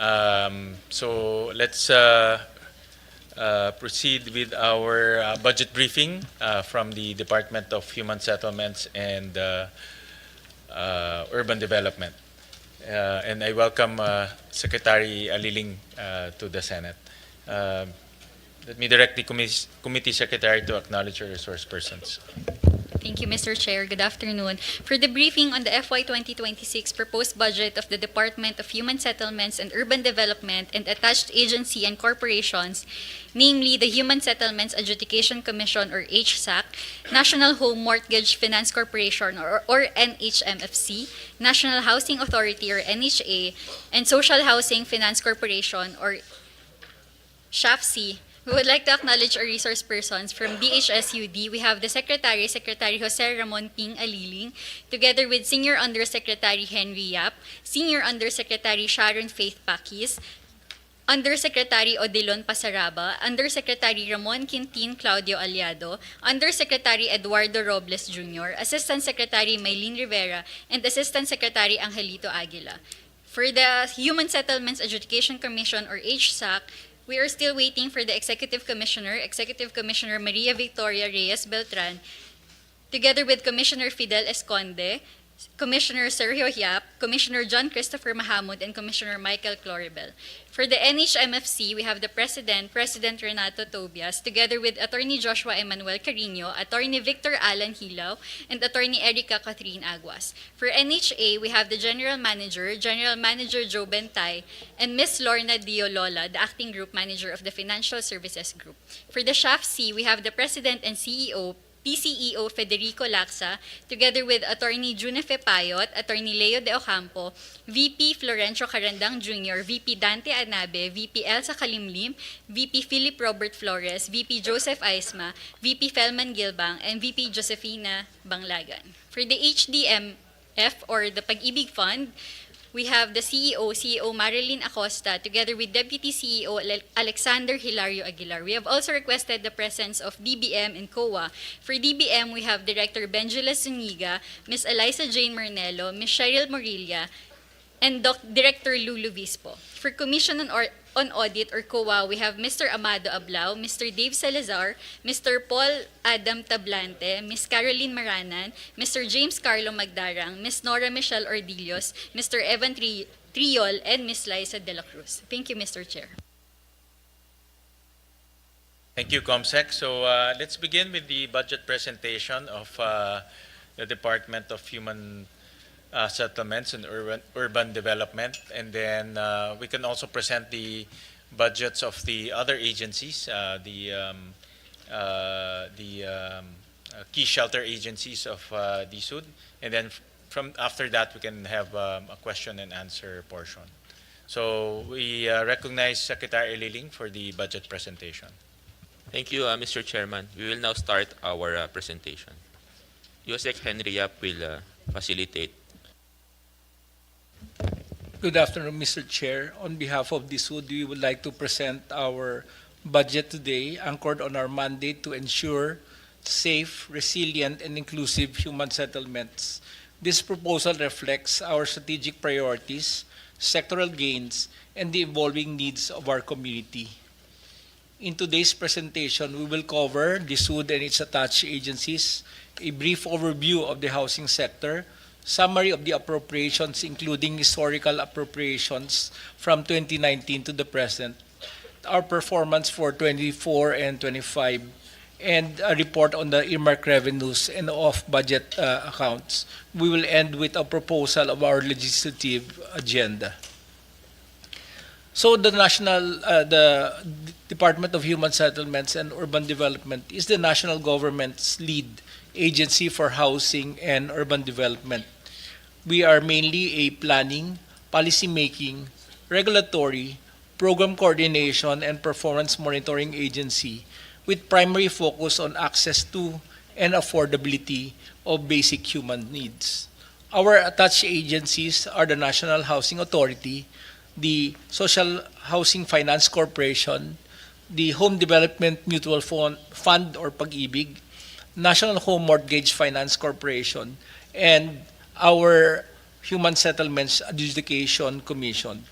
So let's proceed with our budget briefing from the Department of Human Settlements and Urban Development. And I welcome Secretary Aliling to the Senate. Let me direct the committee secretary to acknowledge our resource persons. Thank you, Mr. Chair. Good afternoon. For the briefing on the FY 2026 proposed budget of the Department of Human Settlements and Urban Development and attached agency and corporations, namely the Human Settlements Adjudication Commission or HSAC, National Home Mortgage Finance Corporation or NHMFC, National Housing Authority or NHA, and Social Housing Finance Corporation or SHAFC, we would like to acknowledge our resource persons from DHSUD. We have the Secretary Jose Ramon Ping Aliling, together with Senior Undersecretary Henry Yap, Senior Undersecretary Sharon Faith Pakis, Undersecretary Odilon Pasaraba, Undersecretary Ramon Quintin Claudio Aliado, Undersecretary Eduardo Robles Jr., Assistant Secretary Maylene Rivera, and Assistant Secretary Angelito Aguila. For the Human Settlements Adjudication Commission or HSAC, we are still waiting for the Executive Commissioner Maria Victoria Reyes Beltran, together with Commissioner Fidel Esconde, Commissioner Sergio Yap, Commissioner John Christopher Mahamud, and Commissioner Michael Cloribel. For the NHMFC, we have the President Renato Tobias, together with Attorney Joshua Emmanuel Carino, Attorney Victor Alan Hilaw, and Attorney Erica Catherine Aguas. For NHA, we have the General Manager Joe Bentay, and Ms. Lorna Diolola, the Acting Group Manager of the Financial Services Group. For the SHAFC, we have the President and CEO, PCEO Federico Laxa, together with Attorney Junefe Payot, Attorney Leo De Ocampo, VP Florencio Carandang Jr., VP Dante Anabe, VP Elsa Kalimlim, VP Philip Robert Flores, VP Joseph Aisma, VP Felman Gilbang, and VP Josefina Banglagan. For the HDMF or the Pag-ibig Fund, we have the CEO Marilyn Acosta, together with Deputy CEO Alexander Hilario Aguilar. We have also requested the presence of DBM and COA. For DBM, we have Director Benjula Zuniga, Ms. Eliza Jane Marnello, Ms. Cheryl Morilla, and Director Lulu Vispo. For Commission on Audit or COA, we have Mr. Amado Ablao, Mr. Dave Salazar, Mr. Paul Adam Tablante, Ms. Caroline Maranan, Mr. James Carlo Magdarang, Ms. Nora Michelle Ordillos, Mr. Evan Triol, and Ms. Liza De La Cruz. Thank you, Mr. Chair. Thank you, Comsec. So let's begin with the budget presentation of the Department of Human Settlements and Urban Development, and then we can also present the budgets of the other agencies, the key shelter agencies of DSUD, and then from after that we can have a question and answer portion. So we recognize Secretary Liling for the budget presentation. Thank you, Mr. Chairman. We will now start our presentation. USEC Henry Yap will facilitate. Good afternoon, Mr. Chair. On behalf of DSUD, we would like to present our budget today, anchored on our mandate to ensure safe, resilient, and inclusive human settlements. This proposal reflects our strategic priorities, sectoral gains, and the evolving needs of our community. In today's presentation, we will cover DSUD and its attached agencies, a brief overview of the housing sector, summary of the appropriations including historical appropriations from 2019 to the present, our performance for 24 and 25, and a report on the earmark revenues and off-budget accounts. We will end with a proposal of our legislative agenda. So the Department of Human Settlements and Urban Development is the national government's lead agency for housing and urban development. We are mainly a planning, policy-making, regulatory, program coordination, and performance monitoring agency with primary focus on access to and affordability of basic human needs. Our attached agencies are the National Housing Authority, the Social Housing Finance Corporation, the Home Development Mutual Fund or Pag-ibig, National Home Mortgage Finance Corporation, and our Human Settlements Adjudication Commission.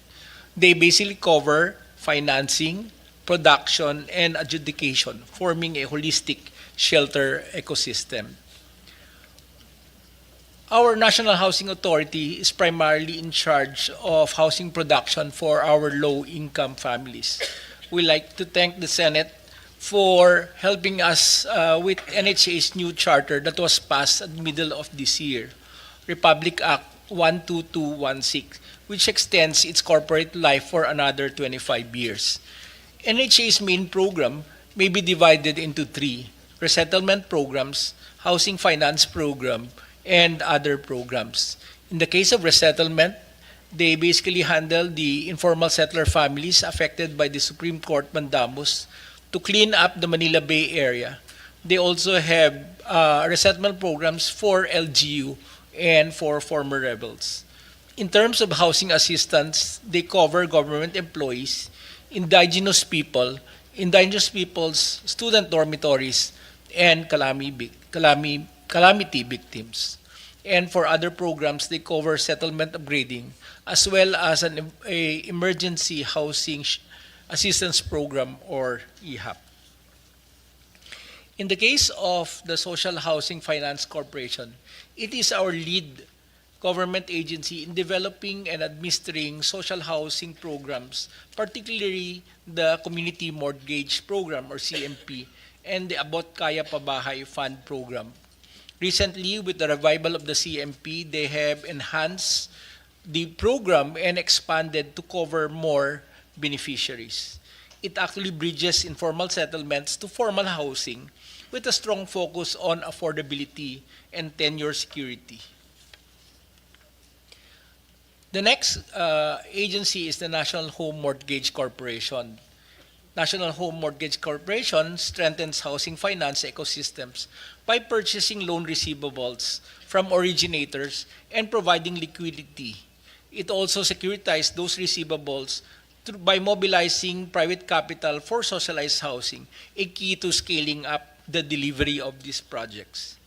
They basically cover financing, production, and adjudication, forming a holistic shelter ecosystem. Our National Housing Authority is primarily in charge of housing production for our low-income families. We like to thank the Senate for helping us with NHA's new charter that was passed at the middle of this year, Republic Act 12216, which extends its corporate life for another 25 years. NHA's main program may be divided into three: resettlement programs, housing finance program, and other programs. In the case of resettlement, they basically handle the informal settler families affected by the Supreme Court mandamus to clean up the Manila Bay Area. They also have resettlement programs for LGU and for former rebels. In terms of housing assistance, they cover government employees, indigenous peoples, student dormitories, and calamity victims. And for other programs, they cover settlement upgrading as well as a emergency housing assistance program, or EHAP. In the case of the Social Housing Finance Corporation, it is our lead government agency in developing and administering social housing programs, particularly the Community Mortgage Program, or CMP, and the Abot Kaya Pabahay Fund Program. Recently, with the revival of the CMP, they have enhanced the program and expanded to cover more beneficiaries. It actually bridges informal settlements to formal housing with a strong focus on affordability and tenure security. The next agency is the National Home Mortgage Corporation. National Home Mortgage Corporation strengthens housing finance ecosystems by purchasing loan receivables from originators and providing liquidity. It also securitizes those receivables by mobilizing private capital for socialized housing, a key to scaling up the delivery of these projects.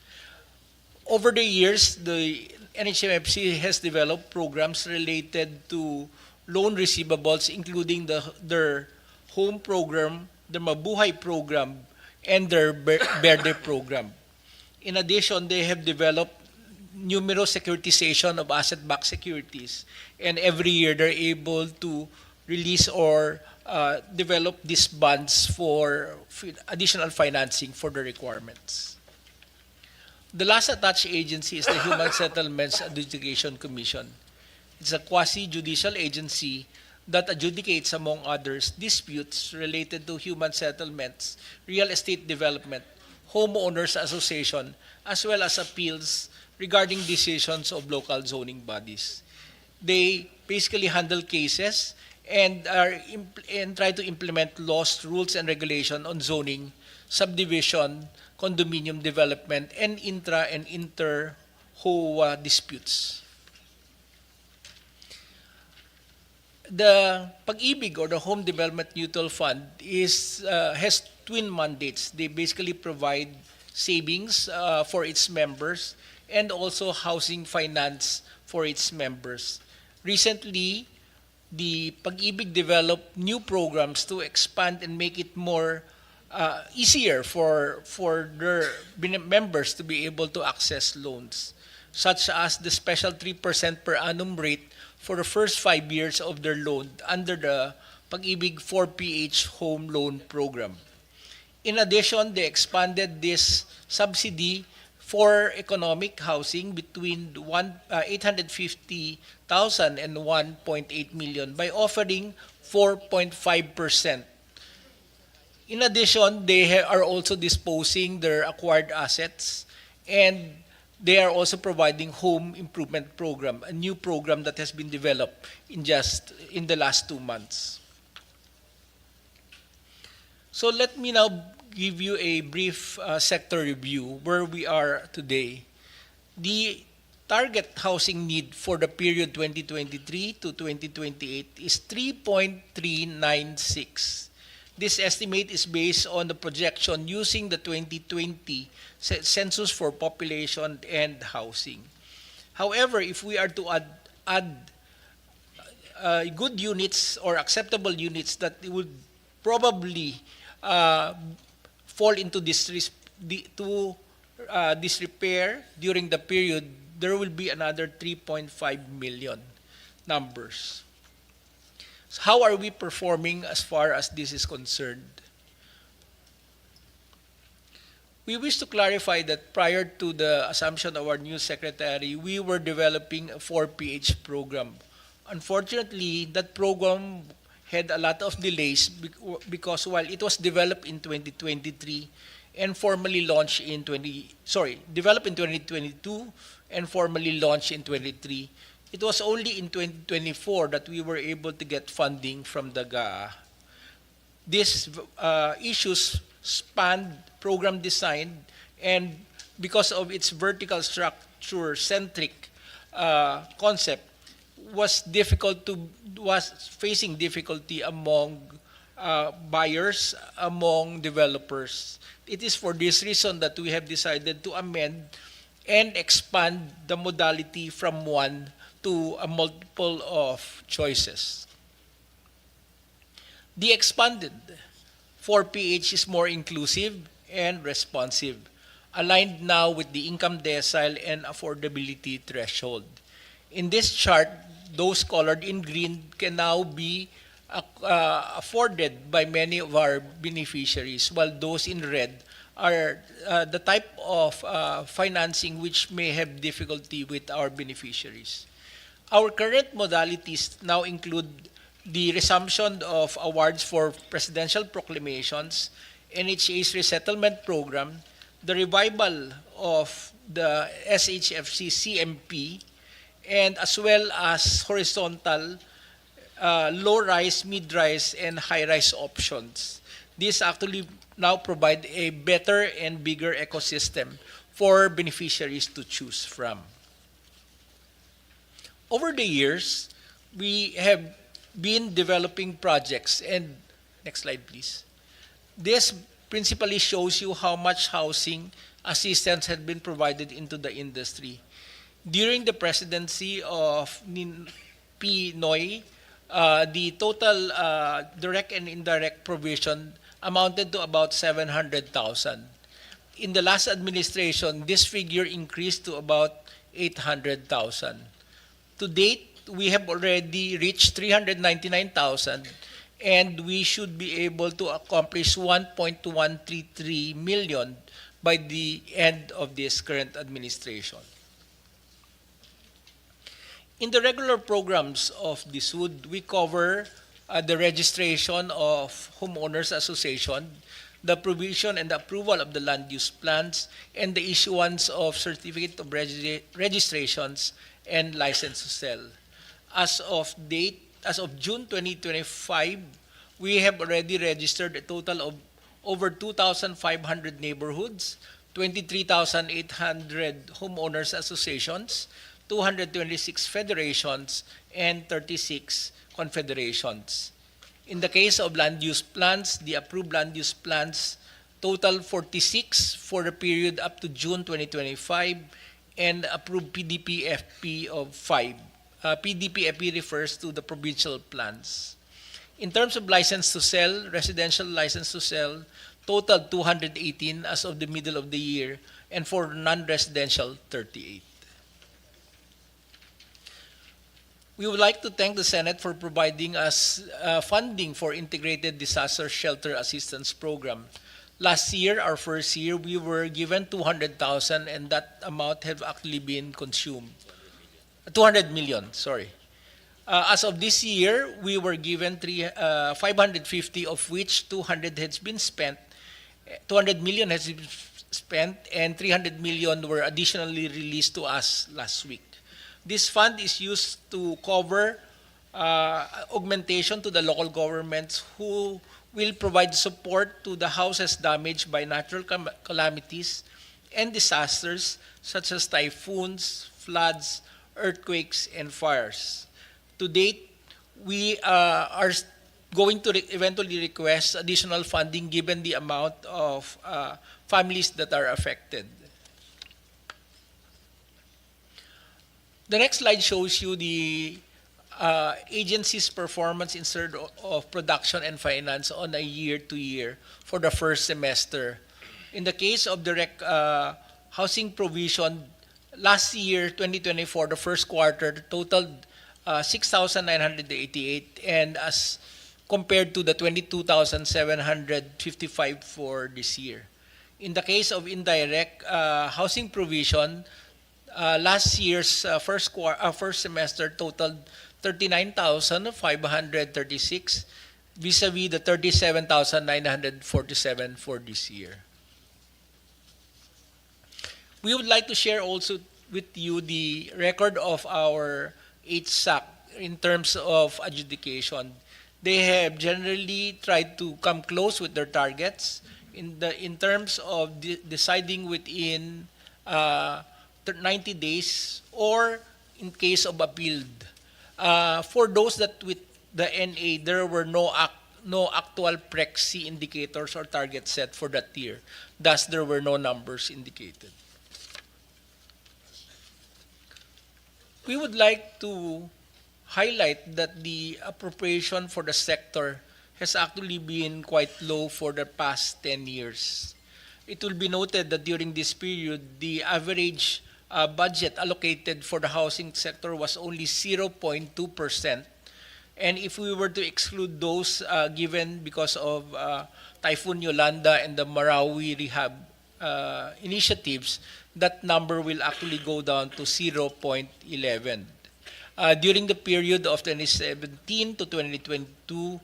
Over the years, the NHMFC has developed programs related to loan receivables, including their home program, the Mabuhay program, and their Berde program. In addition, they have developed numerous securitization of asset-backed securities, and every year they're able to release or develop these bonds for additional financing for the requirements. The last attached agency is the Human Settlements Adjudication Commission. It's a quasi-judicial agency that adjudicates, among others, disputes related to human settlements, real estate development, homeowners association, as well as appeals regarding decisions of local zoning bodies. They basically handle cases and try to implement laws, rules, and regulation on zoning, subdivision, condominium development, and intra and inter-HOA disputes. The Pag-ibig, or the Home Development Mutual Fund, has twin mandates. They basically provide savings for its members and also housing finance for its members. Recently, the Pag-ibig developed new programs to expand and make it more easier for their members to be able to access loans, such as the special 3% per annum rate for the first 5 years of their loan under the Pag-ibig 4PH Home Loan Program. In addition, they expanded this subsidy for economic housing between 850,000 and 1.8 million by offering 4.5%. In addition, they are also disposing their acquired assets, and they are also providing home improvement program, a new program that has been developed in the last 2 months. So let me now give you a brief sector review where we are today. The target housing need for the period 2023 to 2028 is 3.396. This estimate is based on the projection using the 2020 Census for Population and Housing. However, if we are to add good units or acceptable units that would probably uh, fall into disrepair during the period, there will be another 3.5 million numbers. So how are we performing as far as this is concerned? We wish to clarify that prior to the assumption of our new secretary, we were developing a 4PH program. Unfortunately, that program had a lot of delays because while it was developed in 2023 and formally launched in developed in 2022 and formally launched in 23, it was only in 2024 that we were able to get funding from the GAA. These issues spanned program design, and because of its vertical structure centric concept, was facing difficulty among buyers, among developers. It is for this reason that we have decided to amend and expand the modality from one to a multiple of choices. The expanded 4PH is more inclusive and responsive, aligned now with the income decile and affordability threshold. In this chart, those colored in green can now be afforded by many of our beneficiaries, while those in red are the type of financing which may have difficulty with our beneficiaries. Our current modalities now include the resumption of awards for presidential proclamations, NHA's resettlement program, the revival of the SHFC CMP, and as well as horizontal low-rise, mid-rise, and high-rise options. These actually now provide a better and bigger ecosystem for beneficiaries to choose from. Over the years, we have been developing projects, and next slide please. This principally shows you how much housing assistance had been provided into the industry. During the presidency of P. Noy, the total direct and indirect provision amounted to about 700,000. In the last administration, this figure increased to about 800,000. To date, we have already reached 399,000, and we should be able to accomplish 1.133 million by the end of this current administration. In the regular programs of the SUD, we cover the registration of homeowners association, the provision and the approval of the land use plans, and the issuance of certificate of registrations and license to sell. As of June 2025, we have already registered a total of over 2,500 neighborhoods, 23,800 homeowners associations, 226 federations, and 36 confederations. In the case of land use plans, the approved land use plans total 46 for the period up to June 2025, and approved PDP-FP of 5. PDP-FP refers to the provincial plans. In terms of license to sell, residential license to sell totaled 218 as of the middle of the year, and for non-residential, 38. We would like to thank the Senate for providing us funding for Integrated Disaster Shelter Assistance Program. Last year, our first year, we were given 200,000, and that amount have actually been consumed. 200 million, sorry. As of this year, we were given 550, of which 200 has been spent. 200 million has been spent, and 300 million were additionally released to us last week. This fund is used to cover augmentation to the local governments who will provide support to the houses damaged by natural calamities and disasters such as typhoons, floods, earthquakes, and fires. To date, we are going to eventually request additional funding given the amount of families that are affected. The next slide shows you the agency's performance in terms of production and finance on a year-to-year for the first semester. In the case of direct housing provision, last year, 2024, the first quarter totaled 6,988, and as compared to the 22,755 for this year. In the case of indirect housing provision, last year's first semester totaled 39,536 vis-a-vis the 37,947 for this year. We would like to share also with you the record of our HSAC in terms of adjudication. They have generally tried to come close with their targets in terms of deciding within 90 days or in case of appealed. For those that with the NA, there were no actual Prexy indicators or targets set for that year. Thus, there were no numbers indicated. We would like to highlight that the appropriation for the sector has actually been quite low for the past 10 years. It will be noted that during this period, the average budget allocated for the housing sector was only 0.2%. And if we were to exclude those given because of Typhoon Yolanda and the Marawi rehab initiatives, that number will actually go down to 0.11. During the period of 2017 to 2022,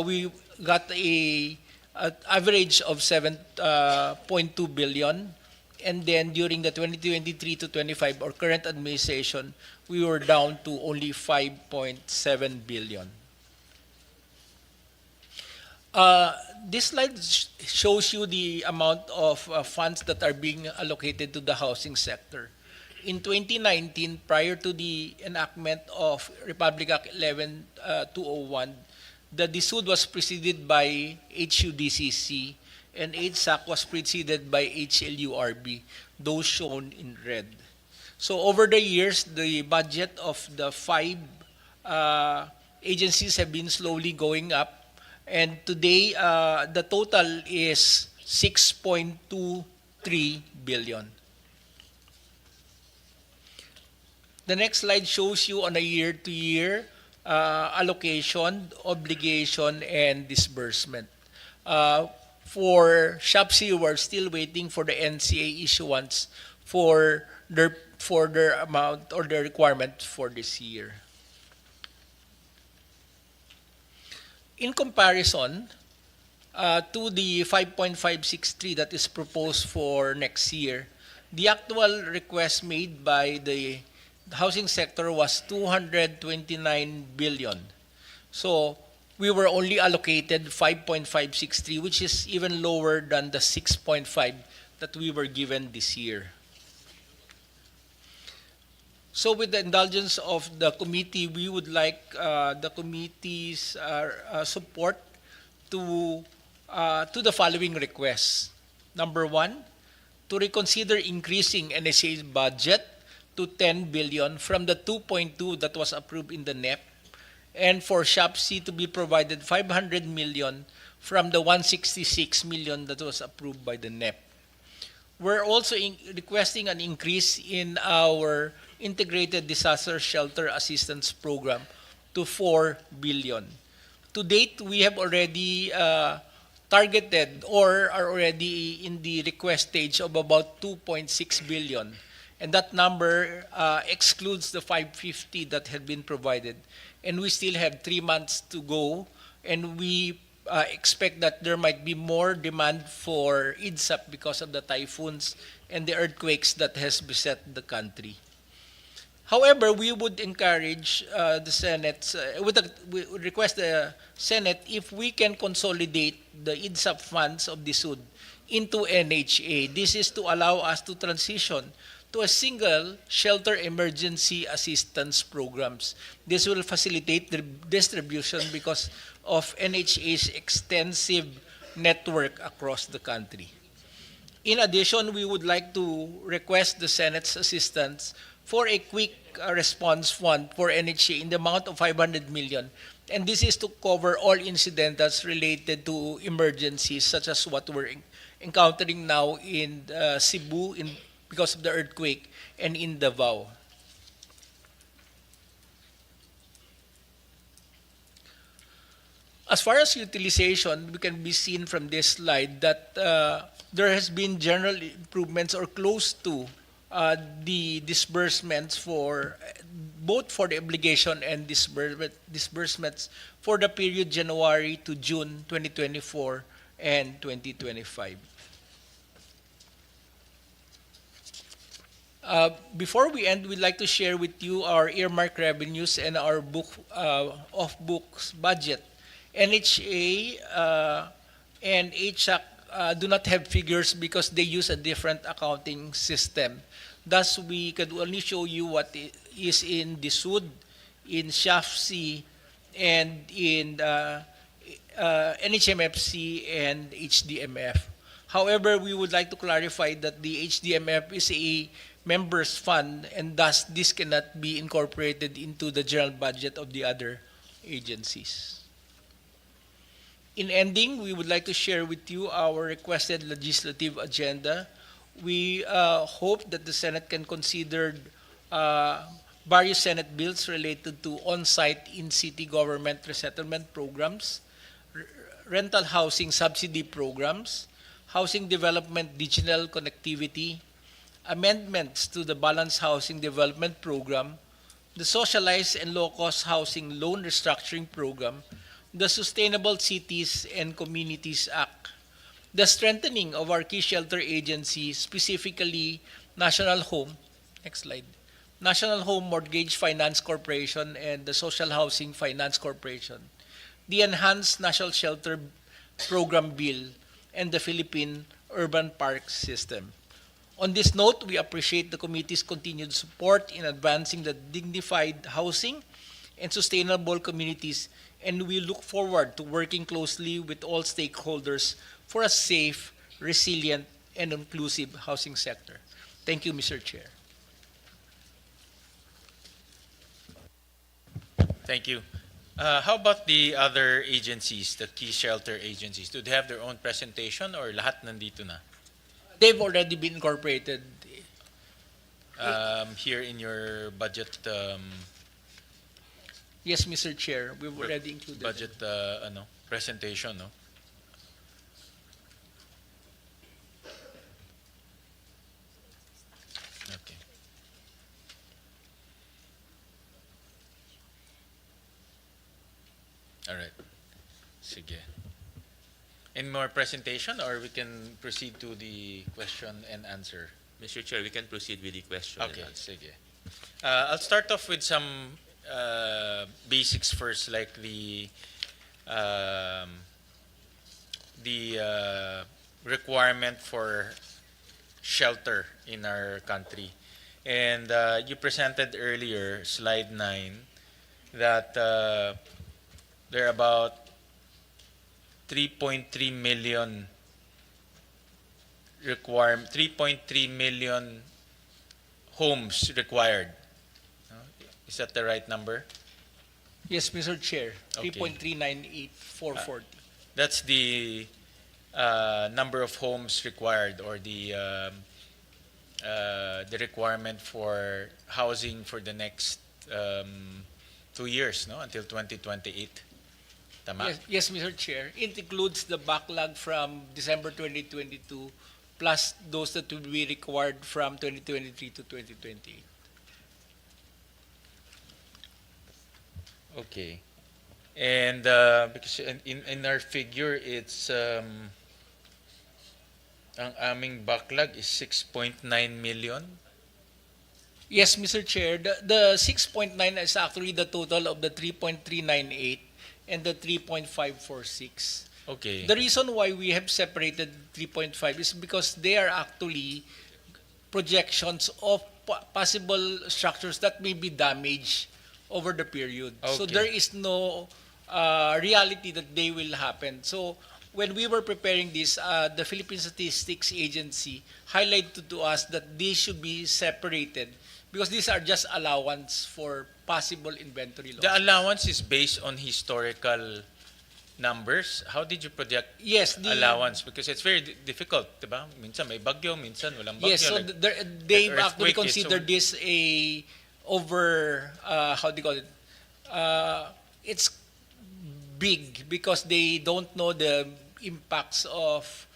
we got an average of 7.2 billion. And then during the 2023 to 25 or current administration, we were down to only 5.7 billion. This slide shows you the amount of funds that are being allocated to the housing sector. In 2019, prior to the enactment of Republic Act 11-201, the DSUD was preceded by HUDCC and HSAC was preceded by HLURB, those shown in red. So over the years, the budget of the five agencies have been slowly going up, and today the total is 6.23 billion. The next slide shows you on a year-to-year allocation, obligation, and disbursement. For SHAPSI, we're still waiting for the NCA issuance for their amount or their requirement for this year. In comparison to the 5.563 that is proposed for next year, the actual request made by the housing sector was 229 billion. So we were only allocated 5.563, which is even lower than the 6.5 that we were given this year. So with the indulgence of the committee, we would like the committee's support to the following requests. Number one, to reconsider increasing NSA's budget to 10 billion from the 2.2 that was approved in the NEP, and for SHAPSI to be provided 500 million from the 166 million that was approved by the NEP. We're also requesting an increase in our Integrated Disaster Shelter Assistance Program to 4 billion. To date, we have already targeted or are already in the request stage of about 2.6 billion. And that number excludes the 550 that had been provided. And we still have 3 months to go, and we expect that there might be more demand for IDSAP because of the typhoons and the earthquakes that has beset the country. However, we would encourage the Senate, we would request the Senate if we can consolidate the IDSAP funds of the SUD into NHA. This is to allow us to transition to a single shelter emergency assistance programs. This will facilitate the distribution because of NHA's extensive network across the country. In addition, we would like to request the Senate's assistance for a quick response fund for NHA in the amount of 500 million. And this is to cover all incidentals related to emergencies such as what we're encountering now in Cebu because of the earthquake and in Davao. As far as utilization, we can be seen from this slide that there has been general improvements or close to the disbursements for both for the obligation and disbursements for the period January to June 2024 and 2025. Before we end, we'd like to share with you our earmark revenues and our off-books budget. NHA and HSAC do not have figures because they use a different accounting system. Thus, we could only show you what is in DSUD, in SHAFC, and in NHMFC and HDMF. However, we would like to clarify that the HDMF is a members fund and thus this cannot be incorporated into the general budget of the other agencies. In ending, we would like to share with you our requested legislative agenda. We hope that the Senate can consider various Senate bills related to on-site in-city government resettlement programs, rental housing subsidy programs, housing development digital connectivity, amendments to the Balanced Housing Development Program, the Socialized and Low-Cost Housing Loan Restructuring Program, the Sustainable Cities and Communities Act, the strengthening of our key shelter agencies, specifically National Home, next slide, National Home Mortgage Finance Corporation and the Social Housing Finance Corporation, the Enhanced National Shelter Program Bill, and the Philippine Urban Park System. On this note, we appreciate the committee's continued support in advancing the dignified housing and sustainable communities, and we look forward to working closely with all stakeholders for a safe, resilient, and inclusive housing sector. Thank you, Mr. Chair. Thank you. How about the other agencies, the key shelter agencies? Do they have their own presentation or lahat nandito na? They've already been incorporated. Here in your budget Yes, Mr. Chair, we've already included budget presentation, no? Okay. All right. Sige. Any more presentation or we can proceed to the question and answer? Mr. Chair, we can proceed with the question Okay, and answer. sige. I'll start off with some basics first, like the requirement for shelter in our country. And you presented earlier, slide 9, that there are about 3.3 million 3.3 million homes required. Is that the right number? Yes, Mr. Chair, Okay. 3.398440. That's the number of homes required, or the requirement for housing for the next 2 years, no, until 2028. Tama? Yes, Mr. Chair. It includes the backlog from December 2022 plus those that will be required from 2023 to 2028. Okay. And because in our figure, it's ang aming backlog is 6.9 million. Yes, Mr. Chair. The 6.9 is actually the total of the 3.398 and the 3.546. Okay. The reason why we have separated 3.5 is because they are actually projections of possible structures that may be damaged over the period. So Okay. there is no reality that they will happen. So when we were preparing this, the Philippine Statistics Agency highlighted to us that they should be separated because these are just allowance for possible inventory The losses. allowance is based on historical numbers. How did you project Yes, allowance? Because it's very difficult, diba? Minsan may bagyo, minsan walang bagyo. Yes, so like- they've like actually earthquake, so- considered this a over, how do you call it? It's big because they don't know the impacts of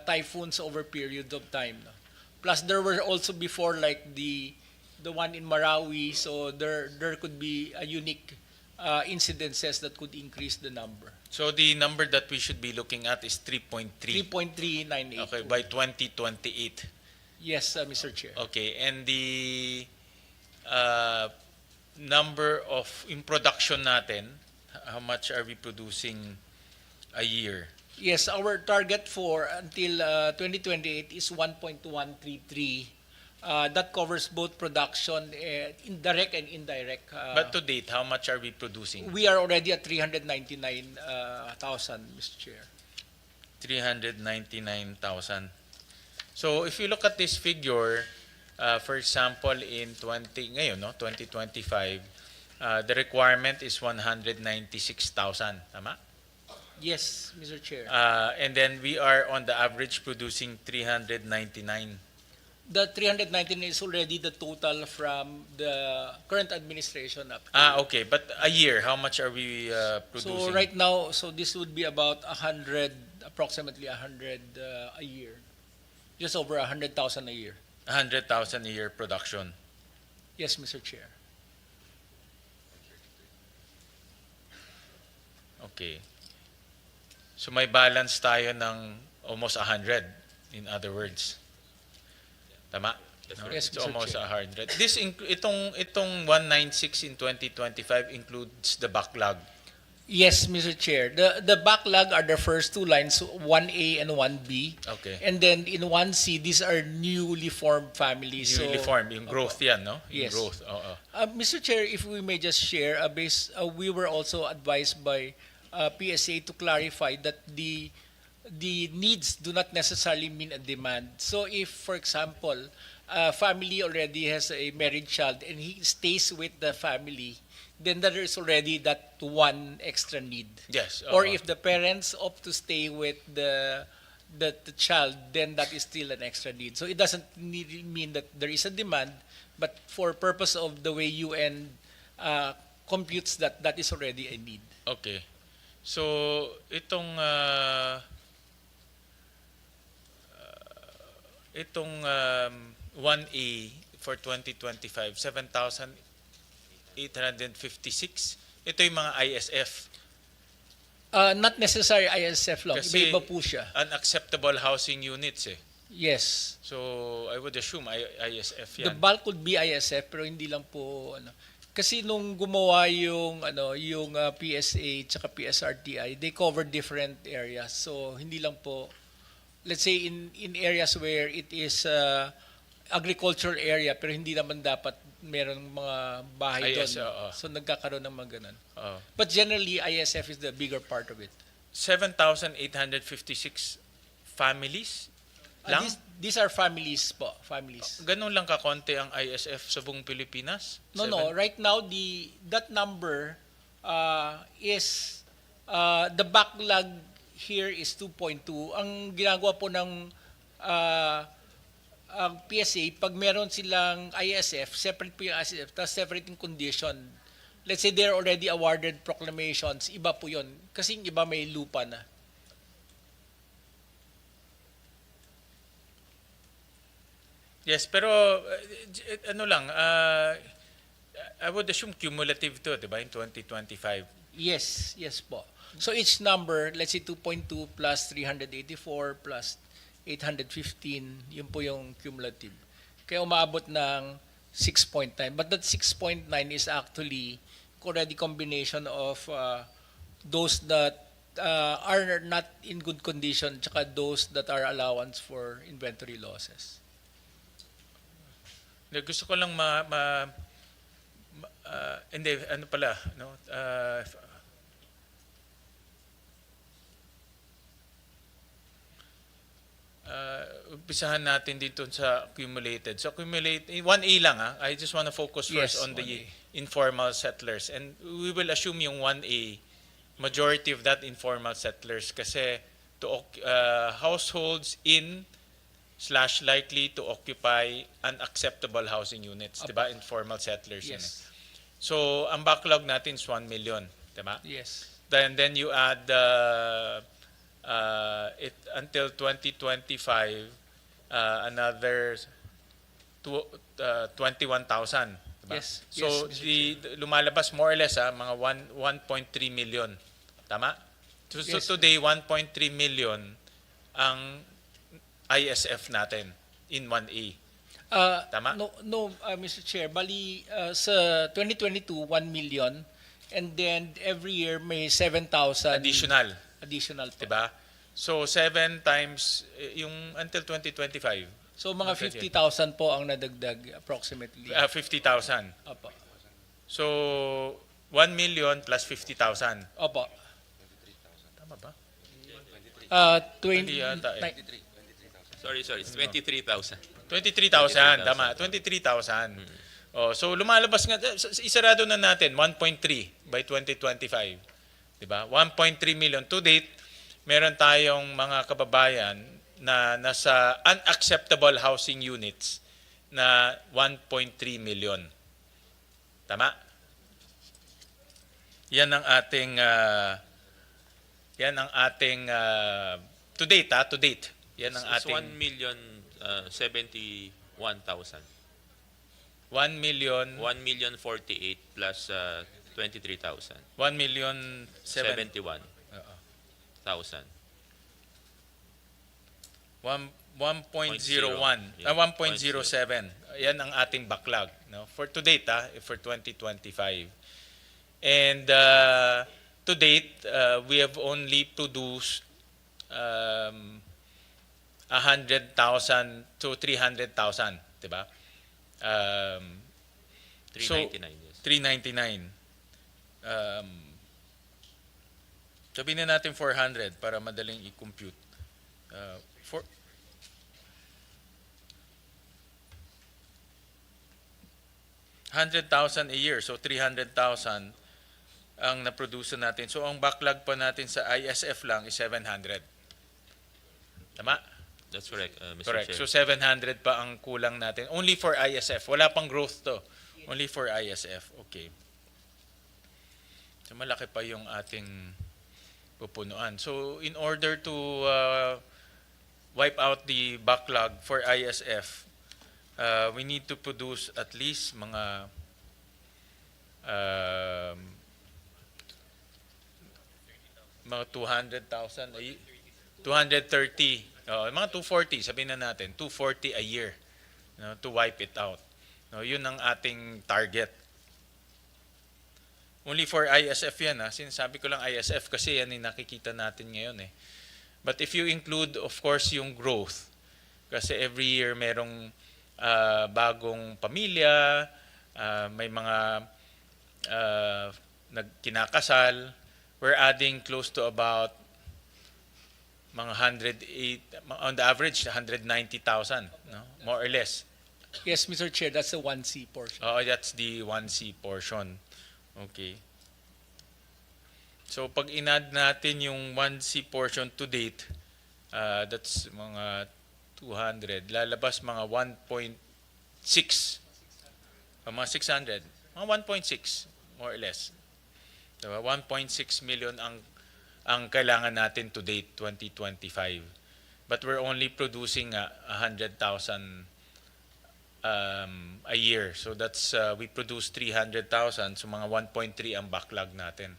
typhoons over period of time. No? Plus, there were also before like the one in Marawi, so there could be a unique incidences that could increase the number. So the number that we should be looking at is 3.3. 3.398. Okay, by 2028. Yes, Mr. Chair. Okay, and the number of in production natin, how much are we producing a year? Yes, our target for until 2028 is 1.133. That covers both production, indirect and indirect. But to date, how much are we producing? We are already at 399,000, Mr. Chair. 399,000. So if you look at this figure, for example, in 2025, the requirement is 196,000, tama? Yes, Mr. Chair. And then we are on the average producing 399. The 319 is already the total from the current administration up to. Okay, but a year, how much are we producing? So right now, so this would be about 100, approximately 100 a year. Just over 100,000 a year. 100,000 a year production. Yes, Mr. Chair. Okay. So may balance tayo ng almost 100, in other words. Tama? That's No? right. Yes, It's Mr. almost Chair. 100. Itong 196 in 2025 includes the backlog. Yes, Mr. Chair. The backlog are the first two lines, 1A and 1B. Okay. And then in 1C, these are newly formed families. Newly so, formed, yung growth yan, no? Yung Yes. growth, oo. Mr. Chair, if we may just share, we were also advised by PSA to clarify that the needs do not necessarily mean a demand. So if, for example, a family already has a married child and he stays with the family, then there is already that one extra need. Yes. Or oo. if the parents opt to stay with the child, then that is still an extra need. So it doesn't mean that there is a demand, but for purpose of the way UN computes that is already a need. Okay. So, itong 1A for 2025, 7,856. Ito yung mga ISF. Not necessary ISF lang. Kasi Iba-iba po siya. unacceptable housing units eh. Yes. So, I would assume ISF The yan. bulk would be ISF pero hindi lang po kasi nung gumawa yung PSA tsaka PSRTI, they cover different areas. So hindi lang po, let's say in areas where it is agricultural area pero hindi naman dapat meron mga bahay doon. oo. So nagkakaroon ng mga ganun. Oo. But generally ISF is the bigger part of it. 7,856 families lang? These are families po, families. Ganun lang kakonti ang ISF sa buong Pilipinas? No, right now that number is the backlog here is 2.2. Ang ginagawa po ng ang PSA, pag meron silang ISF, separate po yung ISF, tapos separate yung condition. Let's say they're already awarded proclamations, iba po yun. Kasi yung iba may lupa na. Yes, pero ano lang, I would assume cumulative to, di ba, in 2025. Yes po. So each number, let's say 2.2 plus 384 plus 815, yun po yung cumulative. Kaya umaabot ng 6.9. But that 6.9 is actually already combination of those that are not in good condition tsaka those that are allowance for inventory losses. Gusto ko lang hindi, ano pala, no? umpisahan natin dito sa accumulated. So accumulated, 1A lang I just want to focus first Yes, on the 1A. informal settlers. And we will assume yung 1A, majority of that informal settlers kasi households in / likely to occupy unacceptable housing units, diba? Informal settlers yun Yes. So, ang backlog natin is 1 million, diba? Yes. Then you add it until 2025, another 21,000, diba? Yes. So, Yes, Mr. the lumalabas more or less mga 1.3 million. Tama? So Yes. today, 1.3 million ang ISF natin in 1A. Tama? No, Mr. Chair. Bali, sa 2022, 1 million. And then every year may 7,000 Additional, additional po. diba? So 7 times yung until 2025, So mga Okay. 50,000 po ang nadagdag approximately. 50,000. Opo. So 1 million plus 50,000. Opo. Tama ba? 20, Hindi yata Sorry, it's 23,000. 23,000, tama. 23,000. Oh, so lumalabas nga, isarado na natin, 1.3 by 2025. Diba? 1.3 million. To date, meron tayong mga kababayan na nasa unacceptable housing units na 1.3 million. Tama? Yan ang ating to date, to date. Yan ang It's ating 1,071,000. 1 million 1,048,000 plus 23,000. 1 million 71,000. 1.01 Yeah. 1.07. Yan ang ating backlog, no, for to date, for 2025. And to date, we have only produced 100,000 to 300,000, di ba? 399, yes. 399. Sabihin na natin 400 para madaling i-compute. For 100,000 a year, so 300,000 ang na-produce natin. So ang backlog pa natin sa ISF lang is 700. Tama? That's correct, Mr. Correct. Chair. So 700 pa ang kulang natin. Only for ISF. Wala pang growth to. Only for ISF. Okay. So malaki pa yung ating pupunuan. So in order to wipe out the backlog for ISF, we need to produce at least mga mga 200,000 230, mga 240, sabihin na natin, 240 a year, no, to wipe it out. No, yun ang ating target. Only for ISF yan, sinasabi ko lang ISF kasi yan yung nakikita natin ngayon But if you include, of course, yung growth, kasi every year merong bagong pamilya, may mga kinakasal, we're adding close to about mga 108, on the average, 190,000, no? More or less. Yes, Mr. Chair, that's the 1C portion. That's the 1C portion. Okay. So pag inad natin yung 1C portion to date, that's mga 200, lalabas mga 1.6, mga 600, mga 1.6 more or less. Diba? 1.6 million ang kailangan natin to date 2025. But we're only producing 100,000 a year. So that's we produce 300,000, so mga 1.3 ang backlog natin.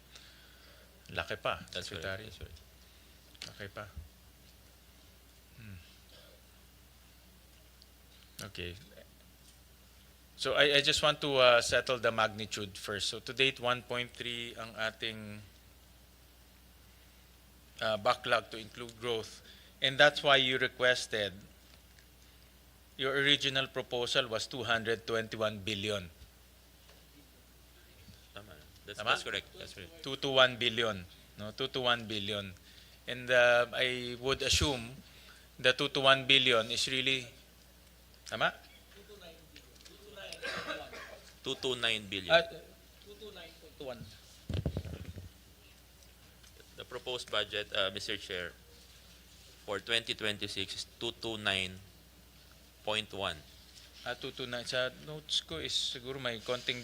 Laki pa, That's Secretary. correct. That's right. Laki pa. Okay. So I just want to settle the magnitude first. So to date, 1.3 ang ating backlog to include growth. And that's why you requested, your original proposal was 221 billion. Tama. Tama? That's correct. That's correct. 2 to 1 billion. No? 2 to 1 billion. And I would assume the 2 to 1 billion is really, tama? 229 billion. Ah, 229.1. The proposed budget, Mr. Chair, for 2026 is 229.1. 229. Sa notes ko is siguro may konting,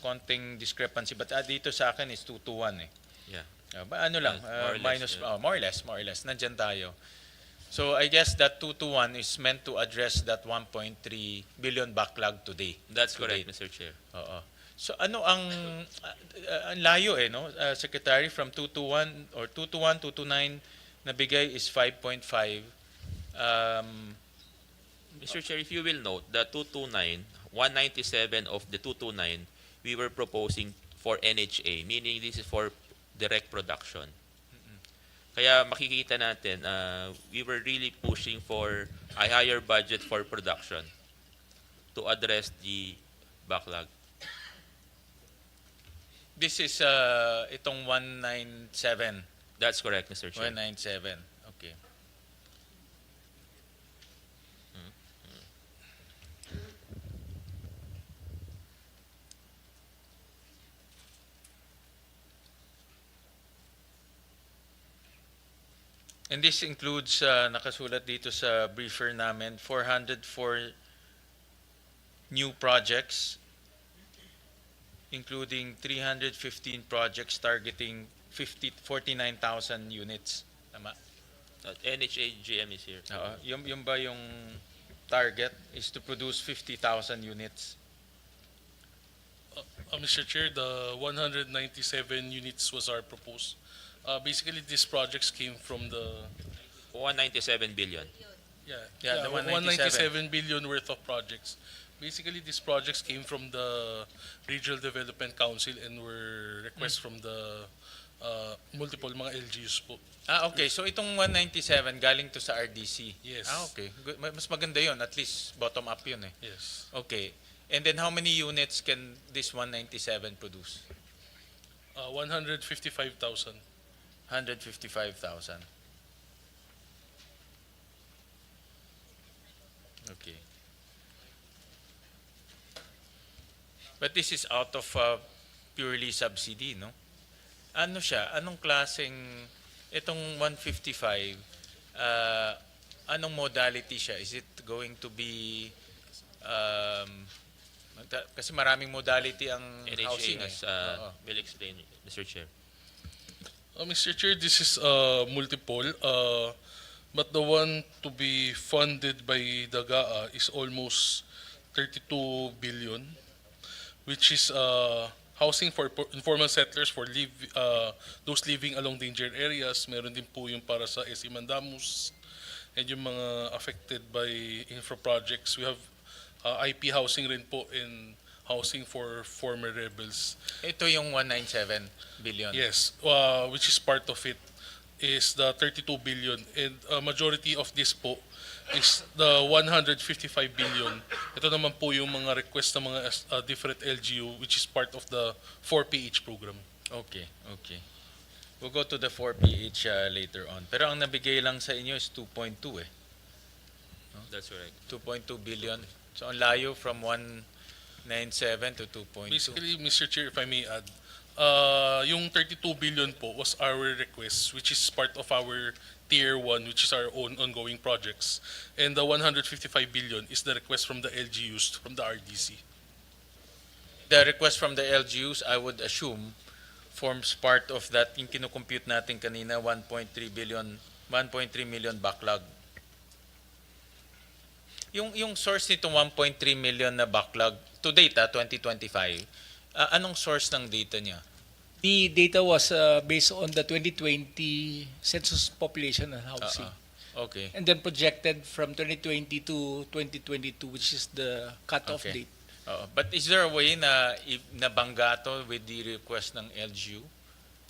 konting discrepancy. But dito sa akin is 221 eh. Yeah. Ano lang, More or less, minus, yeah. more or less. Nandyan tayo. So I guess that 221 is meant to address that 1.3 billion backlog today. That's to correct, date. Mr. Chair. Oo. So ano ang layo no? Secretary, from 221 or 221, 229 na bigay is 5.5. Mr. Chair, if you will note, the 229, 197 of the 229, we were proposing for NHA, meaning this is for direct production. Kaya makikita natin, we were really pushing for a higher budget for production to address the backlog. This is itong 197. That's correct, Mr. Chair. 197. Okay. And this includes, nakasulat dito sa briefer namin, 404 new projects, including 315 projects targeting 49,000 units. Tama? NHA GM is here. Oo. Yung ba yung target is to produce 50,000 units? Mr. Chair, the 197 units was our proposed. Basically, these projects came from the 197 billion. Yeah, the 197 billion worth of projects. Basically, these projects came from the Regional Development Council and were requests from the multiple mga LGUs po. Okay. So itong 197 galing to sa RDC. Yes. Okay. Good. Mas maganda yon. At least bottom up yun eh. Yes. Okay. And then how many units can this 197 produce? 155,000. 155,000. Okay. But this is out of purely subsidy, no? Ano siya? Anong klaseng, itong 155, anong modality siya? Is it going to be, kasi maraming modality ang housing. NHA has, Oo. will explain, Mr. Chair. Mr. Chair, this is multiple, but the one to be funded by the GAA is almost 32 billion, which is housing for informal settlers for those living along danger areas. Meron din po yung para sa SE Mandamus and yung mga affected by infra projects. We have IP housing rin po and housing for former rebels. Ito yung 197 billion. Yes, which is part of it is the 32 billion and majority of this po is the 155 billion. Ito naman po yung mga request ng mga different LGU which is part of the 4PH program. Okay. We'll go to the 4PH later on. Pero ang nabigay lang sa inyo is 2.2 eh. That's correct. 2.2 billion. So ang layo from 197 to 2.2. Basically, Mr. Chair, if I may add, yung 32 billion po was our request which is part of our Tier 1 which is our own ongoing projects. And the 155 billion is the request from the LGUs, from the RDC. The request from the LGUs, I would assume, forms part of that yung kinukompute natin kanina, 1.3 million backlog. Yung source nitong 1.3 million na backlog, to date 2025, anong source ng data niya? The data was based on the 2020 census population and housing. Okay. And then projected from 2020 to 2022, which is the cutoff Okay. date. But is there a way na nabangga to with the request ng LGU?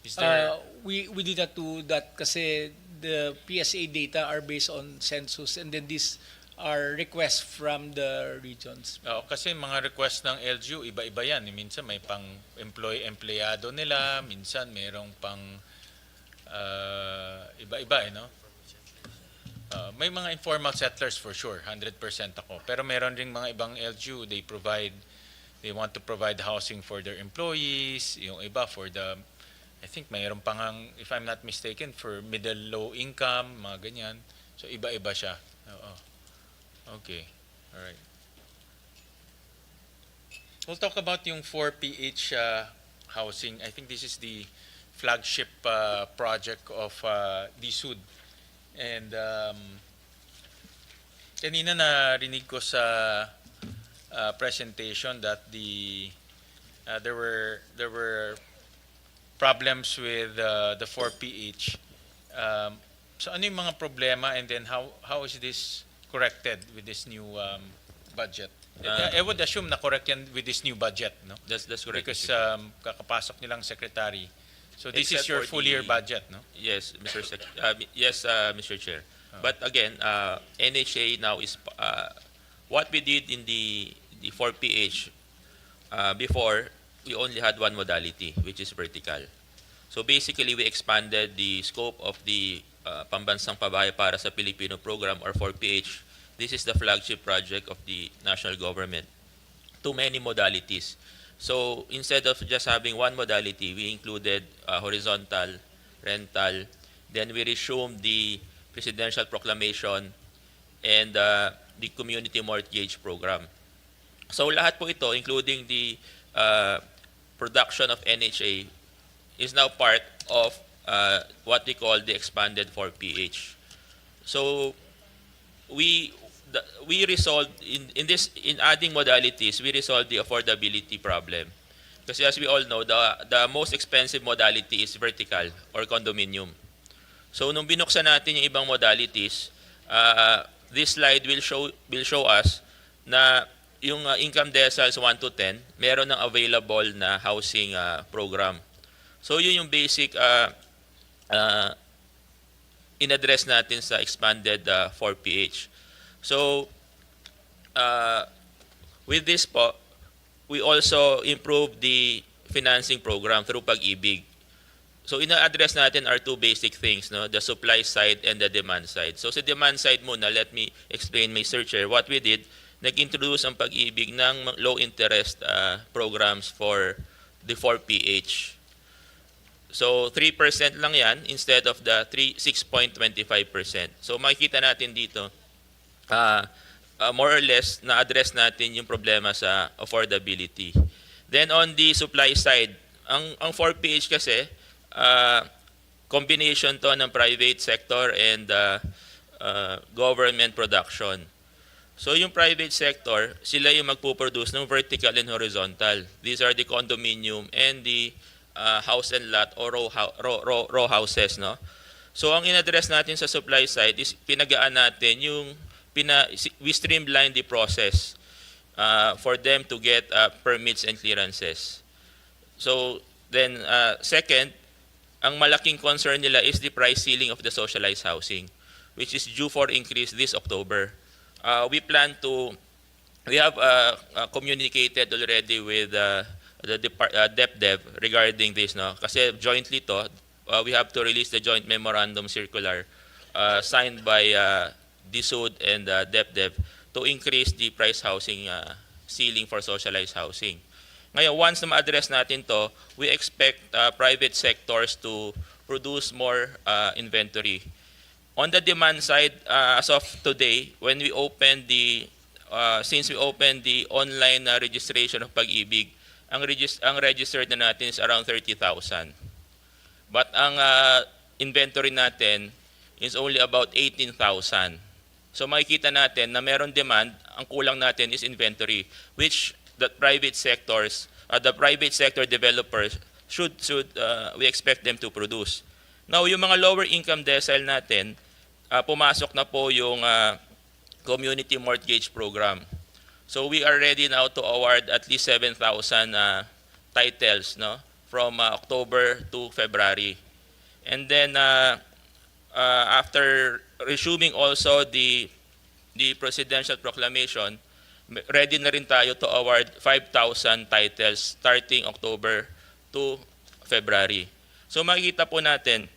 Is there? We did not do that kasi the PSA data are based on census and then these are requests from the regions. Kasi mga request ng LGU, iba-iba yan. Minsan may pang empleyado nila, minsan mayroong pang iba-iba, no? May mga informal settlers for sure, 100% ako. Pero meron ring mga ibang LGU, they want to provide housing for their employees, yung iba for the, I think mayroon pa ngang, if I'm not mistaken, for middle low income, mga ganyan. So iba-iba siya. Oo. Okay. All right. We'll talk about yung 4PH housing. I think this is the flagship project of DSUD. And kanina narinig ko sa presentation that there were problems with the 4PH. So ano yung mga problema, and then how is this corrected with this new budget? I would assume na correct yan with this new budget, no? That's correct. Because Mr. Chair. kakapasok nilang secretary. So this Except is your for full year the- budget, no? Yes, Mr. Chair. But again, NHA now is what we did in the 4PH before. We only had one modality, which is vertical. So basically, we expanded the scope of the Pambansang Pabahay para sa Pilipino program, or 4PH. This is the flagship project of the national government. Too many modalities. So instead of just having one modality, we included horizontal, rental, then we resumed the presidential proclamation and the community mortgage program. So lahat po ito, including the production of NHA, is now part of what we call the expanded 4PH. So we resolved in adding modalities, we resolved the affordability problem. Kasi as we all know, the most expensive modality is vertical or condominium. So nung binuksan natin yung ibang modalities, this slide will show us na yung income deciles 1 to 10, meron ng available na housing program. So yun yung basic in-address natin sa expanded 4PH. So, with this po, we also improved the financing program through Pag-ibig. So, ina-address natin are two basic things, no? The supply side and the demand side. So, sa demand side muna, let me explain, Mr. Chair. What we did, nag-introduce ang Pag-ibig ng low-interest programs for the 4PH. So, 3% lang yan instead of the 6.25%. So, makikita natin dito, more or less, na-address natin yung problema sa affordability. Then on the supply side, ang 4PH kasi, combination to ng private sector and government production. So yung private sector, sila yung magpuproduce ng vertical and horizontal. These are the condominium and the house and lot or row houses, no? So ang in-address natin sa supply side is pinagaan natin yung we streamline the process for them to get permits and clearances. So then second, ang malaking concern nila is the price ceiling of the socialized housing, which is due for increase this October. We have communicated already with the DepDev regarding this, no? Kasi jointly to, we have to release the joint memorandum circular signed by DSUD and DepDev to increase the price housing ceiling for socialized housing. Ngayon, once na ma-address natin to, we expect private sectors to produce more inventory. On the demand side, as of today, when we open since we opened the online registration of Pag-ibig, ang registered na natin is around 30,000. But ang inventory natin is only about 18,000. So makikita natin na meron demand, ang kulang natin is inventory, which the private sector developers we expect them to produce. Now, yung mga lower income decile natin, pumasok na po yung community mortgage program. So we are ready now to award at least 7,000 titles, no, from October to February. And then after resuming also the presidential proclamation, ready na rin tayo to award 5,000 titles starting October to February. So makikita po natin,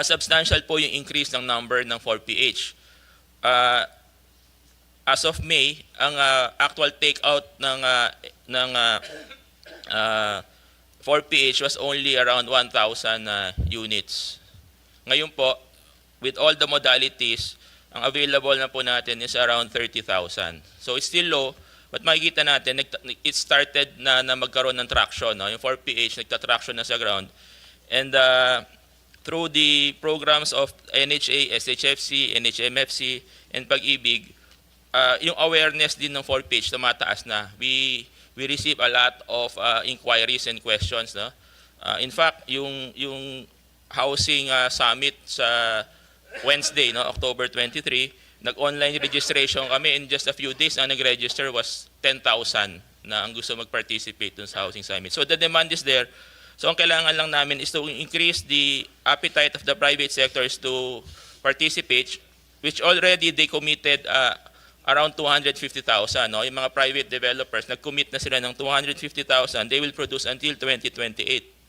substantial po yung increase ng number ng 4PH. uh, as of May, ang actual takeout ng 4PH was only around 1,000 units. Ngayon po, with all the modalities, ang available na po natin is around 30,000. So it's still low, but makikita natin, it started na magkaroon ng traction. No? Yung 4PH, nagtatraction na sa ground. And through the programs of NHA, SHFC, NHMFC, and Pag-ibig, yung awareness din ng 4PH tumataas na. We receive a lot of inquiries and questions. No? In fact, yung housing summit sa Wednesday, no, October 23, nag-online registration kami. In just a few days, ang nag-register was 10,000 na ang gusto mag-participate dun sa housing summit. So the demand is there. So ang kailangan lang namin is to increase the appetite of the private sectors to participate, which already they committed around 250,000. No? Yung mga private developers, nag-commit na sila ng 250,000. They will produce until 2028.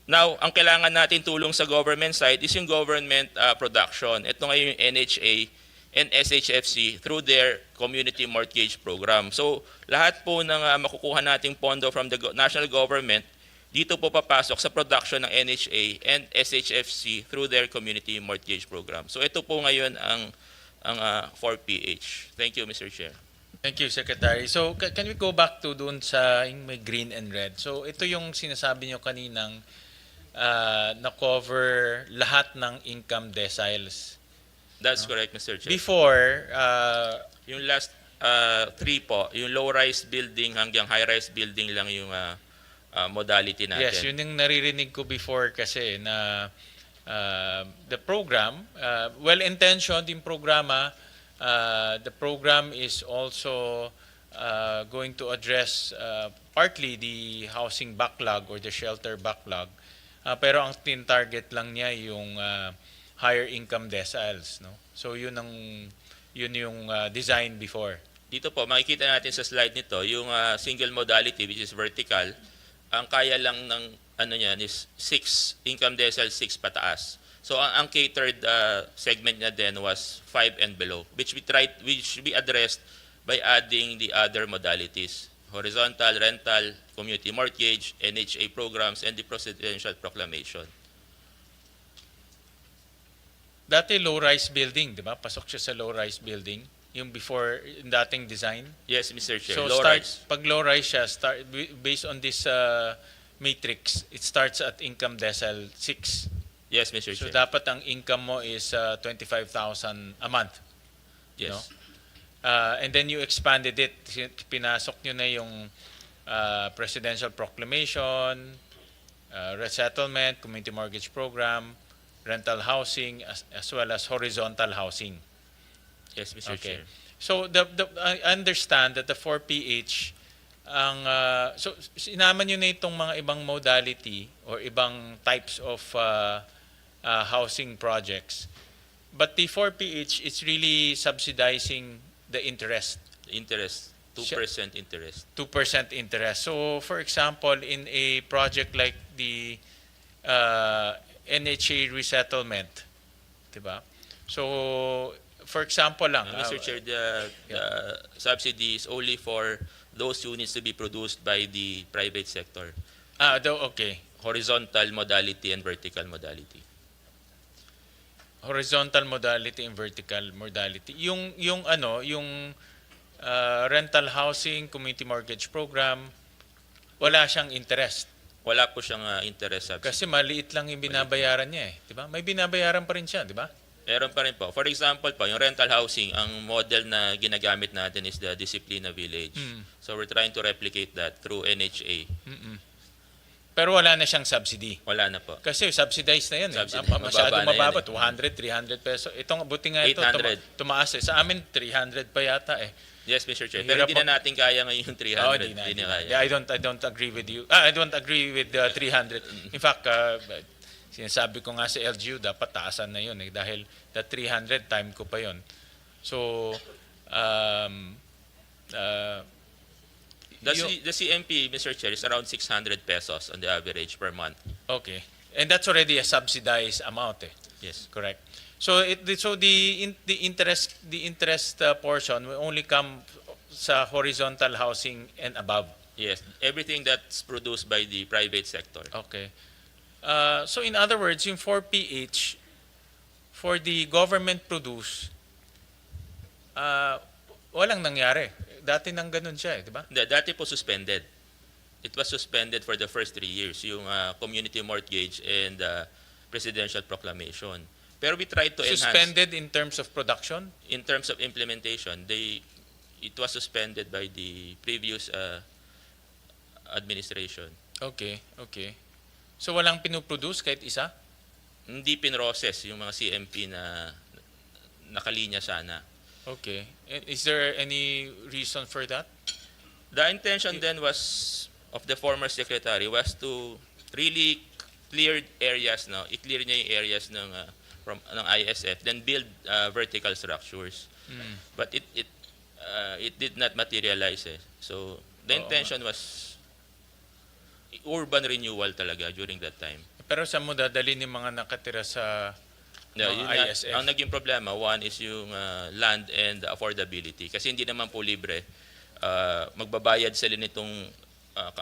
Now, ang kailangan natin tulong sa government side is yung government production. Ito ngayon yung NHA and SHFC through their community mortgage program. So, lahat po ng makukuha nating pondo from the national government, dito po papasok sa production ng NHA and SHFC through their community mortgage program. So, ito po ngayon ang 4PH. Thank you, Mr. Chair. Thank you, Secretary. So, can we go back to doon sa yung may green and red? So, ito yung sinasabi nyo kaninang na-cover lahat ng income deciles. That's correct, Mr. Chair. Before, Yung last three po, yung low-rise building hanggang high-rise building lang yung modality natin. yes, yun yung naririnig ko before kasi na the program, well-intentioned yung programa, the program is also going to address partly the housing backlog or the shelter backlog. Pero ang tin-target lang niya yung higher income deciles, no? So yun yung design before. Dito po, makikita natin sa slide nito, yung single modality which is vertical, ang kaya lang ng ano niyan is 6 income decile 6 pataas. So ang catered segment niya then was 5 and below, which we addressed by adding the other modalities: horizontal, rental, community mortgage, NHA programs, and the presidential proclamation. Dati low-rise building, di ba? Pasok siya sa low-rise building, yung before, yung dating design. Yes, Mr. Chair. So Low rise. pag low-rise siya, based on this matrix, it starts at income decile 6. Yes, Mr. So Chair. dapat ang income mo is 25,000 a month. Yes. no? And then you expanded it. Pinasok nyo na yung presidential proclamation, resettlement, community mortgage program, rental housing, as well as horizontal housing. Yes, Mr. Okay. Chair. So I understand that the 4PH so sinama nyo na itong mga ibang modality or ibang types of housing projects. But the 4PH is really subsidizing the interest. Interest, 2% interest. 2% interest. So, for example, in a project like the NHA resettlement, diba? So, for example lang, Mr. Chair, the subsidy is only for those units to be produced by the private sector. okay. Horizontal modality and vertical modality. Horizontal modality and vertical modality. Yung rental housing, community mortgage program, wala siyang interest. Wala po siyang interest subsidy. Kasi maliit lang yung binabayaran niya eh. Di ba? May binabayaran pa rin siya, di ba? Meron pa rin po. For example po, yung rental housing, ang model na ginagamit natin is the Disciplina Village. So we're trying to replicate that through NHA. Pero wala na siyang subsidy. Wala na po. Kasi subsidized na yan. Subsidy. Masyado Mababa na mababa. yan 200, 300 peso. Itong buti nga ito, 800. tumaas eh. Sa amin, 300 pa yata eh. Yes, Mr. Chair. Hirap Pero hindi na natin kaya ngayon yung 300. Oh, Hindi na kaya. I don't agree with you. I don't agree with 300. In fact, sinasabi ko nga sa LGU, dapat taasan na yun eh. Dahil the 300, time ko pa yun. So, The CMP, Mr. Chair, is around 600 pesos on the average per month. okay. And that's already a subsidized amount eh. Yes. Correct. So the interest portion will only come sa horizontal housing and above. Yes, everything that's produced by the private sector. Okay. So in other words, yung 4PH for the government produce, walang nangyari. Dati nang ganun siya, di ba? Dati po suspended. It was suspended for the first 3 years, yung community mortgage and presidential proclamation. Pero we tried to enhance. Suspended in terms of production? In terms of implementation, it was suspended by the previous administration. Okay, okay. So walang pinuproduce kahit isa? Hindi pinroses yung mga CMP na nakalinya sana. Okay. And is there any reason for that? The intention then was of the former secretary was to really clear areas, no, i-clear niya yung areas ng ng ISF, then build vertical structures. But it did not materialize. So the intention was urban renewal talaga during that time. Pero saan mo dadalhin yung mga nakatira sa No, mga ISF? ang naging problema, one is yung land and affordability. Kasi hindi naman po libre. Magbabayad sila nitong,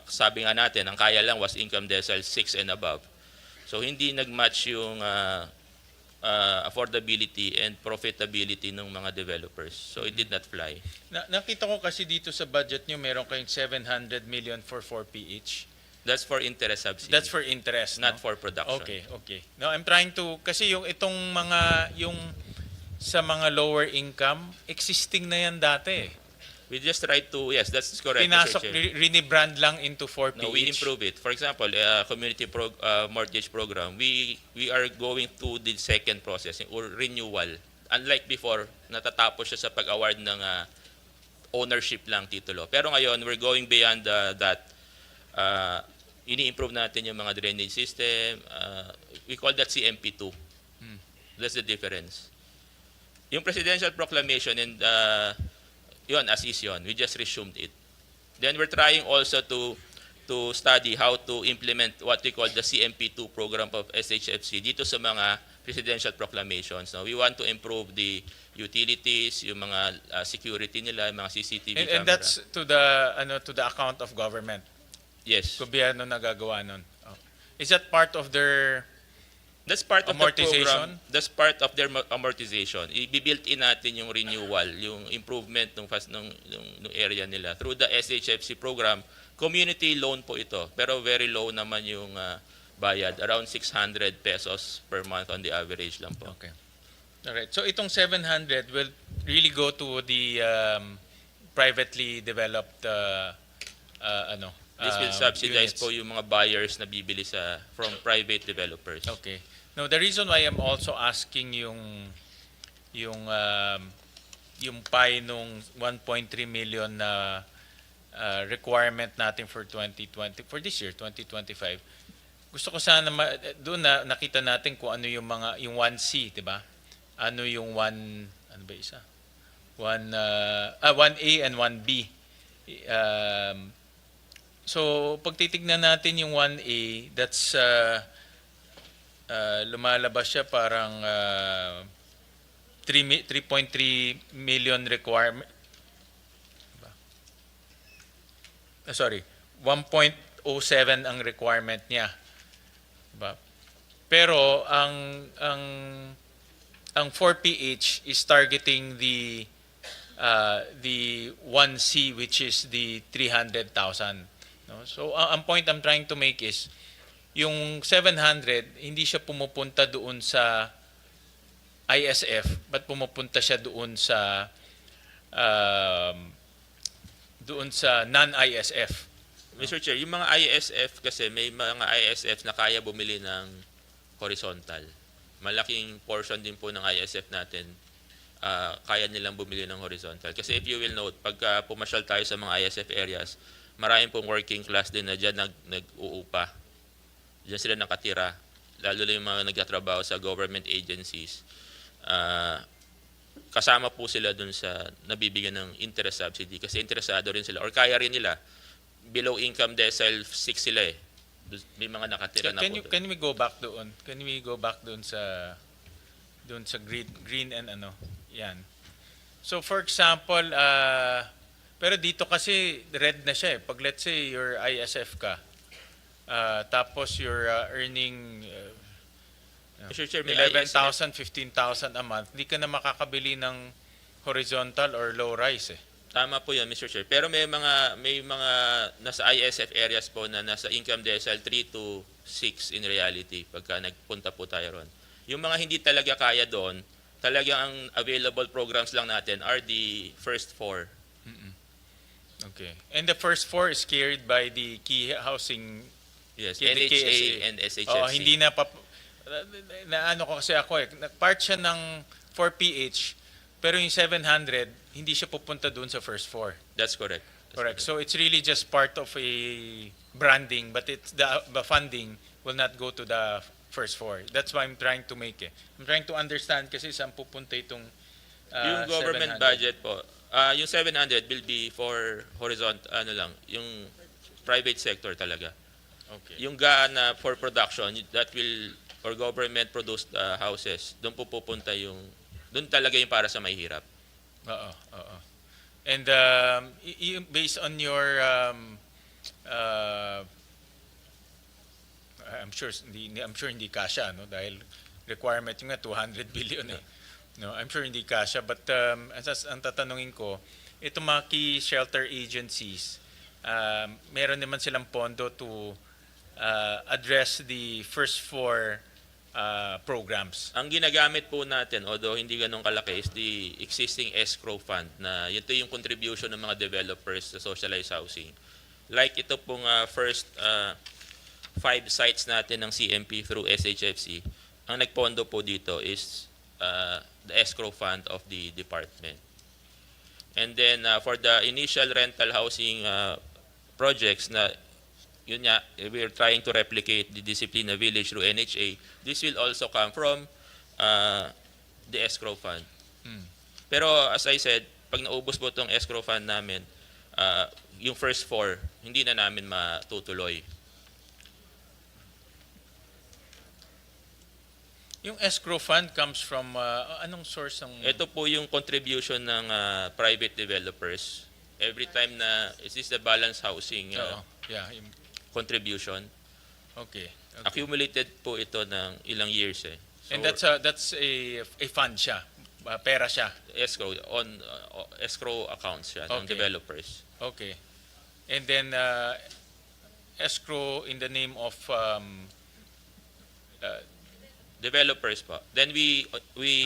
sabi nga natin, ang kaya lang was income decile 6 and above. So hindi nag-match yung affordability and profitability ng mga developers. So it did not fly. Nakita ko kasi dito sa budget nyo, meron kayong 700 million for 4PH. That's for interest subsidy. That's for interest, not no? for production. Okay, okay. No, I'm trying to, kasi yung itong mga, yung sa mga lower income, existing na yan dati. We just tried to, yes, that's correct. Pinasok, Mr. Chair. rinibrand lang into 4PH. No, we improve it. For example, community mortgage program, we are going to the second process or renewal. Unlike before, natatapos siya sa pag-award ng ownership lang titulo. Pero ngayon, we're going beyond that. Ini-improve natin yung mga drainage system. We call that CMP2. That's the difference. Yung presidential proclamation and yun, as is yun. We just resumed it. Then we're trying also to study how to implement what we call the CMP2 program of SHFC dito sa mga presidential proclamations. No? We want to improve the utilities, yung mga security nila, yung mga CCTV camera. And that's to the account of government. Yes. Gobyerno nagagawa nun. Oh. Is that part of their That's part of the amortization? program. That's part of their amortization. I-built in natin yung renewal, yung improvement ng area nila through the SHFC program. Community loan po ito, pero very low naman yung bayad, around 600 pesos per month on the average lang po. Okay. Alright. So itong 700 will really go to the privately developed This will subsidize units. po yung mga buyers na bibili from private developers. Okay. Now the reason why I'm also asking yung pie nung 1.3 million na requirement natin for 2020 for this year 2025. Gusto ko sana doon na nakita natin kung ano yung 1C, 'di ba? Ano yung 1A and 1B. So pag titignan natin yung 1A, that's lumalabas siya parang 3.3 million requirement. Sorry, 1.07 ang requirement niya. Diba? Pero ang 4PH is targeting the 1C, which is the 300,000. No? So ang point I'm trying to make is yung 700 hindi siya pumupunta doon sa ISF but pumupunta siya doon sa non-ISF. Mr. Chair, yung mga ISF kasi may mga ISF na kaya bumili ng horizontal. Malaking portion din po ng ISF natin kaya nilang bumili ng horizontal. Kasi if you will note, pagka pumasyal tayo sa mga ISF areas, maraming pong working class din na dyan nag-uupa. Diyan sila nakatira, lalo na yung mga nagtatrabaho sa government agencies. Kasama po sila dun sa nabibigyan ng interest subsidy kasi interesado rin sila or kaya rin nila. Below income decile 6 sila eh. May mga nakatira na po doon. Can we go back doon? Can we go back doon sa Doon sa green and ano, yan. So for example, pero dito kasi red na siya eh. Pag let's say your ISF ka, tapos you're earning Mr. Chair, may 11,000, 15,000 a month, hindi ka na makakabili ng horizontal or low rise eh. Tama po 'yan, Mr. Chair. Pero may mga nasa ISF areas po na nasa income decile 3 to 6 in reality pagka nagpunta po tayo ron. Yung mga hindi talaga kaya doon, talagang ang available programs lang natin are the first 4. Okay. And the first 4 is carried by the key housing. Yes, Yeah, the NHA KSA. and SHFC. Hindi na ano ko kasi ako eh, part siya ng 4PH, pero yung 700, hindi siya pupunta doon sa first 4. That's correct. That's Correct. So it's really just part of a branding, but it's the funding will not go to the first 4. That's why I'm trying to make it. I'm trying to understand kasi saan pupunta itong Yung government 700. budget po, yung 700 will be for horizontal, yung private sector talaga. Okay. Yung GAA na for production, that will, or government produced houses, doon po pupunta doon talaga yung para sa mahihirap. Oo, oo. And based on your I'm sure hindi kasya no dahil requirement yung nga 200 billion eh. No, I'm sure hindi kasya but ang tatanungin ko, itong mga key shelter agencies, meron naman silang pondo to address the first 4 programs. Ang ginagamit po natin, although hindi ganun kalaki, is the existing escrow fund na ito yung contribution ng mga developers sa socialized housing. Like ito pong first 5 sites natin ng CMP through SHFC, ang nagpondo po dito is the escrow fund of the department. And then for the initial rental housing projects na yun nga, we're trying to replicate the Disciplina Village through NHA. This will also come from the escrow fund. Pero as I said, pag naubos po itong escrow fund namin, yung first 4, hindi na namin matutuloy. Yung escrow fund comes from anong source ng Ito po yung contribution ng private developers. Every time na, is this the balance housing Oo. Yeah, contribution? okay. Accumulated po ito ng ilang years eh. So, And that's a fund siya. Pera siya. escrow on escrow accounts siya ng Okay. developers. Okay. And then escrow in the name of Developers po. Then we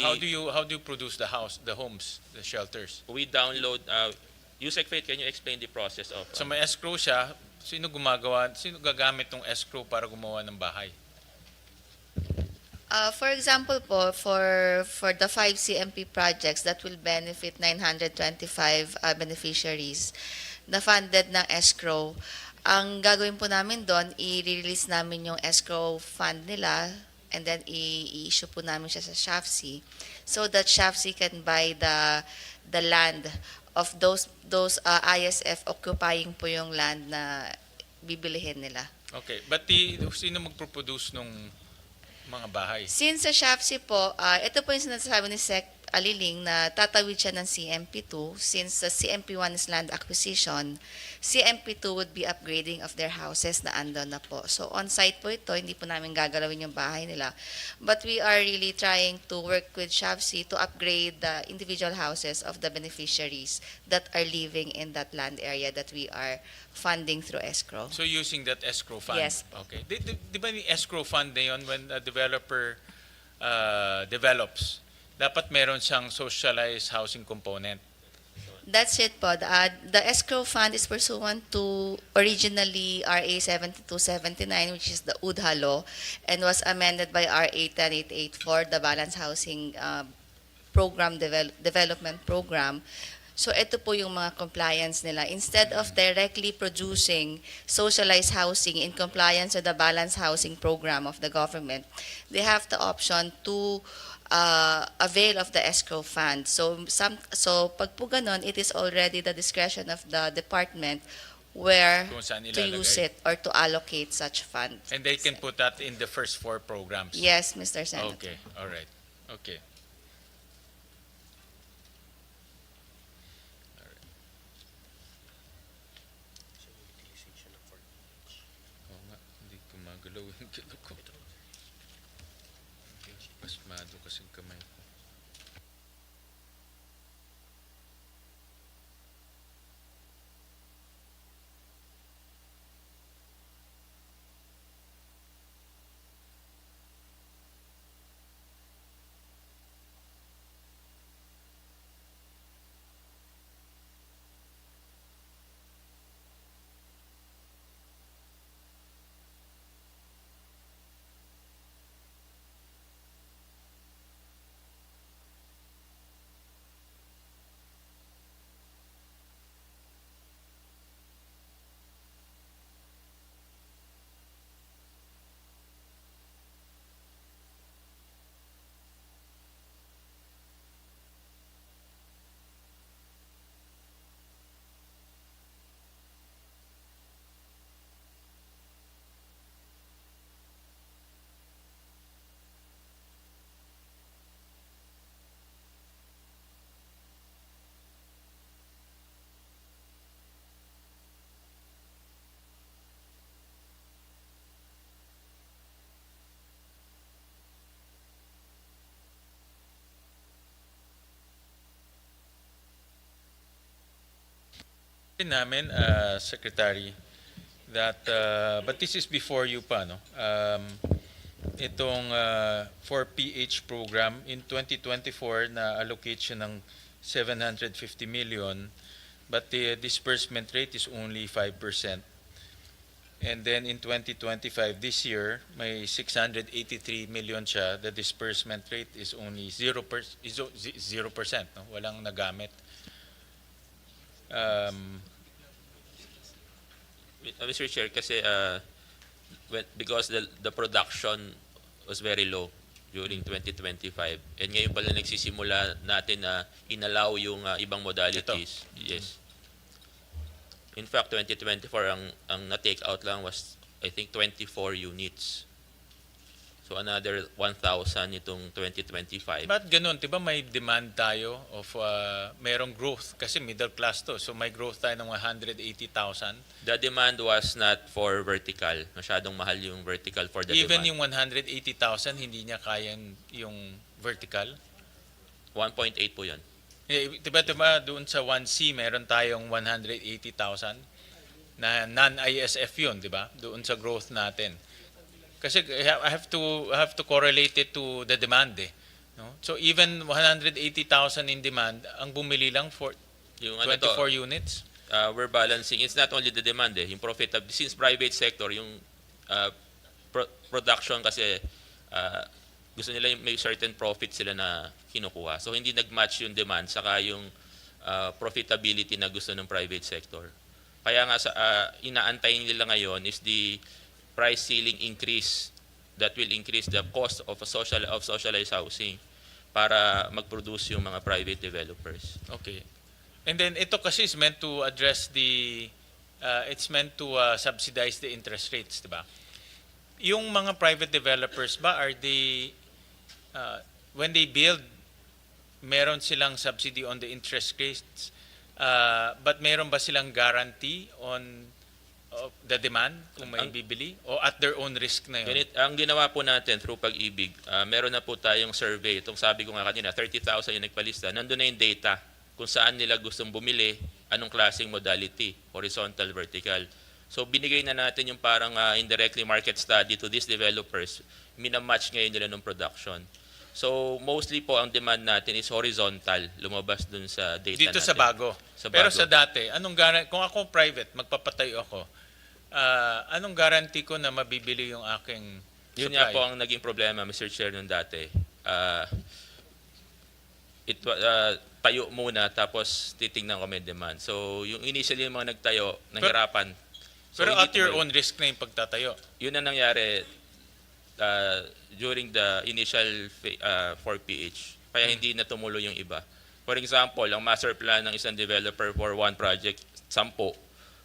how do you produce the homes, the shelters? we download Yusek Faith, can you explain the process of So may escrow siya, sino gagamit ng escrow para gumawa ng bahay? For example po, for the 5 CMP projects that will benefit 925 beneficiaries na funded ng escrow, ang gagawin po namin doon, i-release namin yung escrow fund nila and then i-issue po namin siya sa SHAFC so that SHAFC can buy the land of those ISF occupying po yung land na bibilihin nila. Okay, but sino magpo-produce nung mga bahay? Since sa SHAFC po, ito po yung sinasabi ni Sec. Aliling na tatawid siya ng CMP2. Since the CMP1 is land acquisition, CMP2 would be upgrading of their houses na andon na po. So on-site po ito, hindi po namin gagalawin yung bahay nila. But we are really trying to work with SHAFC to upgrade the individual houses of the beneficiaries that are living in that land area that we are funding through escrow. So using that escrow fund? Yes. Okay. Di ba yung escrow fund na yun, when a developer develops, dapat meron siyang socialized housing component? That's it po. The escrow fund is pursuant to originally RA 7279, which is the UDHA law, and was amended by RA 10884, the Balance Housing Program Development Program. So ito po yung mga compliance nila. Instead of directly producing socialized housing in compliance with the Balance Housing Program of the government, they have the option to avail of the escrow fund. So pag po ganon, it is already the discretion of the department where Kung saan to use ilalagay. it or to allocate such funds. And they can put that in the first 4 programs? Yes, Mr. Senator. Okay, all right. Okay. Oo nga, hindi gumagalaw yung kilo ko. Pasmado kasing kamay ko. Namin, Secretary, that, but this is before you pa, no? Itong 4PH program in 2024 na allocation ng 750 million, but the disbursement rate is only 5%. And then in 2025, this year, may 683 million siya. The disbursement rate is only 0%, no? Walang nagamit. Mr. Chair, kasi because the production was very low during 2025 and ngayon pala nagsisimula natin na inallow yung ibang modalities. Yes. In fact, 2024 ang na-take out lang was I think 24 units. So another 1,000 itong 2025. Ba't ganun? Diba may demand tayo of merong growth kasi middle class to. So may growth tayo ng 180,000. The demand was not for vertical. Masyadong mahal yung vertical for the Even demand. yung 180,000 hindi niya kayang yung vertical. 1.8 po yun. Diba doon sa 1C meron tayong 180,000 na non-ISF yun, diba? Doon sa growth natin. Kasi I have to correlate it to the demand eh. No? So even 180,000 in demand, ang bumili lang for Yung 24 units. We're balancing. It's not only the demand eh. Yung profitability. Since private sector, yung production kasi gusto nila yung may certain profit sila na kinukuha. So hindi nag-match yung demand saka yung profitability na gusto ng private sector. Kaya nga inaantay nila ngayon is the price ceiling increase that will increase the cost of socialized housing para mag-produce yung mga private developers. Okay. And then ito kasi is meant to address it's meant to subsidize the interest rates, di ba? Yung mga private developers ba, are they, when they build, meron silang subsidy on the interest rates, but meron ba silang guarantee on the demand kung may bibili o at their own risk na yun? Ang ginawa po natin through Pag-ibig, meron na po tayong survey. Itong sabi ko nga kanina, 30,000 yung nagpalista. Nandun na yung data kung saan nila gustong bumili, anong klaseng modality, horizontal, vertical. So binigay na natin yung parang indirectly market study to these developers. Minamatch ngayon nila ng production. So mostly po ang demand natin is horizontal, lumabas dun sa data Dito natin. sa bago. Sa Pero bago. sa dati, kung ako private, magpapatayo ako, anong guarantee ko na mabibili yung aking Yun supply? nga po ang naging problema, Mr. Chair, nung dati. Tayo muna tapos titingnan kami demand. So yung initially yung mga nagtayo, nahirapan. So, Pero hindi at your tuloy. own risk na yung pagtatayo. Yun ang nangyari during the initial 4PH. Kaya hindi na tumuloy yung iba. For example, ang master plan ng isang developer for one project, 10.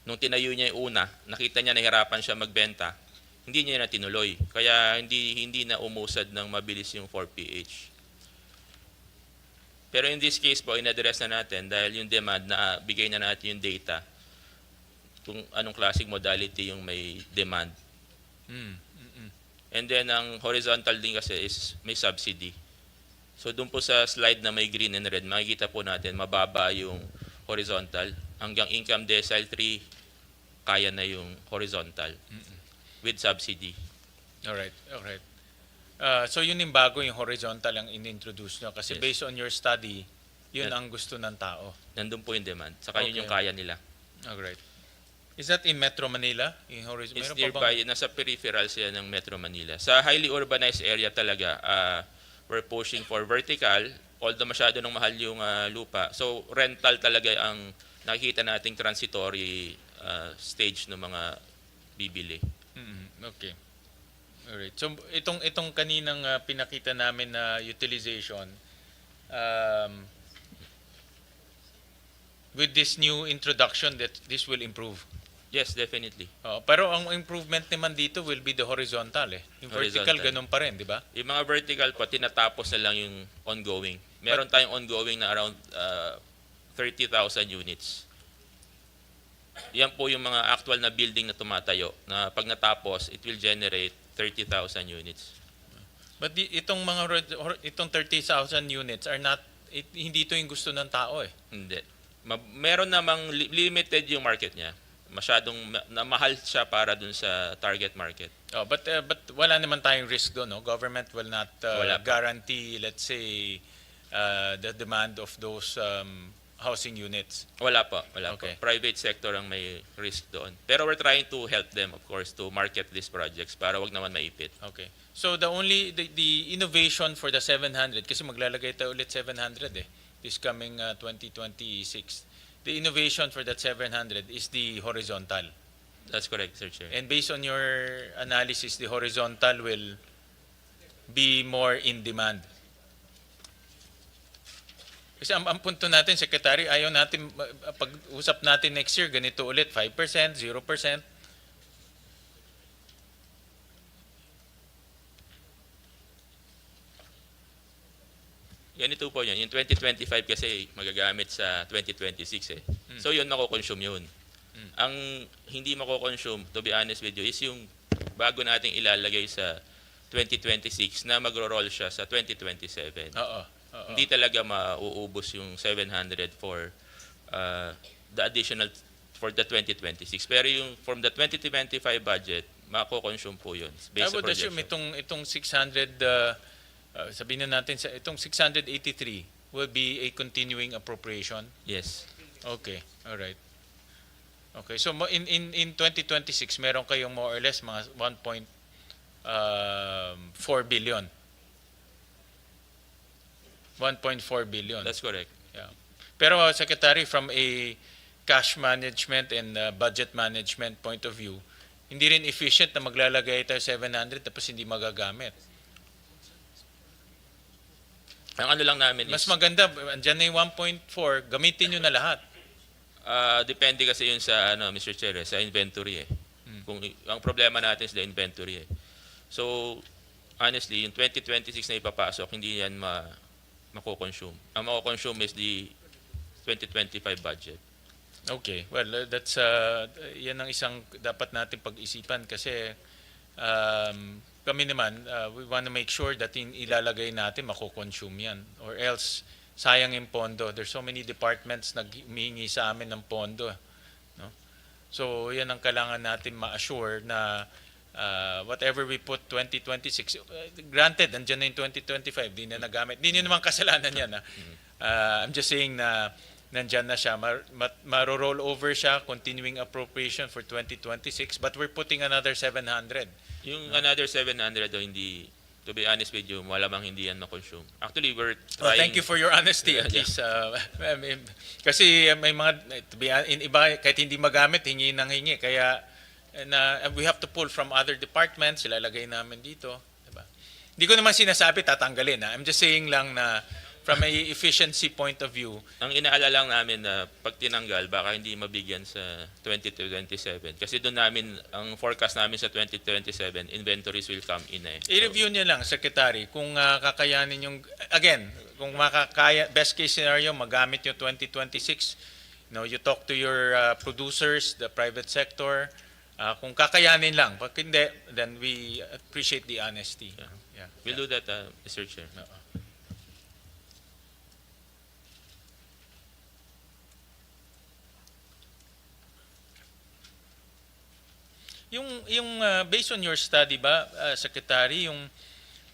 Nung tinayo niya yung una, nakita niya nahirapan siya magbenta, hindi niya na tinuloy. Kaya hindi na umusad ng mabilis yung 4PH. Pero in this case po, in-address na natin dahil yung demand na bigay na natin yung data kung anong klaseng modality yung may demand. And then ang horizontal din kasi is may subsidy. So doon po sa slide na may green and red, makikita po natin mababa yung horizontal. Hanggang income decile 3, kaya na yung horizontal with subsidy. Alright, alright. So yun yung bago, yung horizontal ang in-introduce nyo. Kasi Yes. based on your study, yun Yan. ang gusto ng tao. Nandun po yung demand. Saka yun Okay. yung kaya nila. Alright. Is that in Metro Manila? Yung It's meron pa bang- nearby, nasa peripheral siya ng Metro Manila. Sa highly urbanized area talaga, we're pushing for vertical, although masyado nang mahal yung lupa. So rental talaga ang nakikita nating transitory stage ng mga bibili. Okay. Alright. So itong kaninang pinakita namin na utilization, with this new introduction, that this will improve. Yes, definitely. Pero ang improvement naman dito will be the horizontal eh. Yung vertical Horizontal. ganun pa rin, di ba? Yung mga vertical po, tinatapos na lang yung ongoing. Meron tayong ongoing na around 30,000 units. Yan po yung mga actual na building na tumatayo na pag natapos, it will generate 30,000 units. But itong 30,000 units are not, hindi ito yung gusto ng tao eh. Hindi. Meron namang limited yung market niya. Masyadong mahal siya para dun sa target market. But wala naman tayong risk doon, no? Government will not Wala pa. guarantee, let's say, the demand of those housing units. Wala pa, wala Okay. pa. Private sector ang may risk doon. Pero we're trying to help them, of course, to market these projects para wag naman maipit. Okay. So the innovation for the 700, kasi maglalagay tayo ulit 700 eh, this coming 2026. The innovation for that 700 is the horizontal. That's correct, Sir Chair. And based on your analysis, the horizontal will be more in demand. Kasi ang punto natin, Secretary, ayaw natin, pag-usap natin next year, ganito ulit, 5%, 0%. Ganito po yun. Yung 2025 kasi magagamit sa 2026 eh. So yun, mako-consume yun. Ang hindi mako-consume, to be honest with you, is yung bago nating ilalagay sa 2026 na magro-roll siya sa 2027. Oo. Hindi talaga mauubos yung 700 for the additional for the 2026. Pero yung from the 2025 budget, mako-consume po yun I based sa would assume projection. itong 600, sabihin na natin, itong 683 will be a continuing appropriation. Yes. Okay, all right. Okay, so in 2026 meron kayong more or less mga 1.4 billion. 1.4 billion. That's correct. Yeah. Pero Secretary, from a cash management and budget management point of view, hindi rin efficient na maglalagay tayo 700 tapos hindi magagamit. Ang ano lang namin Mas is, maganda, andyan na yung 1.4, gamitin nyo na lahat. depende kasi yun sa Mr. Chair, sa inventory eh. Kung ang problema natin is the inventory eh. So honestly, yung 2026 na ipapasok, hindi yan mako-consume. Ang mako-consume is the 2025 budget. Okay, well, that's yan ang isang dapat natin pag-isipan kasi kami naman, we want to make sure that ilalagay natin mako-consume yan, or else sayang yung pondo. There's so many departments naghihingi sa amin ng pondo, no? So yan ang kailangan natin ma-assure na whatever we put 2026, granted andyan na yung 2025, di na nagamit, di nyo naman kasalanan yan, I'm just saying na nandyan na siya, maro-roll over siya, continuing appropriation for 2026, but we're putting another 700. Yung another 700 o hindi, to be honest with you, malamang hindi yan ma-consume. Actually, we're Well, trying... thank you for your honesty at Yeah. least. I mean, kasi may mga, iba, kahit hindi magamit, hingi ng hingi. Kaya we have to pull from other departments, ilalagay namin dito. Diba? Hindi ko naman sinasabi tatanggalin. I'm just saying lang na from a efficiency point of view, Ang inaalala lang namin na pag tinanggal, baka hindi mabigyan sa 2027. Kasi doon namin, ang forecast namin sa 2027, inventories will come in eh. i-review niyo lang, Secretary, kung kakayanin yung, again, kung makakaya, best case scenario, magamit yung 2026, you talk to your producers, the private sector, kung kakayanin lang. Pag hindi, then we appreciate the honesty. Yeah. We'll do that, Mr. Chair. Based on your study ba, Secretary,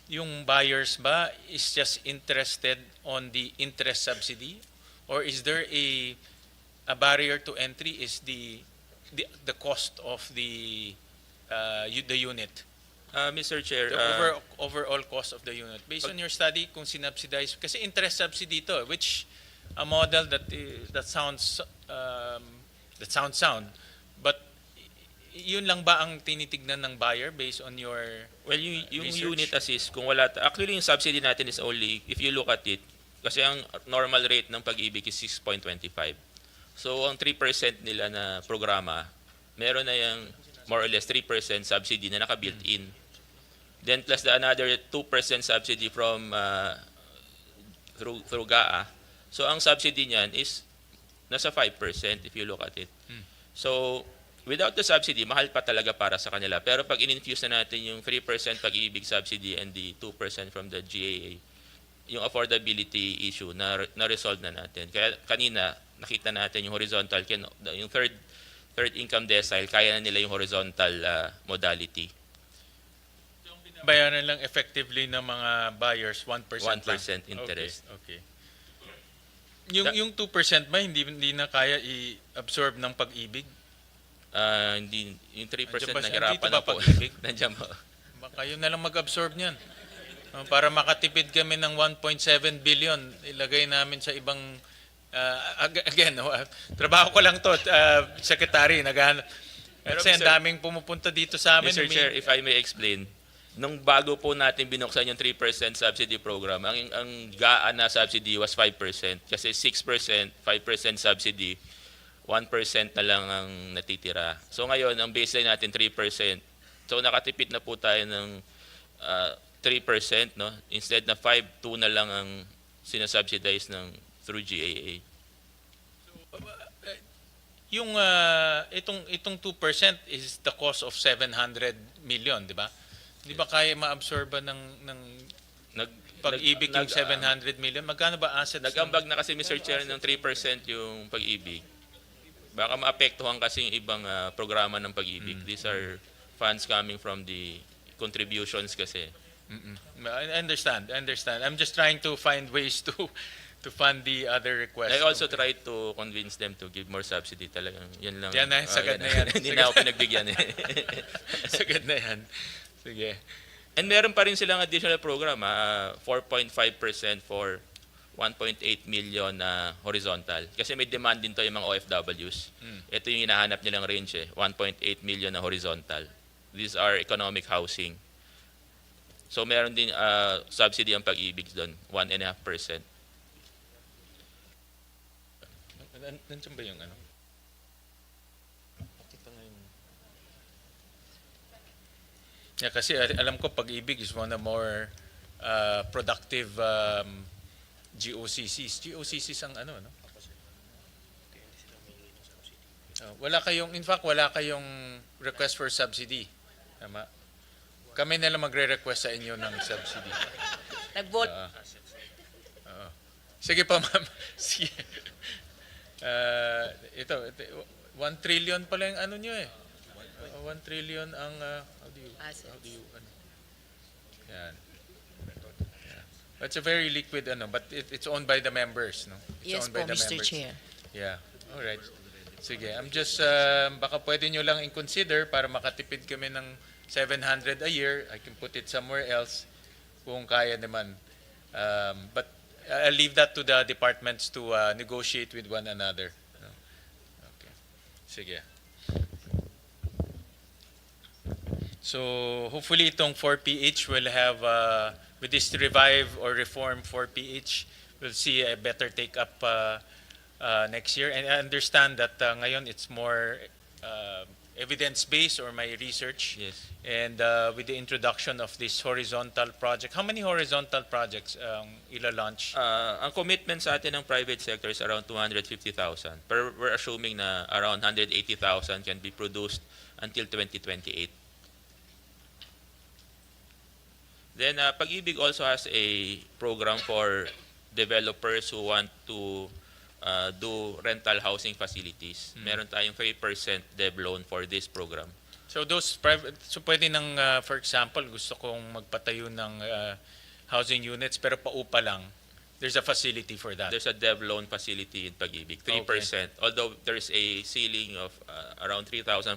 yung buyers ba is just interested on the interest subsidy, or is there a barrier to entry is the cost of the unit, Mr. Chair, the overall cost of the unit? Based on your study, kung sinubsidize, kasi interest subsidy to, which a model that sounds sound, but yun lang ba ang tinitignan ng buyer based on your well, yung research? unit assist, kung wala, actually yung subsidy natin is only, if you look at it, kasi ang normal rate ng pag-ibig is 6.25. So, ang 3% nila na programa, meron na yung more or less 3% subsidy na naka-built in. Then plus another 2% subsidy from through GAA. So, ang subsidy niyan is nasa 5% if you look at it. So, without the subsidy, mahal pa talaga para sa kanila. Pero pag in-infuse na natin yung 3% pag-ibig subsidy and the 2% from the GAA, yung affordability issue na-resolve na natin. Kaya kanina, nakita natin yung horizontal, yung third income decile, kaya na nila yung horizontal modality. Bayaran lang effectively ng mga buyers 1% 1% interest. Okay. Yung 2% ba hindi na kaya i-absorb ng pag-ibig? Hindi, yung 3% Nandiyan ba siya? nahirapan Dito ba na po. pag-ibig? Nandiyan po. Baka yun na lang mag-absorb niyan. Para makatipid kami ng 1.7 billion, ilagay namin sa ibang again, trabaho ko lang to, Secretary, naghahanap. Kasi ang daming pumupunta dito sa amin. Mr. Chair, if I may explain, nung bago po natin binuksan yung 3% subsidy program, ang GAA na subsidy was 5%. Kasi 6%, 5% subsidy, 1% na lang ang natitira. So ngayon, ang baseline natin 3%. So nakatipid na po tayo ng 3%, no? Instead na 5, 2 na lang ang sinasubsidize through GAA. Yung itong 2% is the cost of 700 million, di ba? Di ba kaya maabsorba ng pag-ibig yung 700 million? Magkano ba assets? Nag-ambag na kasi, Mr. Chair, ng 3% yung pag-ibig. Baka maapektuhan kasi yung ibang programa ng pag-ibig. These are funds coming from the contributions kasi. I understand. I'm just trying to find ways to fund the other requests. I also try to convince them to give more subsidy talagang. Yan lang. Yan na, sagad na yan. Hindi na ako pinagbigyan eh. Sagad na yan. Sige. And meron pa rin silang additional program, 4.5% for 1.8 million na horizontal. Kasi may demand din to yung mga OFWs. Ito yung hinahanap nilang range 1.8 million na horizontal. These are economic housing. So meron din subsidy ang pag-ibig doon, 1.5%. Nandiyan ba yung ano? Pakita nga yung... Yeah, kasi alam ko pag-ibig is one of the more productive GOCCs. GOCCs ang ano, no? Wala kayong request for subsidy. Tama? Kami na lang magre-request sa inyo ng subsidy. Nag-vote. Sige pa, ma'am. Sige. Ito, 1 trillion pala yung ano nyo 1 trillion ang, how do you, yan. Yeah. It's a very liquid, but it's owned by the members, no? It's Yes owned by po, the Mr. members. Chair. Yeah, alright. Sige, I'm just, baka pwede nyo lang i-consider para makatipid kami ng 700 a year. I can put it somewhere else kung kaya naman. But I'll leave that to the departments to negotiate with one another. Okay. Sige. So hopefully itong 4PH will have, with this revive or reform 4PH, we'll see a better take-up next year. And I understand that ngayon it's more evidence-based or my research. Yes. And with the introduction of this horizontal project, how many horizontal projects ila-launch? Ang commitment sa atin ng private sector is around 250,000. Pero we're assuming na around 180,000 can be produced until 2028. Then Pag-ibig also has a program for developers who want to do rental housing facilities. Meron tayong 3% dev loan for this program. So those private, so pwede nang, for example, gusto kong magpatayo ng housing units pero paupa lang. There's a facility for that. There's a dev loan facility in Pag-ibig, 3%. Although there's a ceiling of around 3,500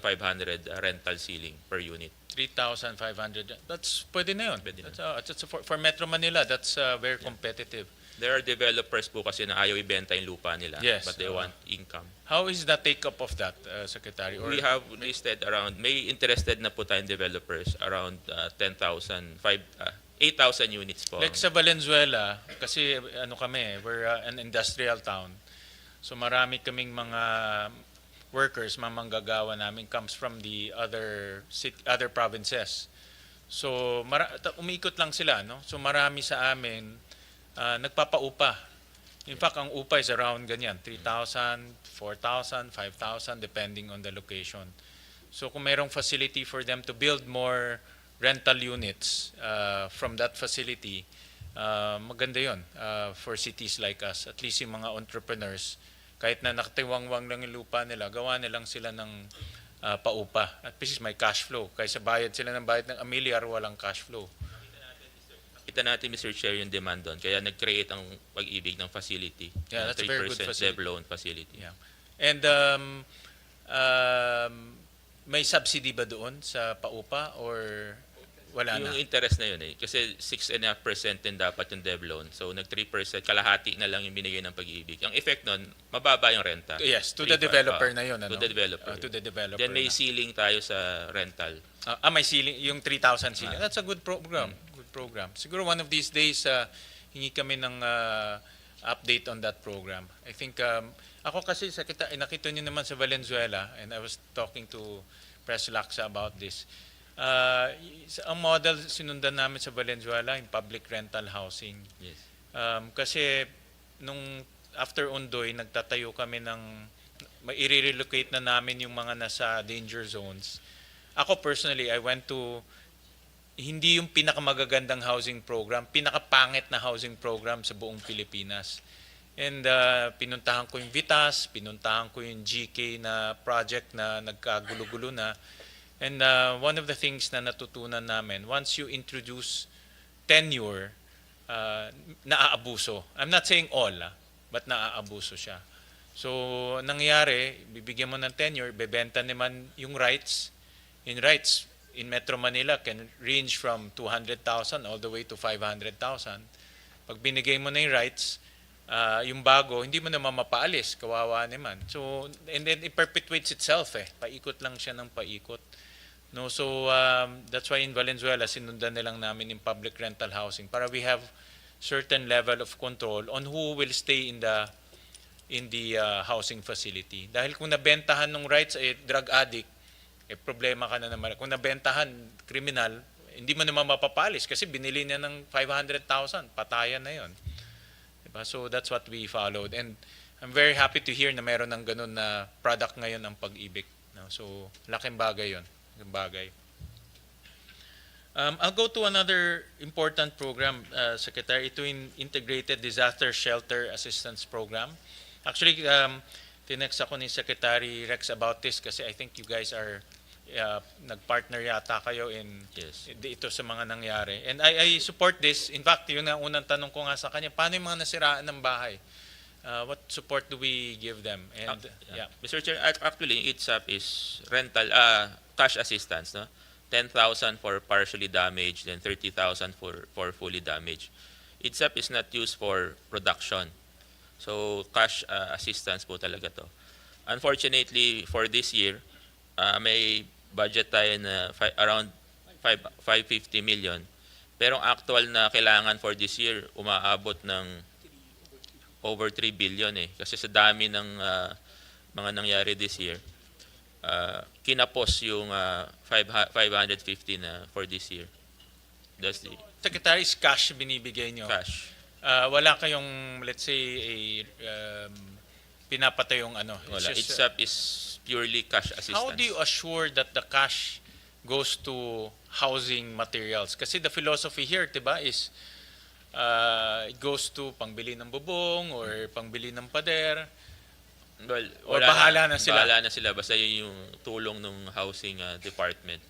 rental ceiling per unit. 3,500. That's pwede na yun. Pwede na. That's for Metro Manila, that's very competitive. There are developers po kasi na ayaw ibenta yung lupa nila, Yes, but they want income. How is the take-up of that, Secretary? Or We have listed around, may interested na po tayong developers, around 8,000 units po. like sa Valenzuela, kasi ano kami, we're an industrial town. So marami kaming mga workers, mga manggagawa namin comes from the other provinces. So umiikot lang sila, no? So marami sa amin nagpapaupa. In fact, ang upa is around ganyan, 3,000, 4,000, 5,000 depending on the location. So kung mayroong facility for them to build more rental units from that facility, maganda 'yon for cities like us. At least yung mga entrepreneurs, kahit na nakatiwangwang lang yung lupa nila, gawa nilang sila ng paupa. At least may cash flow. Kaysa bayad sila ng bayad ng amilyar, walang cash flow. Kita natin, Mr. Chair, yung demand doon. Kaya nag-create ang Pag-ibig ng facility. Yeah, that's a very good 3% facility. dev loan facility. Yeah. And may subsidy ba doon sa paupa or wala na? Yung interest na yun kasi 6.5% din dapat yung dev loan. So nag 3%, kalahati na lang yung binigay ng Pag-ibig. Ang effect nun, mababa yung renta. Yes, to the developer na yun. To the developer. To the developer Then may na. ceiling tayo sa rental. May ceiling, yung 3,000 ceiling. That's a good program. Good program. Siguro one of these days, hingi kami ng update on that program. I think, ako kasi nakita niyo naman sa Valenzuela, and I was talking to Press Laksa about this. Ang model sinundan namin sa Valenzuela, yung public rental housing. Yes. Kasi nung after Ondoy, nagtatayo kami ng, i-relocate na namin yung mga nasa danger zones. Ako personally, I went to, hindi yung pinakamagagandang housing program, pinakapangit na housing program sa buong Pilipinas. And pinuntahan ko yung Vitas, pinuntahan ko yung GK na project na nagkagulo-gulo na. And one of the things na natutunan namin, once you introduce tenure, naaabuso. I'm not saying all, but naaabuso siya. So, nangyari, bibigyan mo ng tenure, bebenta naman yung rights. In Metro Manila can range from 200,000 all the way to 500,000. Pag binigay mo na yung rights, yung bago, hindi mo naman mapaalis, kawawa naman. So, and then it perpetuates itself Paikot lang siya ng paikot. No, so that's why in Valenzuela sinundan nilang namin yung public rental housing para we have certain level of control on who will stay in the housing facility. Dahil kung nabentahan ng rights drug addict, problema ka na naman. Kung nabentahan criminal, hindi mo naman mapapalis kasi binili niya ng 500,000, patayan na 'yon. Diba? So that's what we followed, and I'm very happy to hear na meron ng ganun na product ngayon ang Pag-ibig. No? So laking bagay 'yon. Bagay. I'll go to another important program, Secretary. Ito yung Integrated Disaster Shelter Assistance Program. Actually, tinext ako ni Secretary Rex about this kasi I think you guys are nagpartner yata kayo in ito sa mga nangyari. And I support this. In fact, yun ang unang tanong ko nga sa kanya, paano yung mga nasiraan ng bahay? What support do we give them? And Mr. Chair, actually, ITSAP is rental, cash assistance, no? 10,000 for partially damaged and 30,000 for fully damaged. ITSAP is not used for production. So cash assistance po talaga to. Unfortunately, for this year, may budget tayo na around 550 million. Pero ang actual na kailangan for this year, umaabot ng over 3 billion kasi sa dami ng mga nangyari this year. kinapos yung 550 na for this year. That's the Secretary, is cash binibigay nyo? cash. Wala kayong, let's say, pinapatayong ano? Wala. just, ITSAP is purely cash assistance. how do you assure that the cash goes to housing materials? Kasi the philosophy here, diba, is it goes to pangbili ng bubong or pangbili ng pader. Well, Or bahala na sila? Bahala na sila. Basta yun yung tulong ng housing department.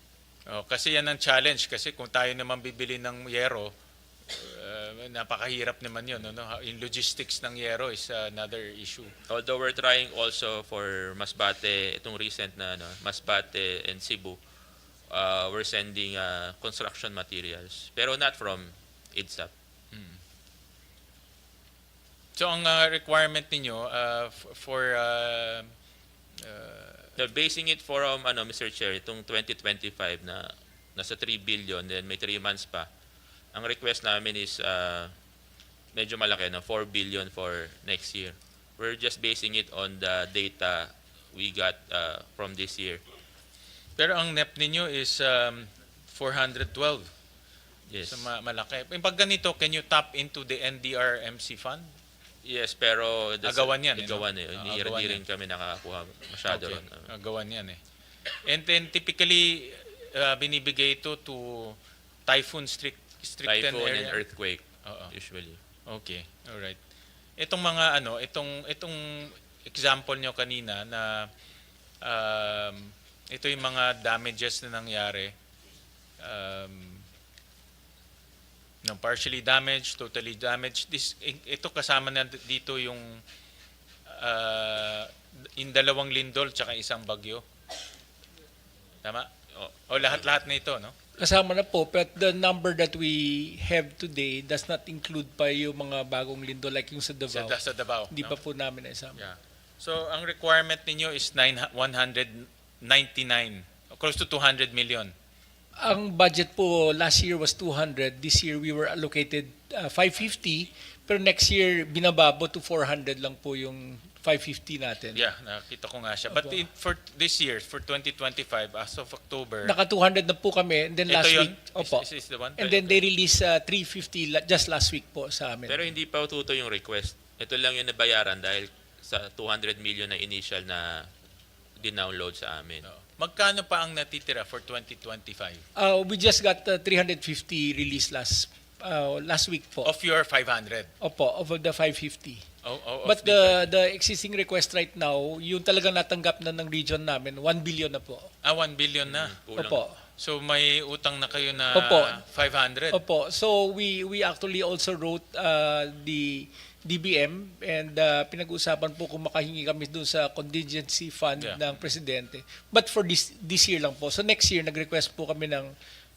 Oh, kasi yan ang challenge. Kasi kung tayo naman bibili ng yero, napakahirap naman yun. No? Yung logistics ng yero is another issue. Although we're trying also for Masbate, itong recent na Masbate and Cebu, we're sending construction materials. Pero not from ITSAP. So ang requirement ninyo for They're basing it from, Mr. Chair, itong 2025 na nasa 3 billion, then may 3 months pa. Ang request namin is medyo malaki, 4 billion for next year. We're just basing it on the data we got from this year. pero ang NEP ninyo is 412. Yes. So malaki. Pag ganito, can you tap into the NDRMC fund? Yes, pero Agawan yan, agawan eh, no? Hindi Agawan hindi yan. rin kami nakakakuha masyado ron. Gawan yan eh. And then typically binibigay ito to typhoon stricken Typhoon and area. earthquake Oo. usually. Okay, all right. Itong mga itong example nyo kanina na ito yung mga damages na nangyari. No, partially damaged, totally damaged. Ito kasama na dito yung in 2 lindol tsaka 1 bagyo. Tama? O lahat-lahat na ito, no? Kasama na po, but the number that we have today does not include pa yung mga bagong lindo like yung sa Davao. Sa Davao. Hindi no? pa po namin naisama. Yeah. So ang requirement ninyo is 199, close to 200 million. Ang budget po last year was 200. This year we were allocated 550. Pero next year binababo to 400 lang po yung 550 natin. Yeah, nakita ko nga siya. But for this year, for 2025, as of October, Naka 200 na po kami. And then ito last yun? week, opo. Is the one? And then they released 350 just last week po sa amin. Pero hindi pa tuto yung request. Ito lang yung nabayaran dahil sa 200 million na initial na dinownload sa amin. Magkano pa ang natitira for 2025? We just got 350 released last week po. Of your 500? Opo, of the 550. Of But the existing request right now, yung talagang natanggap na ng region namin, 1 billion na po. 1 billion na. Kulang. Opo. So may utang na kayo na Opo. 500? Opo. So we actually also wrote the DBM and pinag-uusapan po kung makahingi kami doon sa contingency fund Yeah. ng presidente. But for this year lang po. So next year nag-request po kami ng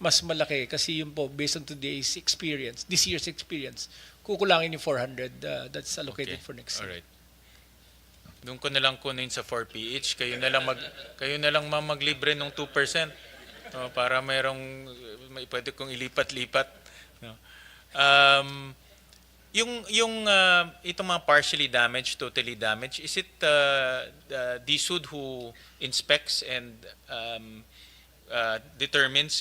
mas malaki kasi yun po based on today's experience, this year's experience. Kukulangin yung 400 that's allocated for next year. Alright. Doon ko na lang kunin sa 4PH. Kayo na lang maglibre ng 2%. Para may pwede kong ilipat-lipat. No? Yung itong mga partially damaged, totally damaged, is it DSUD who inspects and determines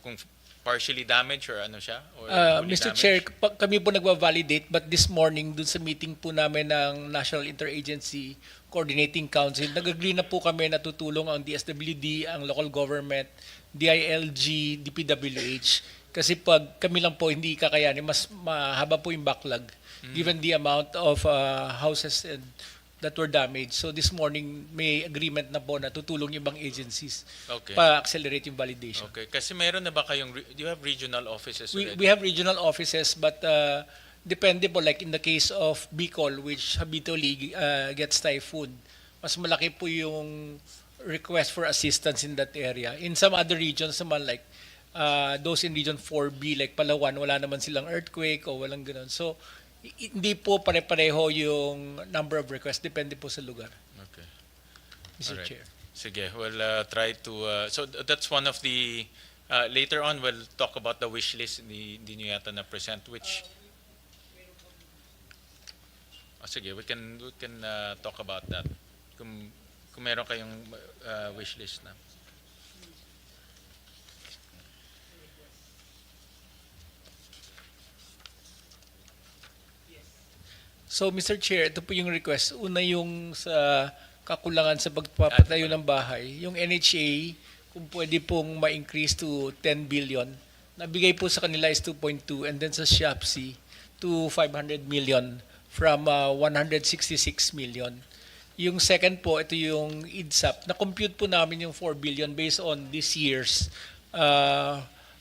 kung partially damaged or ano siya? Or fully Mr. damaged? Chair, kami po nagva-validate but this morning dun sa meeting po namin ng National Interagency Coordinating Council, nag-agree na po kami na tutulong ang DSWD, ang local government, DILG, DPWH. Kasi pag kami lang po hindi kakayanin, mas mahaba po yung backlog given the amount of houses that were damaged. So this morning may agreement na po na tutulong yung ibang agencies Okay. pa-accelerate yung validation. Okay. Kasi meron na ba kayong, do you have regional offices already? We have regional offices but depende po like in the case of Bicol which habitually gets typhoon, mas malaki po yung request for assistance in that area. In some other regions naman like those in region 4B like Palawan, wala naman silang earthquake o walang ganun. So hindi po pare-pareho yung number of requests, depende po sa lugar. Okay. Mr. Alright. Chair. Sige, we'll try to, so that's one of the, later on we'll talk about the wish list, hindi nyo yata na-present, which, sige, we can talk about that. Kung Kung meron kayong wish list na. So, Mr. Chair, ito po yung request. Una yung sa kakulangan sa pagpapatayo ng bahay. Yung NHA, kung pwede pong ma-increase to 10 billion. Nabigay po sa kanila is 2.2 and then sa SHAPC to 500 million from 166 million. Yung second po, ito yung IDSAP. Na-compute po namin yung 4 billion based on this year's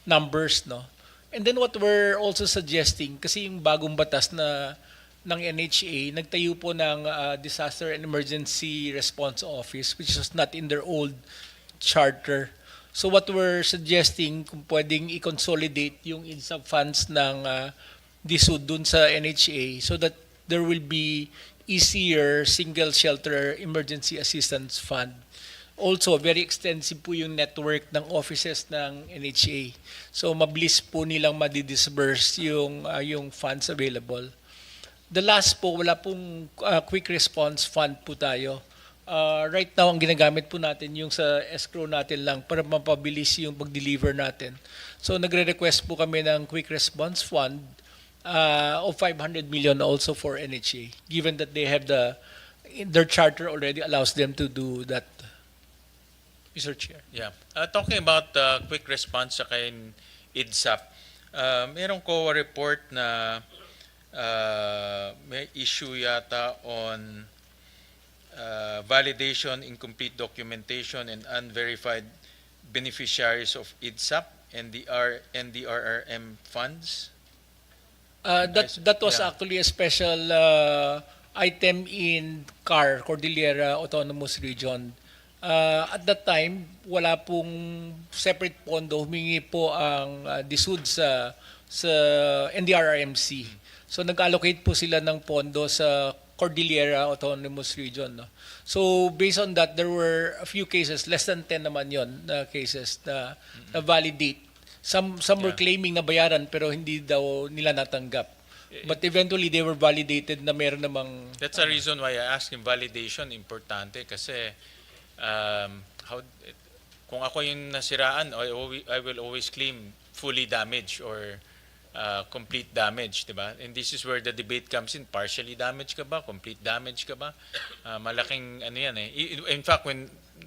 numbers, no? And then what we're also suggesting, kasi yung bagong batas na ng NHA, nagtayo po ng Disaster and Emergency Response Office, which was not in their old charter. So what we're suggesting, kung pwedeng i-consolidate yung INSAP funds ng DSUD dun sa NHA so that there will be easier single shelter emergency assistance fund. Also, very extensive po yung network ng offices ng NHA. So mabilis po nilang madidisburse yung funds available. The last po, wala pong quick response fund po tayo. Right now, ang ginagamit po natin yung sa escrow natin lang para mapabilis yung pag-deliver natin. So nagre-request po kami ng quick response fund of 500 million also for NHA, given that they have their charter already allows them to do that. Mr. Chair. Yeah. Talking about quick response sa kay IDSAP, merong COA report na may issue yata on validation, incomplete documentation, and unverified beneficiaries of IDSAP and the NDRRM funds. That was Yeah. actually a special item in Cordillera Autonomous Region. At that time, wala pong separate pondo. Humingi po ang DSUD sa NDRRMC. So nag-allocate po sila ng pondo sa Cordillera Autonomous Region. No? So based on that, there were a few cases, less than 10 naman yon na cases na validate. Some were Yeah. claiming na bayaran pero hindi daw nila natanggap. But eventually, they were validated na meron namang... That's the reason why I ask yung validation, importante kasi kung ako yung nasiraan, I will always claim fully damaged or complete damage, di ba? And this is where the debate comes in. Partially damaged ka ba? Complete damage ka ba? Malaking ano yan eh. In fact,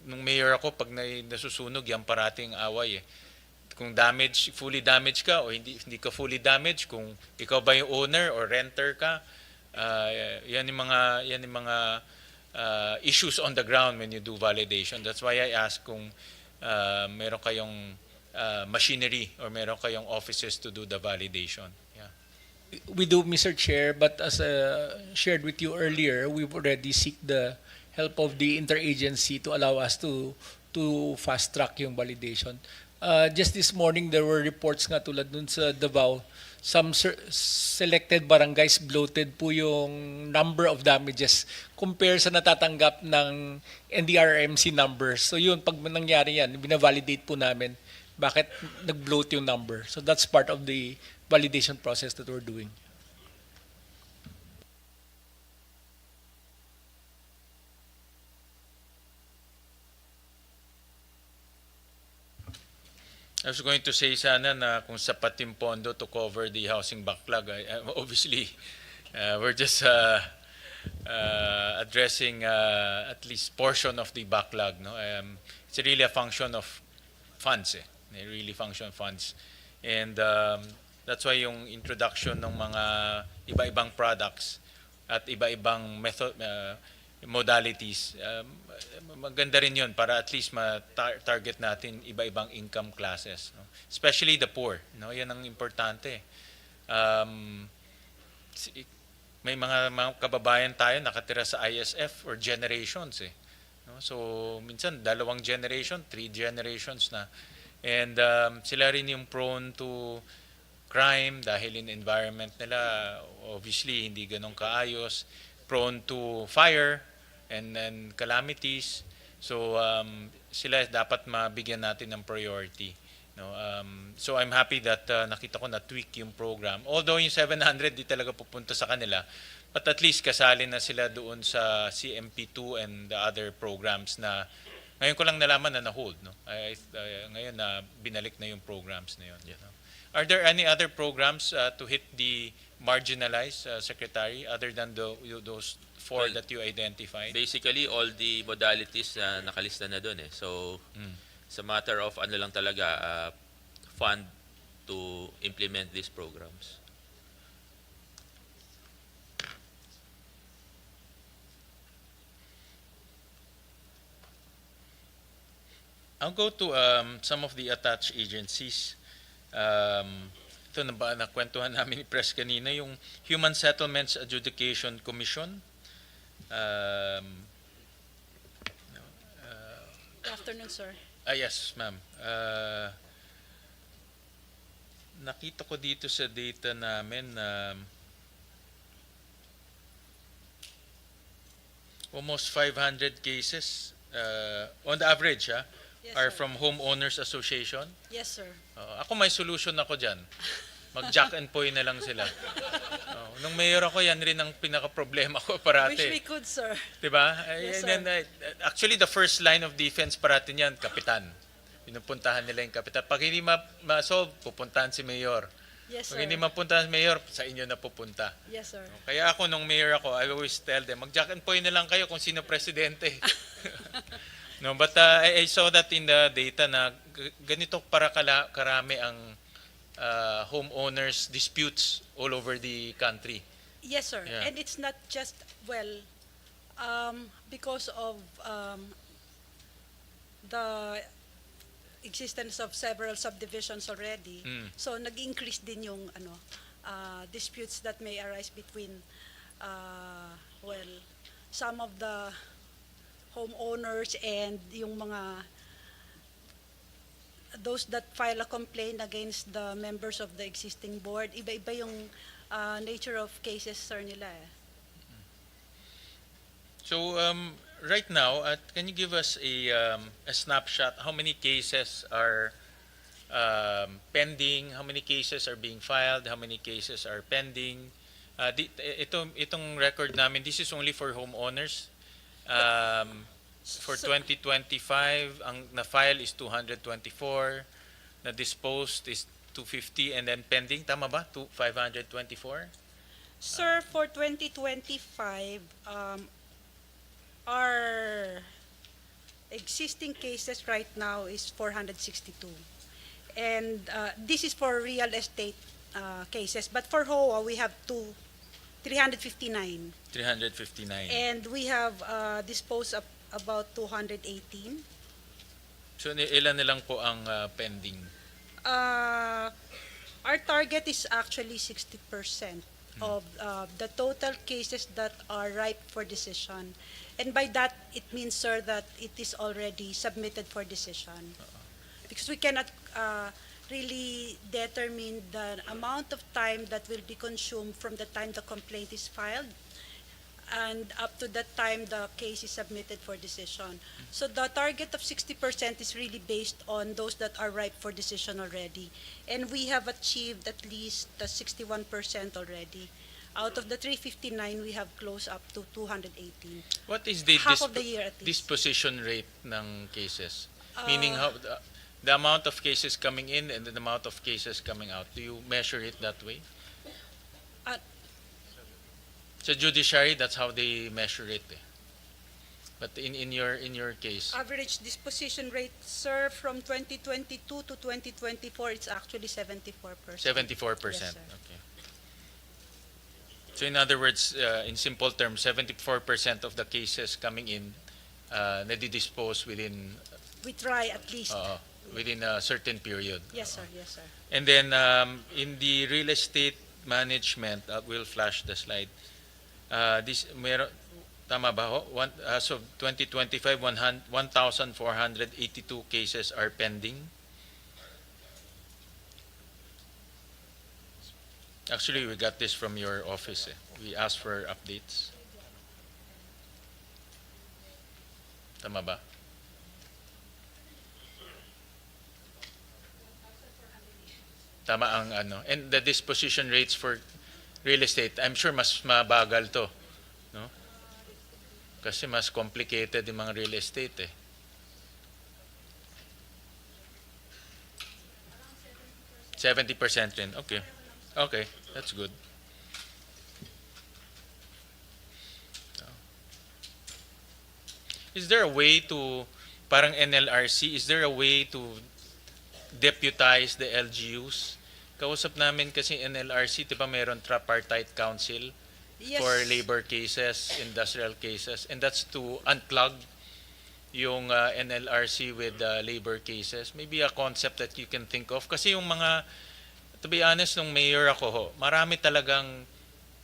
nung mayor ako, pag nasusunog, yan parating away eh. Kung fully damaged ka o hindi ka fully damaged, kung ikaw ba yung owner or renter ka, yan yung mga issues on the ground when you do validation. That's why I ask kung meron kayong machinery or meron kayong offices to do the validation. Yeah. We do, Mr. Chair, but as shared with you earlier, we've already seek the help of the interagency to allow us to fast track yung validation. Just this morning, there were reports nga tulad dun sa Davao, some selected barangays bloated po yung number of damages compare sa natatanggap ng NDRMC numbers. So yun, pag nangyari yan, binavalidate po namin bakit nag-bloat yung number. So that's part of the validation process that we're doing. I was going to say sana na kung sapat yung pondo to cover the housing backlog. Obviously, we're just addressing at least portion of the backlog. No? It's really a function of funds. They really function funds. And that's why yung introduction ng mga iba-ibang products at iba-ibang method, modalities, maganda rin yun para at least ma-target natin iba-ibang income classes, no? Especially the poor, no? Yan ang importante. May mga kababayan tayo nakatira sa ISF or generations no? So minsan 2 generation, 3 generations na. And sila rin yung prone to crime dahil in environment nila obviously hindi ganun kaayos, prone to fire and calamities. So sila dapat mabigyan natin ng priority, no? So I'm happy that nakita ko na tweak yung program. Although yung 700 di talaga pupunta sa kanila, But at least kasali na sila doon sa CMP2 and the other programs na ngayon ko lang nalaman na na-hold. No? Ngayon na binalik na yung programs na yun. You know? Are there any other programs to hit the marginalized, Secretary, other than those four Well, that you identified? Basically, all the modalities na nakalista na doon eh. So, it's a matter of ano lang talaga, fund to implement these programs. I'll go to some of the attached agencies. Ito na ba nakwentuhan namin ni Press kanina, yung Human Settlements Adjudication Commission. Good afternoon, sir. Yes, ma'am. Nakita ko dito sa data namin na almost 500 cases on the average Yes, are sir. from homeowners association. Yes, sir. Ako may solution ako dyan. Mag-jack and poy na lang sila. Nung mayor ako, yan rin ang pinaka-problema ko parati. Wish we could, sir. Diba? Yes, And then, actually, the first line of defense parati niyan, kapitan. Pinupuntahan nila yung kapitan. Pag hindi ma-solve, pupuntahan si mayor. Yes, sir. Pag hindi mapuntahan si mayor, sa inyo na pupunta. Yes, sir. Kaya ako, nung mayor ako, I always tell them, mag-jack and poy na lang kayo kung sino presidente. No, but I saw that in the data na ganito para karami ang homeowners disputes all over the country. Yes, sir. Yeah. And it's not just, because of the existence of several subdivisions already. So, nag-increase din yung disputes that may arise between, some of the homeowners and yung mga those that file a complaint against the members of the existing board. Iba-iba yung nature of cases, sir, nila eh. So right now, can you give us a snapshot? How many cases are pending? How many cases are being filed? How many cases are pending? Itong record namin, this is only for homeowners. For So- 2025, ang na-file is 224, na-disposed is 250, and then pending, tama ba? 524? Sir, for 2025, our existing cases right now is 462. And this is for real estate cases. But for HOA, we have 359. 359. And we have disposed of about 218. So ilan nilang po ang pending? Our target is actually 60% of the total cases that are ripe for decision. And by that, it means, sir, that it is already submitted for decision. Because we cannot really determine the amount of time that will be consumed from the time the complaint is filed and up to the time the case is submitted for decision. So the target of 60% is really based on those that are ripe for decision already. And we have achieved at least the 61% already. Out of the 359, we have closed up to 218. What is the Half of the year at least. disposition rate ng cases? Meaning how the amount of cases coming in and the amount of cases coming out. Do you measure it that way? Uh, Sa judiciary, that's how they measure it. But in your case, Average disposition rate, sir, from 2022 to 2024, it's actually 74%. 74%. Yes, sir. Okay. So in other words, in simple terms, 74% of the cases coming in, nadidispose within We try at least. within a certain period. Yes, sir. Yes, sir. And then in the real estate management, we'll flash the slide. Tama ba ho? As of 2025, 1,482 cases are pending. Actually, we got this from your office. We asked for updates. Tama ba? Tama ang ano. And the disposition rates for Real estate, I'm sure mas mabagal to, no? Kasi mas complicated yung mga real estate eh. %70% rin. Okay. Okay, that's good. Is there a way to, parang NLRC, is there a way to deputize the LGUs? Kausap namin kasi NLRC, di ba meron tripartite council Yes. for labor cases, industrial cases, and that's to unclog yung NLRC with labor cases. Maybe a concept that you can think of. Kasi yung mga, to be honest, nung mayor ako ho, marami talagang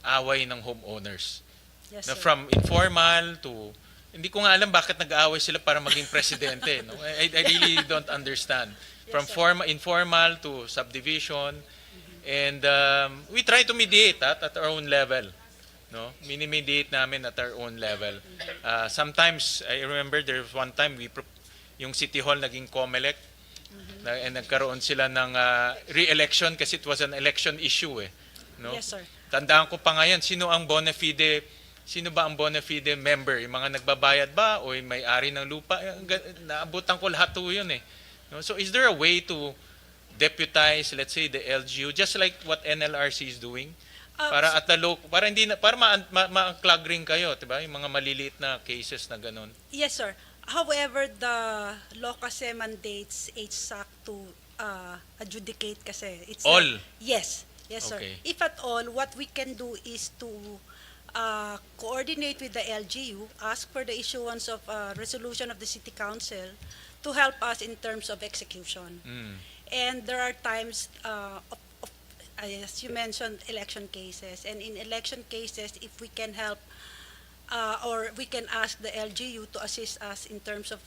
away ng homeowners. Yes, Na sir. from informal to, hindi ko nga alam bakit nag-aaway sila para maging presidente. No? I really don't understand. From sir. informal to subdivision. And we try to mediate at our own level. No? Minimediate namin at our own level. Sometimes, I remember there was one time, yung City Hall naging COMELEC, and nagkaroon sila ng re-election kasi it was an election issue eh. No? Yes, sir. Tandaan ko pa ngayon, sino ba ang bona fide member? Yung mga nagbabayad ba o yung may-ari ng lupa? Naabutan ko lahat to yun eh. No? So is there a way to deputize, let's say, the LGU, just like what NLRC is doing? Para at the para hindi na, para ma-unclog rin kayo, 'di ba? Yung mga maliliit na cases na ganun. Yes, sir. However, the law kasi mandates HSAC to adjudicate kasi. It's All? Yes. Yes, sir. Okay. If at all, what we can do is to coordinate with the LGU, ask for the issuance of a resolution of the City Council to help us in terms of execution. And there are times as you mentioned, election cases. And in election cases, if we can help or we can ask the LGU to assist us in terms of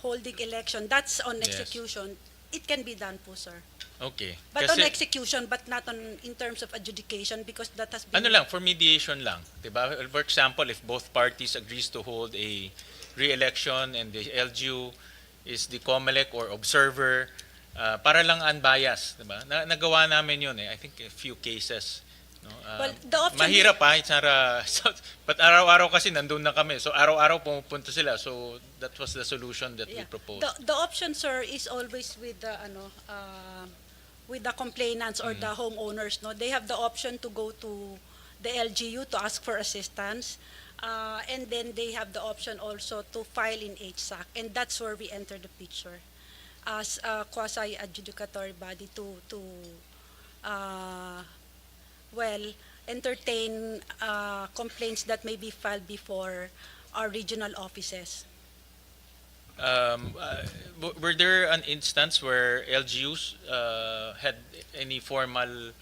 holding election, that's on Yes. execution. It can be done po, sir. Okay. But on Kasi execution, but not on in terms of adjudication because that has been... ano lang, for mediation lang, 'di ba? For example, if both parties agrees to hold a re-election and the LGU is the COMELEC or observer, para lang unbiased, 'di ba? Nagawa namin 'yun eh. I think a few cases, no. Well, the option mahirap pa, it's not but araw-araw kasi nandun na kami. So araw-araw pumupunta sila. So that was the solution that we proposed. The option, sir, is always with the with the complainants or the homeowners. No, they have the option to go to the LGU to ask for assistance, and then they have the option also to file in HSAC, and that's where we enter the picture as a quasi-adjudicatory body to entertain complaints that may be filed before our regional offices. Were there an instance where LGUs had any formal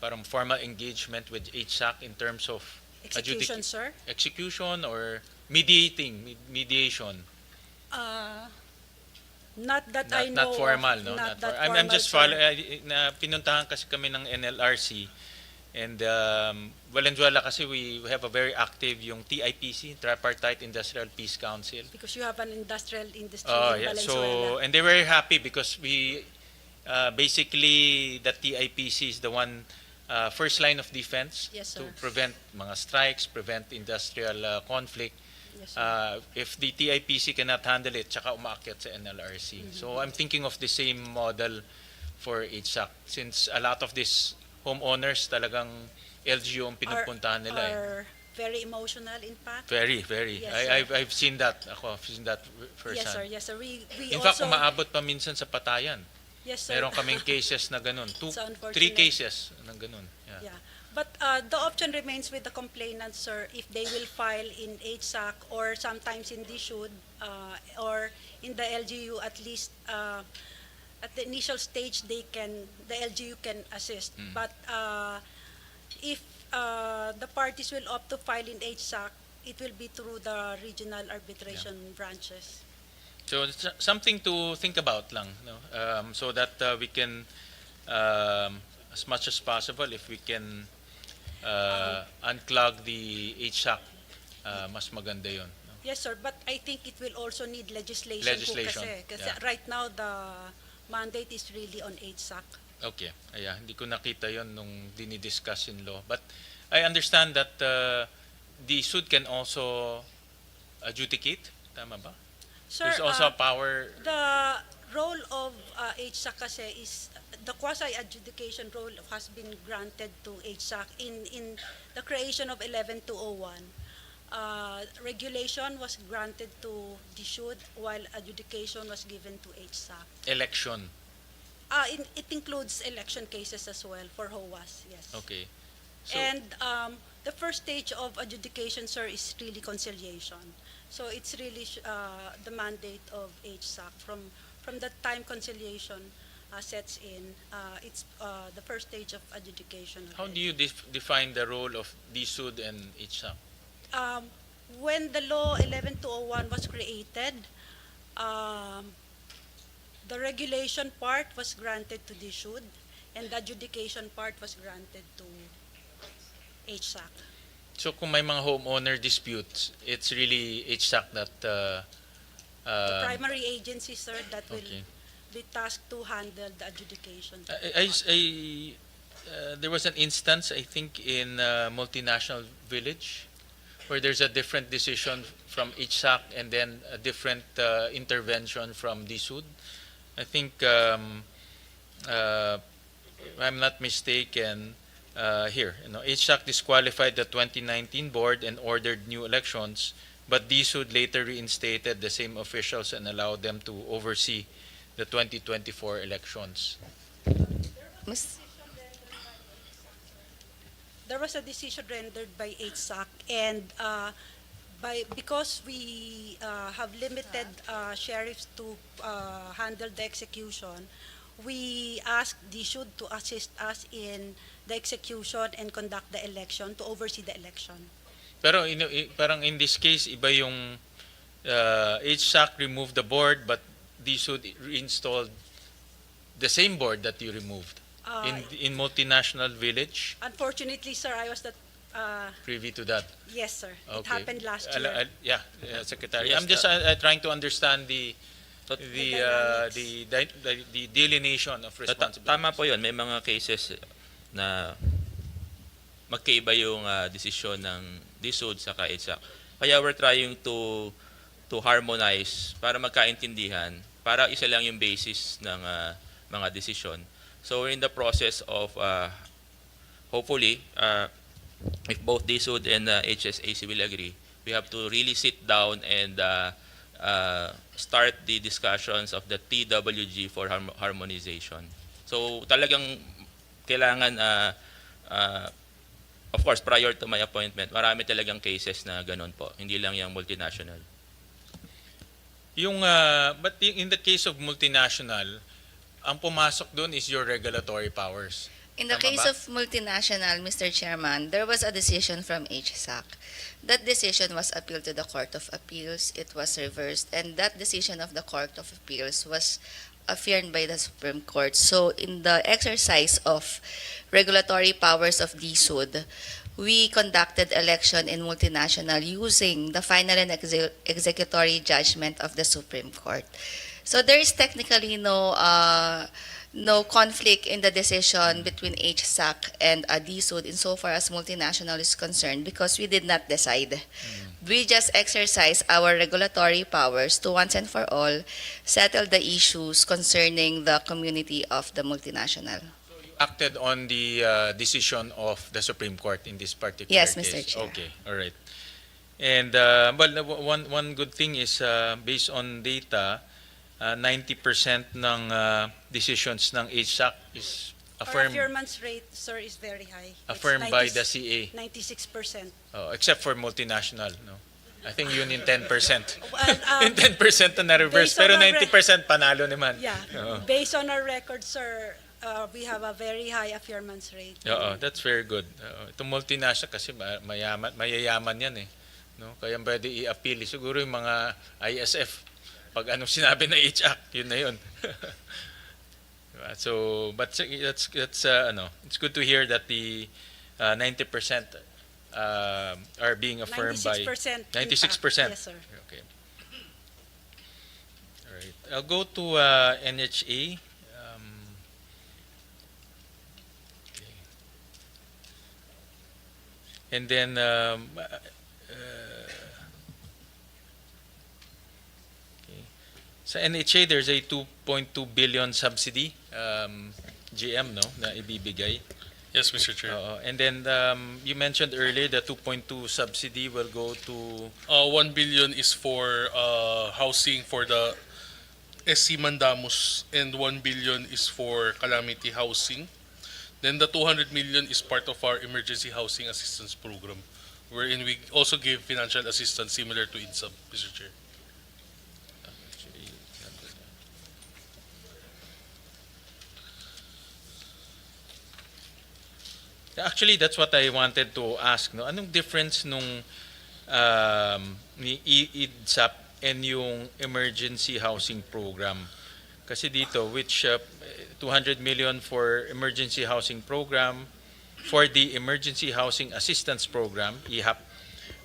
parang formal engagement with HSAC in terms of Execution, sir? execution or mediation? Not that I know Not formal, of, no? Not Not that I'm formal, just sir. na pinuntahan kasi kami ng NLRC and Valenzuela kasi we have a very active yung TIPC, Tripartite Industrial Peace Council. Because you have an industrial industry Oh, in yeah. Valenzuela. So, and they were very happy because we basically the TIPC is the one first line of defense Yes, to sir. prevent mga strikes, prevent industrial conflict. Yes, sir. If the TIPC cannot handle it, tsaka umaakyat sa NLRC. So I'm thinking of the same model for HSAC since a lot of these homeowners talagang LGU ang pinupuntahan nila eh. Are very emotional, in fact. Very, very. Yes, sir. I've seen that. I've seen that Yes, firsthand. sir. Yes, sir. We In fact, also... umaabot pa minsan sa patayan. Yes, sir. Meron kaming cases na ganun. It's unfortunate. 3 cases na ganun. Yeah. Yeah. But the option remains with the complainants, sir, if they will file in HSAC or sometimes in DSUD or in the LGU, at least at the initial stage, the LGU can assist. But if the parties will opt to file in HSAC, it will be through the regional arbitration branches. So it's something to think about lang, no? So that we can, as much as possible, if we can unclog the HSAC, mas maganda yun. No? Yes, sir. But I think it will also need legislation. Legislation, Kasi yeah. right now, the mandate is really on HSAC. Okay. Yeah, hindi ko nakita yon nung dinidiscuss in law. But I understand that the SUD can also adjudicate. Tama ba? Sir, There's also a power. the role of HSAC kasi is the quasi-adjudication role has been granted to HSAC in the creation of 11201. Regulation was granted to the SUD while adjudication was given to HSAC. Election. It includes election cases as well for HOAS, yes. Okay. So, And the first stage of adjudication, sir, is really conciliation. So it's really the mandate of HSAC from the time conciliation sets in. It's the first stage of adjudication. how do you define the role of DSUD and HSAC? When the law 11201 was created, the regulation part was granted to the SUD, and the adjudication part was granted to HSAC. So kung may mga homeowner disputes, it's really HSAC that The primary agency, sir, that will okay. be tasked to handle the adjudication. There was an instance, I think, in Multinational Village, where there's a different decision from HSAC and then a different intervention from DSUD. I think, if I'm not mistaken, here, HSAC disqualified the 2019 board and ordered new elections, but DSUD later reinstated the same officials and allowed them to oversee the 2024 elections. Miss, There was a decision rendered by HSAC, and because we have limited sheriffs to handle the execution, we asked the SUD to assist us in the execution and conduct the election, to oversee the election. Pero parang in this case, iba yung HSAC removed the board, but DSUD reinstalled the same board that you removed. In Multinational Village, Unfortunately, sir, I was not, privy to that. yes, sir. It Okay. happened last year. Yeah, Secretary. Yes, I'm just trying to understand the delineation of responsibilities. Tama po yun. May mga cases na magkaiba yung desisyon ng DSUD sa HSAC. Kaya we're trying to harmonize para magkaintindihan, para isa lang yung basis ng mga desisyon. So we're in the process of hopefully if both DSUD and HSAC will agree, we have to really sit down and start the discussions of the TWG for harmonization. So talagang kailangan, of course, prior to my appointment, marami talagang cases na ganun po, hindi lang yung multinational. But in the case of multinational, ang pumasok doon is your regulatory powers. in the Tama case ba? of multinational, Mr. Chairman, there was a decision from HSAC. That decision was appealed to the Court of Appeals. It was reversed, and that decision of the Court of Appeals was affirmed by the Supreme Court. So in the exercise of regulatory powers of DSUD, we conducted election in multinational using the final and executory judgment of the Supreme Court. So there is technically no conflict in the decision between HSAC and DSUD insofar as multinational is concerned, because we did not decide. We just exercise our regulatory powers to once and for all settle the issues concerning the community of the multinational. Acted on the decision of the Supreme Court in this particular Yes, case. Mr. Chair. Okay, all right. And one good thing is based on data, 90% ng decisions ng HSAC is Our affirmed affirmance rate, sir, is very high. It's affirmed by the CA, 96%. except for multinational. No, I think yun in 10%. Well, In 10% na reverse, based on pero our 90% panalo naman. Yeah, Oo. based on our record, sir, we have a very high affirmance rate. Oo, that's very good. Itong multinational kasi mayayaman yan eh. No? Kaya pwede i-appeal. Siguro yung mga ISF, pag anong sinabi ng HAC, yun na yun. Diba? So, but that's it's good to hear that the 90% are being affirmed 96%. by 96%. Yes, sir. Okay. All right. I'll go to NHA. And then okay. Sa NHA, there's a 2.2 billion subsidy, GM, no, na ibibigay. Yes, Mr. Chair. And then you mentioned earlier the 2.2 subsidy will go to 1 billion is for housing for the SC Mandamus, and 1 billion is for calamity housing. Then the 200 million is part of our emergency housing assistance program, wherein we also give financial assistance similar to INSAB, Mr. Chair. Actually, that's what I wanted to ask. No? Anong difference nung ni IDSAP and yung emergency housing program? Kasi dito, which 200 million for emergency housing program, for the emergency housing assistance program, EHAP,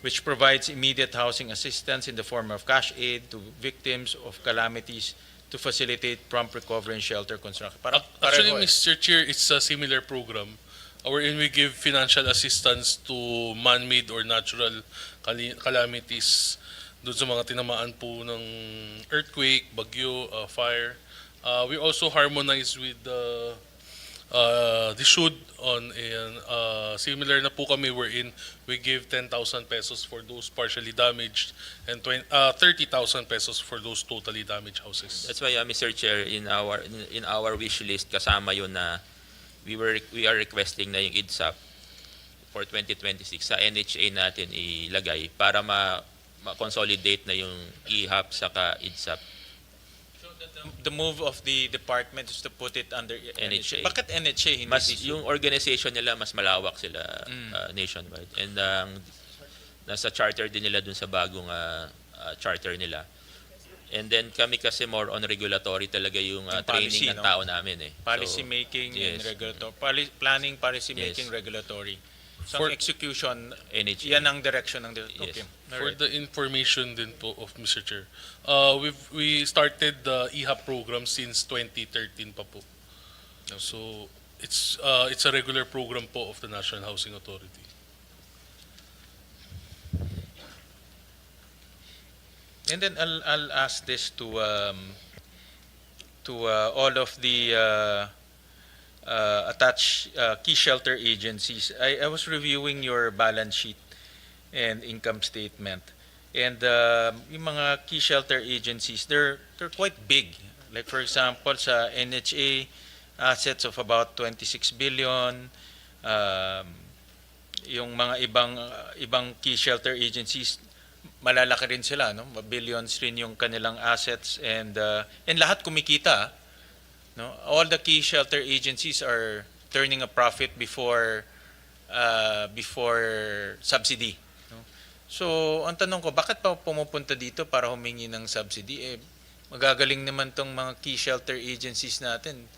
which provides immediate housing assistance in the form of cash aid to victims of calamities to facilitate prompt recovery and shelter construction. Actually, Pareho eh. Mr. Chair, it's a similar program wherein we give financial assistance to man-made or natural calamities doon sa mga tinamaan po ng earthquake, bagyo, fire. We also harmonize with the SHUD on a similar na po kami wherein we give 10,000 pesos for those partially damaged and 30,000 pesos for those totally damaged houses. That's why, Mr. Chair, in our wish list, kasama yun na we are requesting na yung IDSAP for 2026 sa NHA natin ilagay para ma-consolidate na yung EHAP saka IDSAP. The move of the department is to put it under NHA. NHA. Bakit NHA? Hindi Mas DSU? yung organization nila mas malawak sila nationwide, and nasa charter din nila dun sa bagong charter nila. And then kami kasi more on regulatory talaga yung Yung training policy, ng no? tao namin eh. Policy So, making and yes. regulatory. Planning, policy Yes. making, regulatory. So For- ang execution, NHA. yan ang direction ng Yes. Okay. For Alright. the information din po of Mr. Chair, we started the EHAP program since 2013 pa po. So it's a regular program po of the National Housing Authority. And then I'll ask this to all of the attached key shelter agencies. I was reviewing your balance sheet and income statement, and yung mga key shelter agencies, they're quite big. Like for example, sa NHA, assets of about 26 billion. Yung mga ibang key shelter agencies, malalaki rin sila, no? Billions rin yung kanilang assets, and lahat kumikita, no? All the key shelter agencies are turning a profit before subsidy, no? So ang tanong ko, bakit pa pumupunta dito para humingi ng subsidy? Magagaling naman tong mga key shelter agencies natin,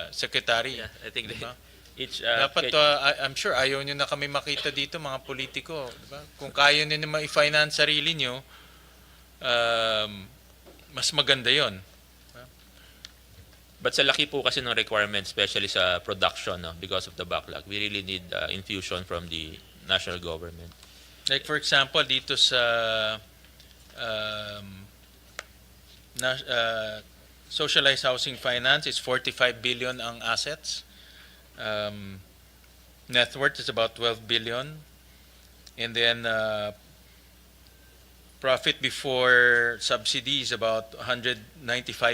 secretary. Yeah, I think diba? Dapat I'm sure ayaw nyo na kami makita dito, mga politiko. Diba? Kung kaya nyo na ma-finance sarili nyo, mas maganda yon. But sa laki po kasi ng requirement, especially sa production, no, because of the backlog, we really need infusion from the national government. Like for example, dito sa socialized housing finance, is 45 billion ang assets. Net worth is about 12 billion. And then profit before subsidy is about 195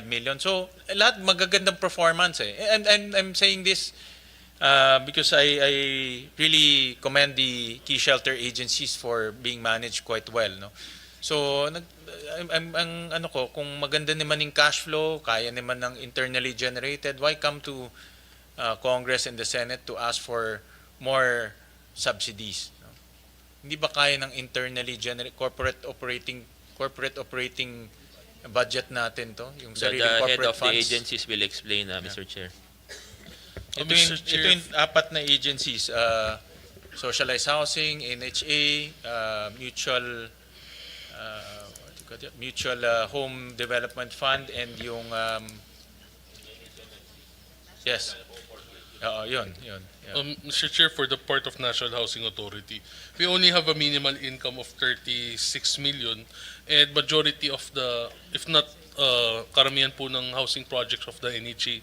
million. So lahat magagandang performance eh. And I'm saying this because I really commend the key shelter agencies for being managed quite well, no. So ang ano ko, kung maganda naman yung cash flow, kaya naman ng internally generated, why come to Congress and the Senate to ask for more subsidies, no? Hindi ba kaya ng internally corporate operating budget natin to, yung The sariling head corporate of the funds? agencies will explain, Mr. Chair. Mr. Chair, Ito yung apat na agencies, socialized housing, NHA, mutual home development fund, and yung yes, Oo, yun. Yeah. Mr. Chair, for the part of National Housing Authority, we only have a minimal income of 36 million, and majority of the, if not karamihan po ng housing projects of the NHA,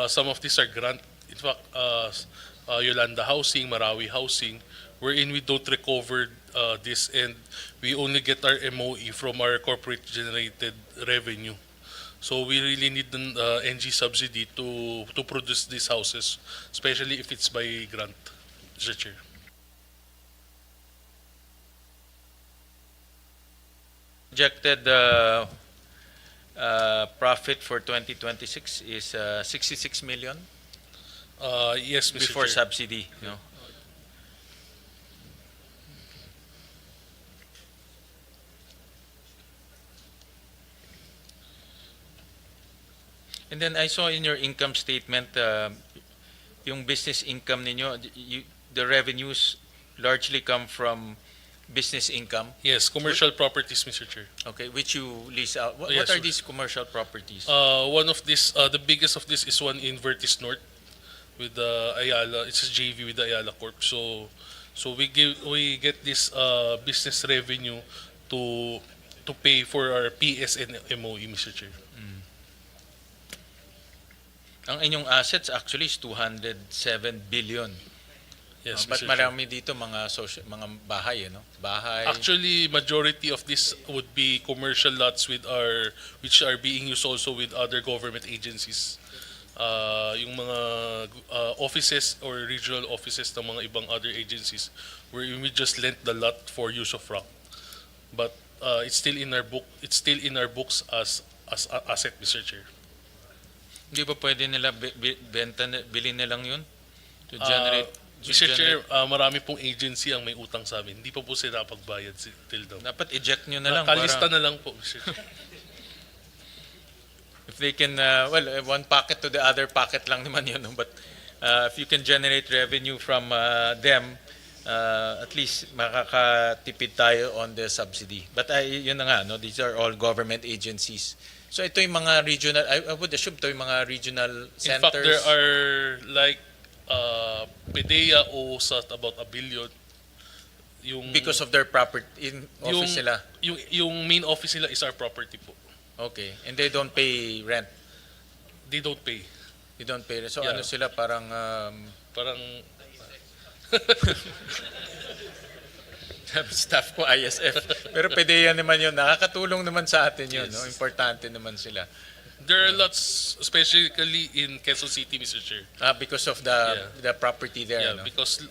some of these are grant. In fact, Yolanda Housing, Marawi Housing, wherein we don't recover this, and we only get our MOE from our corporate generated revenue. So we really need the NG subsidy to produce these houses, especially if it's by grant, Mr. Chair. Projected profit for 2026 is 66 million Yes, Mr. before Chair. subsidy. No? And then I saw in your income statement, yung business income ninyo, the revenues largely come from business income. Yes, commercial properties, Mr. Chair. Okay, which you lease out. What Yes, are sir. these commercial properties? One of this, the biggest of this is one in Vertis North with the Ayala. It's a JV with the Ayala Corp. So we get this business revenue to pay for our PS and MOE, Mr. Chair. Ang inyong assets actually is 207 billion. Yes, But Mr. Chair. marami dito mga bahay, no? Bahay. Actually, majority of this would be commercial lots which are being used also with other government agencies. Yung mga offices or regional offices ng mga ibang other agencies where we just lent the lot for use of rock. But it's still in our book. It's still in our books as asset, Mr. Chair. Hindi ba pwede nila bilhin nilang yun? To generate. Mr. Chair, marami pong agency ang may utang sa amin. Hindi pa po sila pagbayad till now. Dapat eject nyo na lang. Kalista para, na lang po, Mr. Chair. if they can, one packet to the other packet lang naman yun. No? But if you can generate revenue from them, at least makakatipid tayo on the subsidy. But yun na nga, no? These are all government agencies. So ito yung mga regional, I would assume ito yung mga regional centers. In fact, there are like PDEA owes us about 1 billion. Yung, Because of their property in office sila. Yung main office nila is our property po. Okay. And they don't pay rent. They don't pay. They don't pay rent. So Yeah. ano sila parang Parang staff ko ISF. Pero PDEA naman yun. Nakakatulong naman sa atin yun. Yes. No? Importante naman sila. there are lots, especially in Quezon City, Mr. Chair. Because of the property there. Yeah, no? because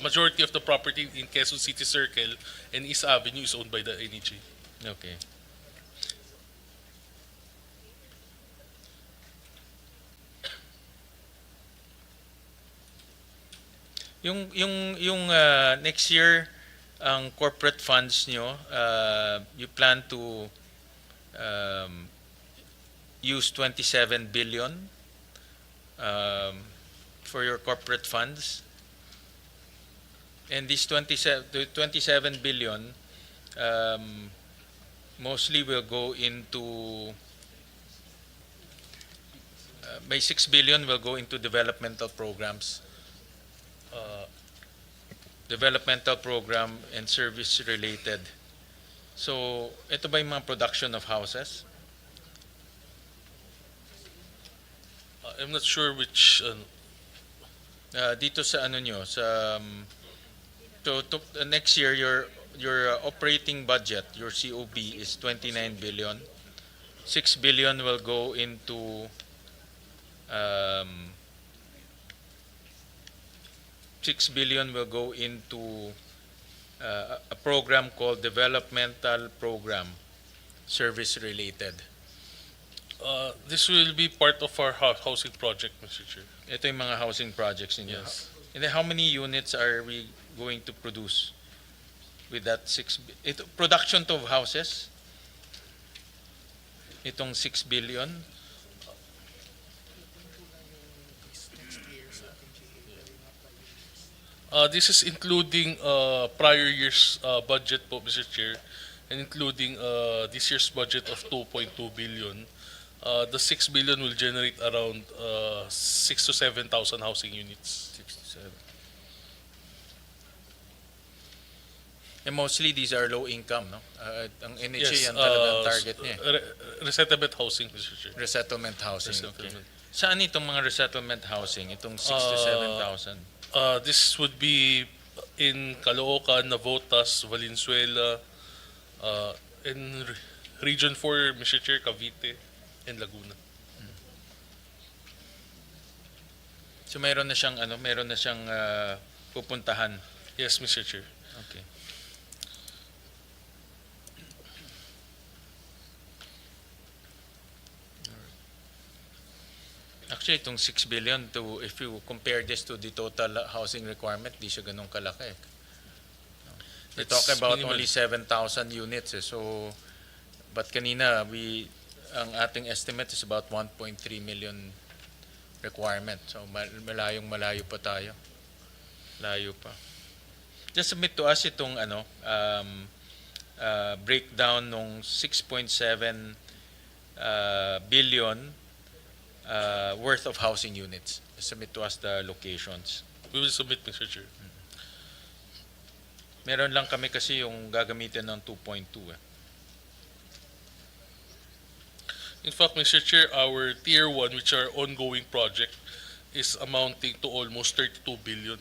majority of the property in Quezon City Circle and East Avenue is owned by the NHA. Okay. Yung next year ang corporate funds nyo, you plan to use 27 billion for your corporate funds. And this 27 billion mostly will go into by 6 billion will go into developmental programs. Developmental program and service related. So, ito ba yung mga production of houses? I'm not sure which. Dito sa ano nyo, sa next year your operating budget, your COB is 29 billion. 6 billion will go into 6 billion will go into a program called Developmental Program, Service Related. This will be part of our housing project, Mr. Chair. Ito yung mga housing projects ninyo. Yes. And then how many units are we going to produce with that production to of houses? Itong 6 billion. This is including prior year's budget po, Mr. Chair, and including this year's budget of 2.2 billion. The 6 billion will generate around 6 to 7,000 housing units. 6 to 7. And mostly these are low income, no? Ang NHA yan talagang target niya. Resettlement housing, Mr. Chair. Resettlement housing. Okay. Resettlement. Saan itong mga resettlement housing? Itong 6 to 7,000? This would be in Caloocan, Navotas, Valenzuela, in Region 4, Mr. Chair, Cavite, and Laguna. So meron na siyang pupuntahan. Yes, Mr. Chair. Okay. Actually, itong 6 billion if you compare this to the total housing requirement, di siya ganun kalaki. We talk It's about minimal. only 7,000 units. So, but kanina, ang ating estimate is about 1.3 million requirement. So, malayo pa tayo. Layo pa. Just submit to us itong breakdown nung 6.7 billion worth of housing units. Submit to us the locations. We will submit, Mr. Chair. Meron lang kami kasi yung gagamitin ng 2.2 eh. In fact, Mr. Chair, our Tier 1, which are ongoing project, is amounting to almost 32 billion.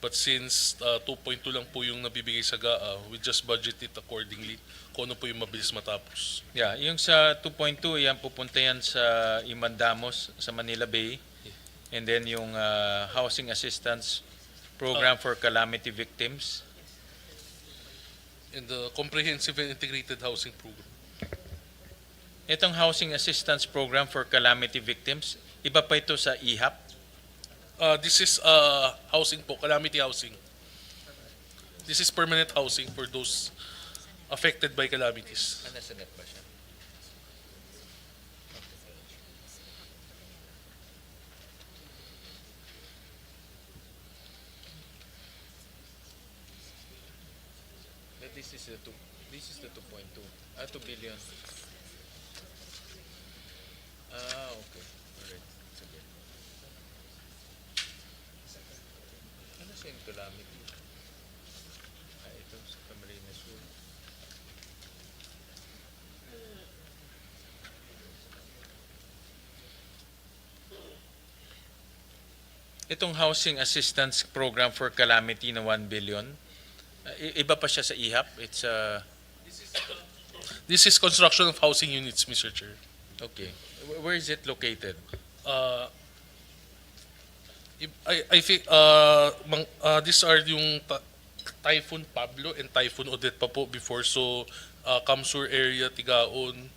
But since 2.2 lang po yung nabibigay sa GAA, we just budget it accordingly kung ano po yung mabilis matapos. Yeah, yung sa 2.2, yan pupunta yan sa Imandamos, sa Manila Bay. And then yung housing assistance program for calamity victims. And the Comprehensive and Integrated Housing Program. Itong housing assistance program for calamity victims, iba pa ito sa IHAP. This is housing po, calamity housing. This is permanent housing for those affected by calamities. Nasa net ba siya? This is the 2.2. 2 billion. Okay. Alright. Sige. Ano siya yung calamity? Ito sa Camarines Sur. Itong housing assistance program for calamity na 1 billion, iba pa siya sa IHAP. It's This is construction of housing units, Mr. Chair. okay. Where is it located? I think these are yung Typhoon Pablo and Typhoon Odette pa po before. So, Kamsur area, Tigaon,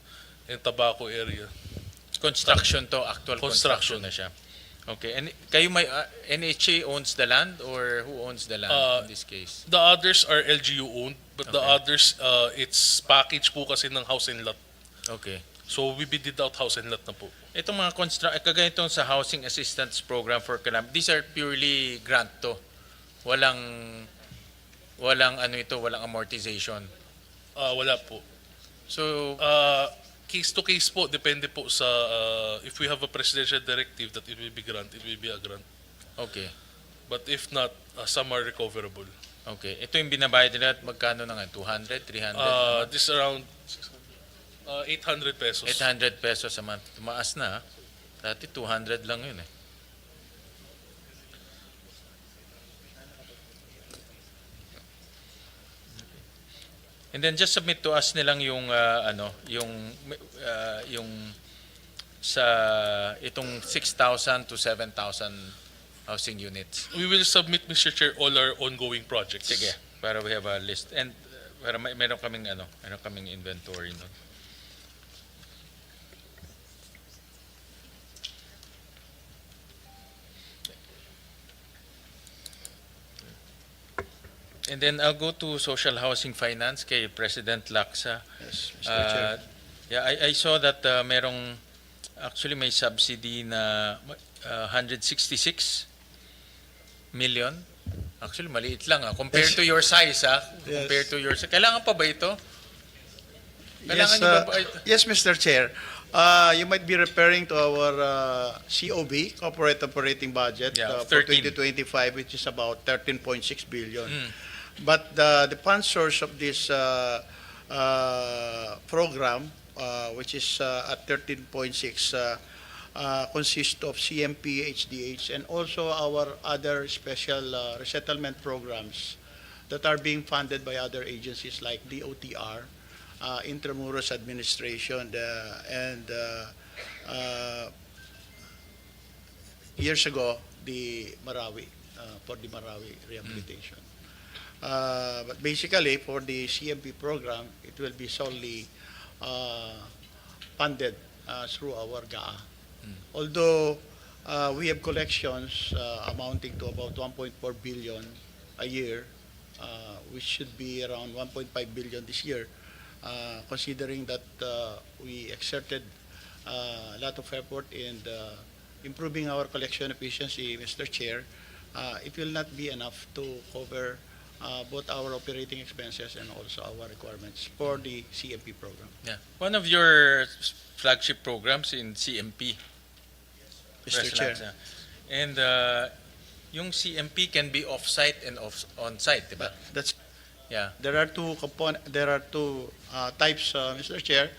and Tabaco area. Construction to, actual construction Construction. na siya. Okay. And kayo may NHA owns the land or who owns the land in this case? The others are LGU owned, but the Okay. others, it's package po kasi ng house and lot. Okay. So, we bid out house and lot na po. Itong mga kaganitong sa housing assistance program for calamity, these are purely grant to. Walang walang amortization. Wala po. So, Case to case po, depende po sa, if we have a presidential directive that it will be grant, it will be a grant. okay. But if not, some are recoverable. Okay. Ito yung binabayad nila at magkano na nga? 200, 300? This around 800 pesos. 800 pesos a month. Tumaas na. Dati 200 lang yun eh. And then just submit to us nilang yung yung sa itong 6,000 to 7,000 housing units. We will submit, Mr. Chair, all our ongoing projects. Sige, para we have a list and para meron kaming inventory no. And then I'll go to social housing finance kay President Laksa. Yes, Mr. Chair. Yeah, I saw that merong actually may subsidy na 166 million. Actually maliit lang compared Yes. to your size Yes. compared to your size. Kailangan pa ba ito? Yes, Kailangan niyo ba ito? yes, Mr. Chair. You might be referring to our COB, Corporate Operating Budget, Yeah, for 13. 2025, which is about 13.6 billion. Mm. But the fund source of this program, which is at 13.6, consists of CMP, HDH, and also our other special resettlement programs that are being funded by other agencies like DOTR, Intramuros Administration, and years ago, the Marawi, for the Marawi rehabilitation. But basically, for the CMP program, it will be solely funded through our GAA. Although we have collections amounting to about 1.4 billion a year, which should be around 1.5 billion this year, considering that we exerted a lot of effort in improving our collection efficiency, Mr. Chair, it will not be enough to cover both our operating expenses and also our requirements for the CMP program. Yeah. One of your flagship programs in CMP. Mr. Chair. And yung CMP can be off-site and on-site, diba? That's Yeah. There are two types, Mr. Chair.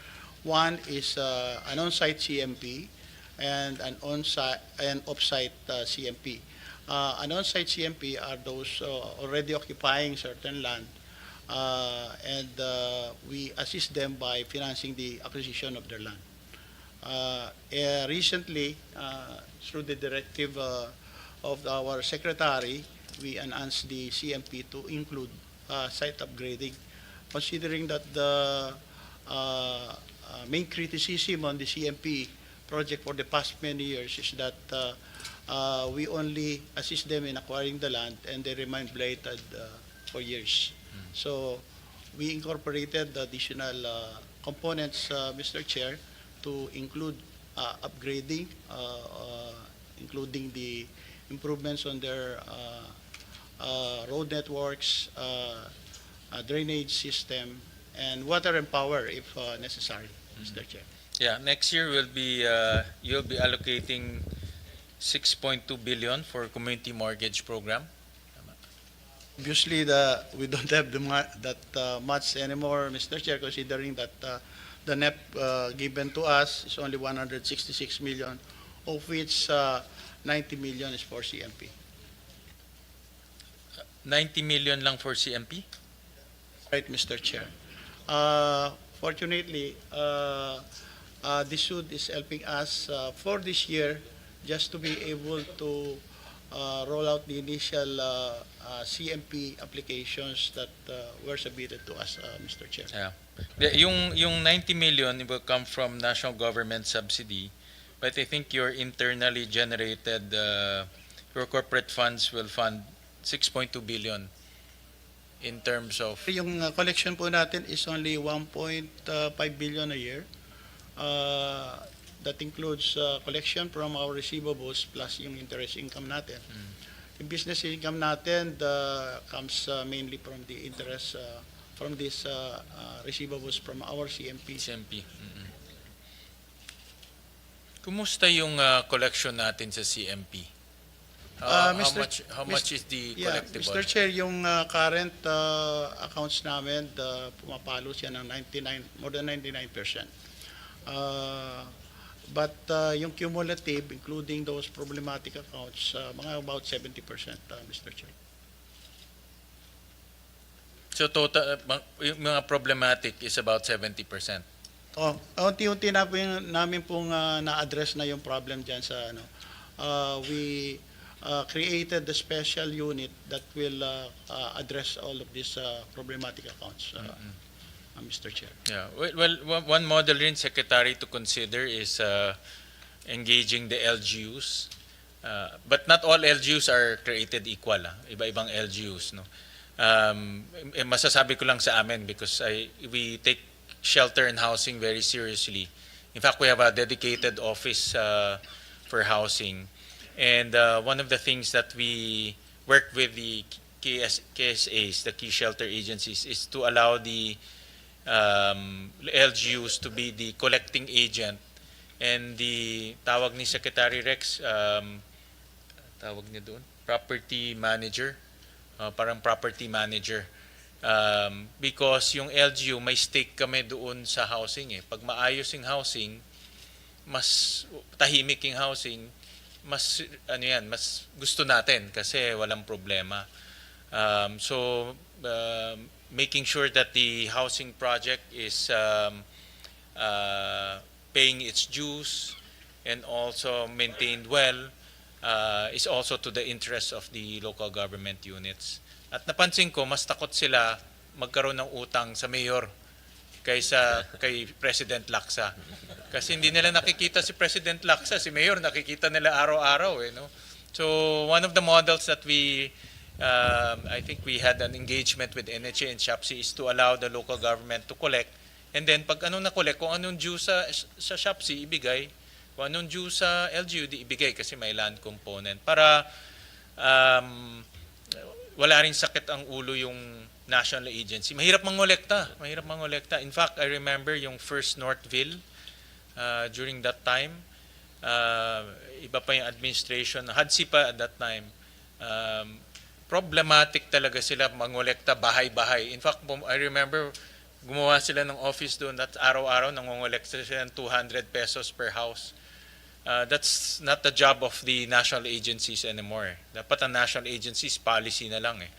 One is an on-site CMP and an on-site and off-site CMP. An on-site CMP are those already occupying certain land, and we assist them by financing the acquisition of their land. Recently, through the directive of our secretary, we enhanced the CMP to include site upgrading, considering that the main criticism on the CMP project for the past many years is that we only assist them in acquiring the land and they remain blighted for years. So we incorporated the additional components, Mr. Chair, to include upgrading, including the improvements on their road networks, drainage system, and water and power if necessary, Mr. Chair. Yeah, next year will be you'll be allocating 6.2 billion for community mortgage program. Obviously, we don't have that much anymore, Mr. Chair, considering that the NEP given to us is only 166 million, of which 90 million is for CMP. 90 million lang for CMP? Right, Mr. Chair. Fortunately, this SUD is helping us for this year just to be able to roll out the initial CMP applications that were submitted to us, Mr. Chair. Yeah. Yung 90 million will come from national government subsidy, but I think your internally generated your corporate funds will fund 6.2 billion in terms of Yung collection po natin is only 1.5 billion a year. That includes collection from our receivables plus yung interest income natin. Yung business income natin comes mainly from the interest from these receivables from our CMP. CMP. Kumusta yung collection natin sa CMP? How much is the collectible? Mr. Chair, yung current accounts namin, pumapalo siya ng more than 99%. But yung cumulative, including those problematic accounts, mga about 70%, Mr. Chair. So total, yung mga problematic is about 70%. Unti-unti na po namin pong na-address na yung problem dyan sa we created the special unit that will address all of these problematic accounts, Mr. Chair. Yeah. Well, one model rin, Secretary, to consider is engaging the LGUs. But not all LGUs are created equal. Iba-ibang LGUs. No? Masasabi ko lang sa amin because we take shelter and housing very seriously. In fact, we have a dedicated office for housing. And one of the things that we work with the KSAs, the key shelter agencies, is to allow the LGUs to be the collecting agent And the tawag ni Secretary Rex, tawag niya doon, property manager, parang property manager. Because yung LGU, may stake kami doon sa housing eh. Pag maayos yung housing, mas tahimik yung housing, mas ano yan, mas gusto natin kasi walang problema. So making sure that the housing project is paying its dues and also maintained well is also to the interest of the local government units. At napansin ko, mas takot sila magkaroon ng utang sa mayor kaysa kay President Laksa. Kasi hindi nila nakikita si President Laksa, si mayor nakikita nila araw-araw eh, no? So one of the models that I think we had an engagement with NHA and SHAPSI is to allow the local government to collect, and then pag anong na-collect, kung anong due sa SHAPSI, ibigay. Kung anong due sa LGU, di ibigay kasi may land component. Para wala rin sakit ang ulo yung national agency. Mahirap mangolekta. In fact, I remember yung first Northville during that time. Iba pa yung administration. HUDSI pa at that time. Problematic talaga sila mangolekta bahay-bahay. In fact, I remember gumawa sila ng office doon at araw-araw nangongolekta sila ng 200 pesos per house. That's not the job of the national agencies anymore. Dapat ang national agencies policy na lang eh.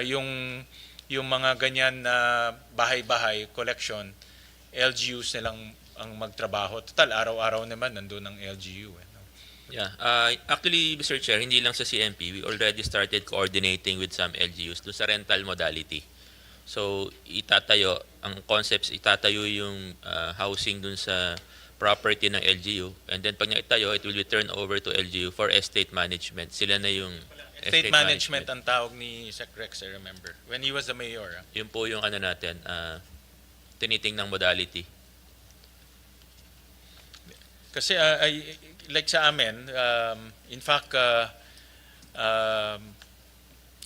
Yung mga ganyan na bahay-bahay collection, LGUs na lang ang magtrabaho. Total, araw-araw naman nandun ang LGU. Eh. Yeah, actually, Mr. Chair, hindi lang sa CMP, we already started coordinating with some LGUs doon sa rental modality. So, ang concepts, itatayo yung housing doon sa property ng LGU, and then pag naitayo, it will be turned over to LGU for estate management. Sila na yung Estate management ang tawag ni Sec Rex, I remember, when he was the mayor. Yun po yung ano natin, tinitingnang modality. Kasi like sa amin, in fact,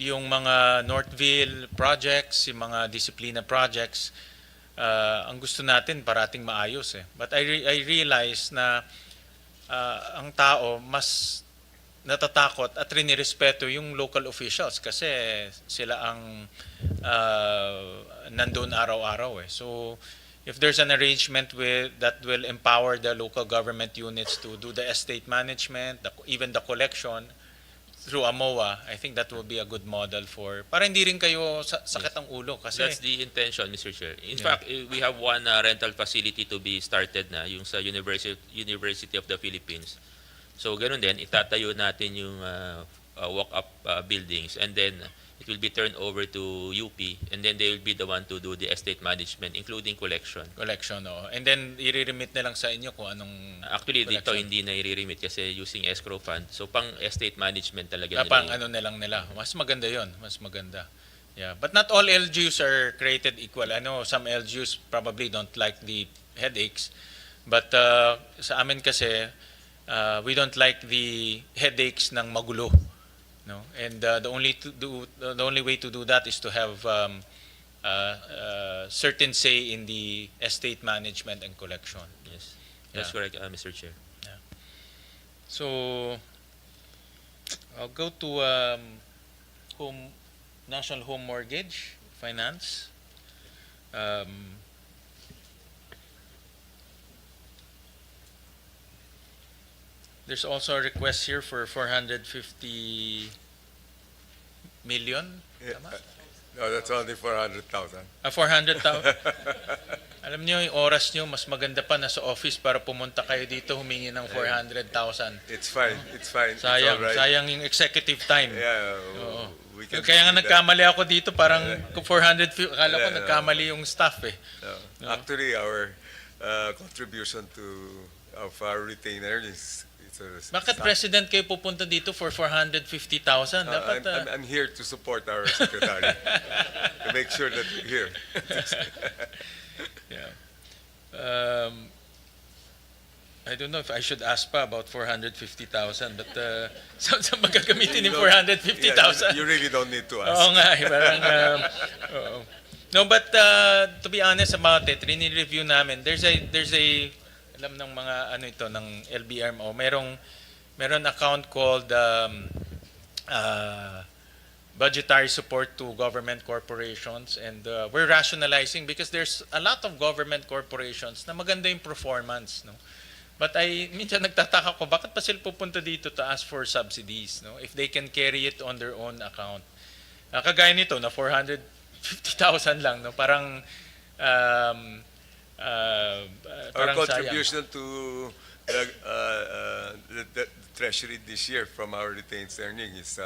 yung mga Northville projects, yung mga disiplina projects, ang gusto natin parating maayos eh. But I realize na ang tao mas natatakot at rinirespeto yung local officials kasi sila ang nandun araw-araw eh. So if there's an arrangement that will empower the local government units to do the estate management, even the collection through AMOA, I think that will be a good model for, para hindi rin kayo sakit ang ulo. Kasi that's the intention, Mr. Chair. In fact, we have one rental facility to be started na, yung sa University of the Philippines. So, ganun din, itatayo natin yung walk-up buildings, and then it will be turned over to UP, and then they will be the one to do the estate management, including collection. Collection, oh. And then, i-remit na lang sa inyo kung anong Actually, dito collection. hindi na i-remit kasi using escrow fund. So, pang estate management talaga Pang nila. ano na lang nila. Mas maganda yon, mas maganda. Yeah, but not all LGUs are created equal. I know some LGUs probably don't like the headaches, but sa amin kasi, we don't like the headaches ng magulo. No, and the only way to do that is to have certain say in the estate management and collection. Yes, that's Yeah. correct, Mr. Chair. So I'll go to National Home Mortgage Finance. There's also a request here for 450 million. Yeah. Tama? No, that's only 400,000. 400,000. Alam niyo, yung oras niyo, mas maganda pa nasa office para pumunta kayo dito humingi ng 400,000. It's fine. It's fine. Sayang, it's all right. sayang yung executive time. Yeah, Oo. we can Kaya nga do that. nagkamali ako dito, parang 450, akala ko Yeah. nagkamali yung staff eh. No. Actually, our contribution of our retainer is Bakit President kayo pupunta dito for 450,000? Dapat, I'm here to support our secretary to make sure that we're here. yeah. I don't know if I should ask pa about 450,000, but saan magagamitin yung 450,000? Yeah, you really don't need to ask. Oo nga, eh, parang, oo. No, but to be honest about it, review namin, there's a alam ng mga ano ito ng LBMO, meron account called budgetary support to government corporations, and we're rationalizing because there's a lot of government corporations na maganda yung performance, no? But minsan nagtataka ko, bakit pa sila pupunta dito to ask for subsidies, no? If they can carry it on their own account. Kagaya nito na 450,000 lang, no? Parang Our parang contribution to the treasury this year from our retained earning is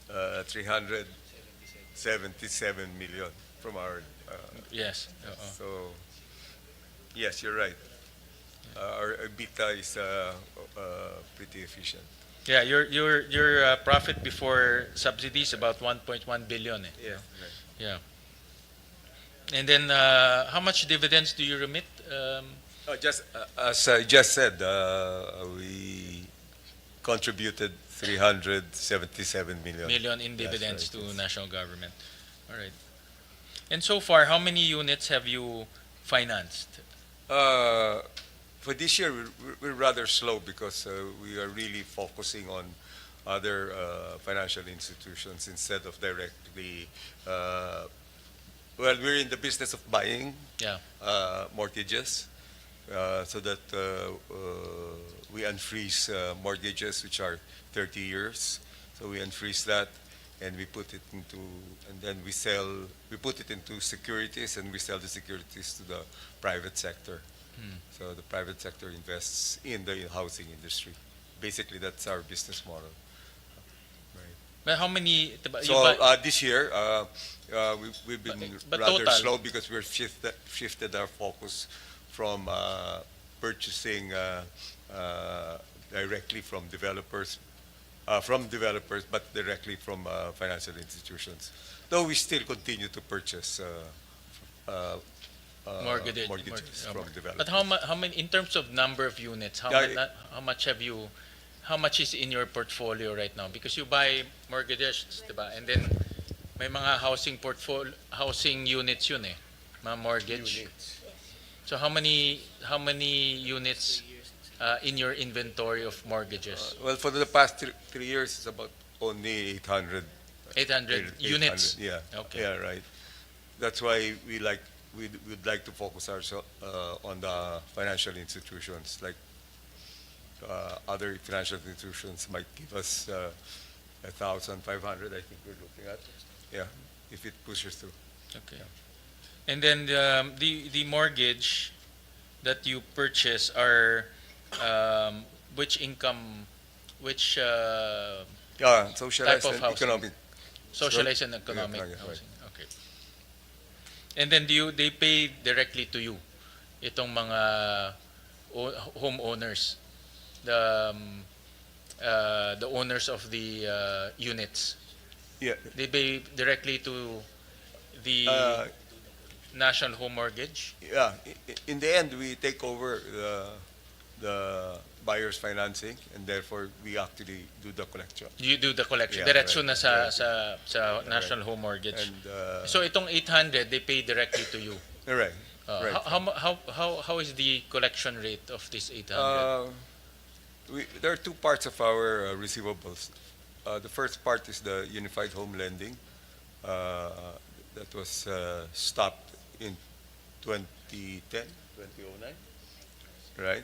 377 million from our. Yes. So, yes, you're right. Our EBITDA is pretty efficient. Yeah, your profit before subsidies about 1.1 billion. Yes. Yeah. And then how much dividends do you remit? Just as I just said, we contributed 377 million. Million in dividends That's right, to yes. national government. All right. And so far, how many units have you financed? For this year, we're rather slow because we are really focusing on other financial institutions instead of directly. Well, we're in the business of buying Yeah. mortgages so that we unfreeze mortgages which are 30 years. So we unfreeze that and we put it into, and then we put it into securities and we sell the securities to the private sector. So the private sector invests in the housing industry. Basically, that's our business model. But how many? You So buy- this year, we've been But rather total? slow because we've shifted our focus from purchasing directly from developers, but directly from financial institutions. Though we still continue to purchase mortgages from developers. But how many in terms of number of units? How much have you? How much is in your portfolio right now? Because you buy mortgages, diba? And then may mga housing units yun mga mortgage. So how many units in your inventory of mortgages? Well, for the past 3 years, it's about only 800. 800 units. Yeah. Okay. Yeah, right. That's why we'd like to focus ourselves on the financial institutions. Like other financial institutions might give us 1,500. I think we're looking at. Yeah, if it pushes through. Okay. And then the mortgage that you purchase are which Socialized Type of and housing. economic. socialized and economic Yeah, right. housing. Okay. And then they pay directly to you, itong mga homeowners, the owners of the units. Yeah. They pay directly to the National Home Mortgage. Yeah. In the end, we take over the buyer's financing, and therefore we actually do the collection. You do the collection. Yeah, Diretso right. na sa, Right. sa National Home Mortgage. And So itong 800, they pay directly to you. right. Right. How is the collection rate of this 800? There are two parts of our receivables. The first part is the Unified Home Lending that was stopped in 2010, 2009, right?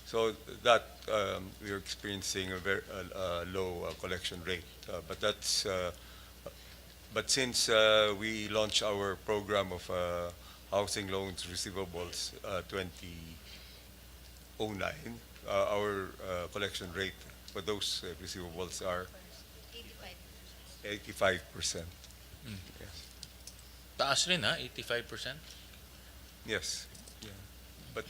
So that we are experiencing a very low collection rate, but since we launched our program of housing loans receivables 2009, our collection rate for those receivables are 85%. Taas rin 85%. Yes. Yeah. But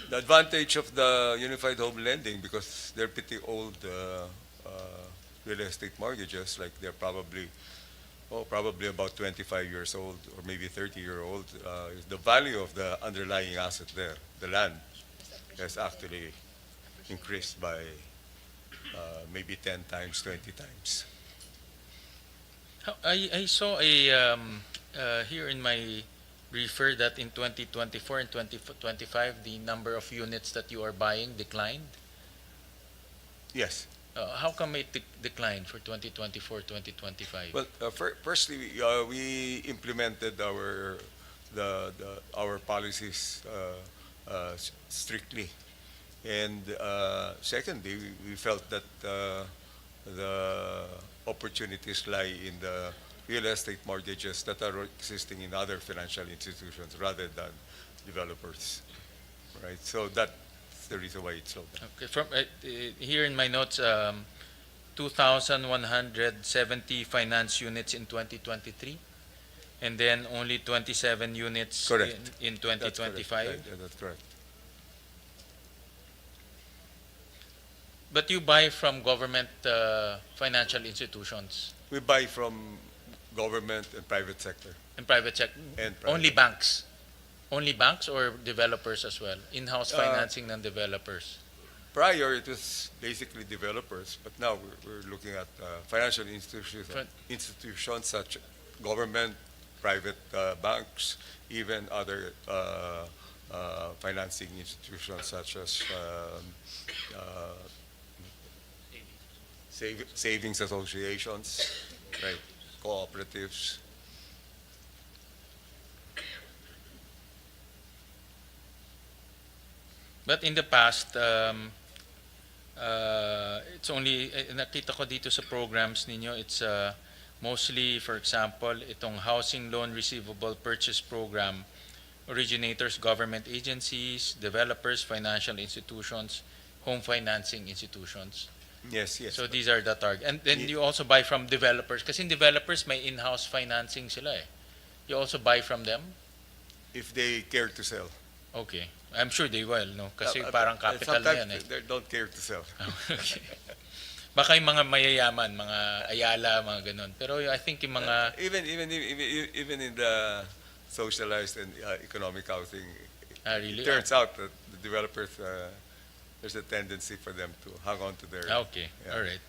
the advantage of the Unified Home Lending, because they're pretty old real estate mortgages, like they're probably about 25 years old or maybe 30-year-old, the value of the underlying asset there, the land, has actually increased by maybe 10 times, 20 times. I saw a here in my refer that in 2024 and 2025, the number of units that you are buying declined? Yes. How come it declined for 2024, 2025? Well, firstly, we implemented our policies strictly, and secondly, we felt that the opportunities lie in the real estate mortgages that are existing in other financial institutions rather than developers, right? So that's the reason why it's slowed down. Okay, from here in my notes, 2,170 finance units in 2023, and then only 27 units Correct. in That's correct. 2025. Right, yeah, that's correct. But you buy from government financial institutions We buy from government and private sector. and private sector. And private. Only banks? Only banks or developers as well? In-house financing ng developers? Prior, it was basically developers, but now we're looking at financial institutions such government, private banks, even other financing institutions such as savings associations, right, cooperatives. But in the past, it's only, nakita ko dito sa programs ninyo, it's mostly, for example, itong Housing Loan Receivable Purchase Program, originators, government agencies, developers, financial institutions, home financing institutions. Yes, yes. So these are the target. And then you also buy from developers. Kasi in developers, may in-house financing sila eh. You also buy from them? If they care to sell. Okay. I'm sure they will, no? Kasi parang capital na yan eh. Sometimes they don't care to sell. Okay. Baka yung mga mayayaman, mga Ayala, mga ganun. Pero I think yung mga... Even in the socialized and economic housing, really? it turns out that the developers, there's a tendency for them to hang on to their... Okay, Yeah. all right.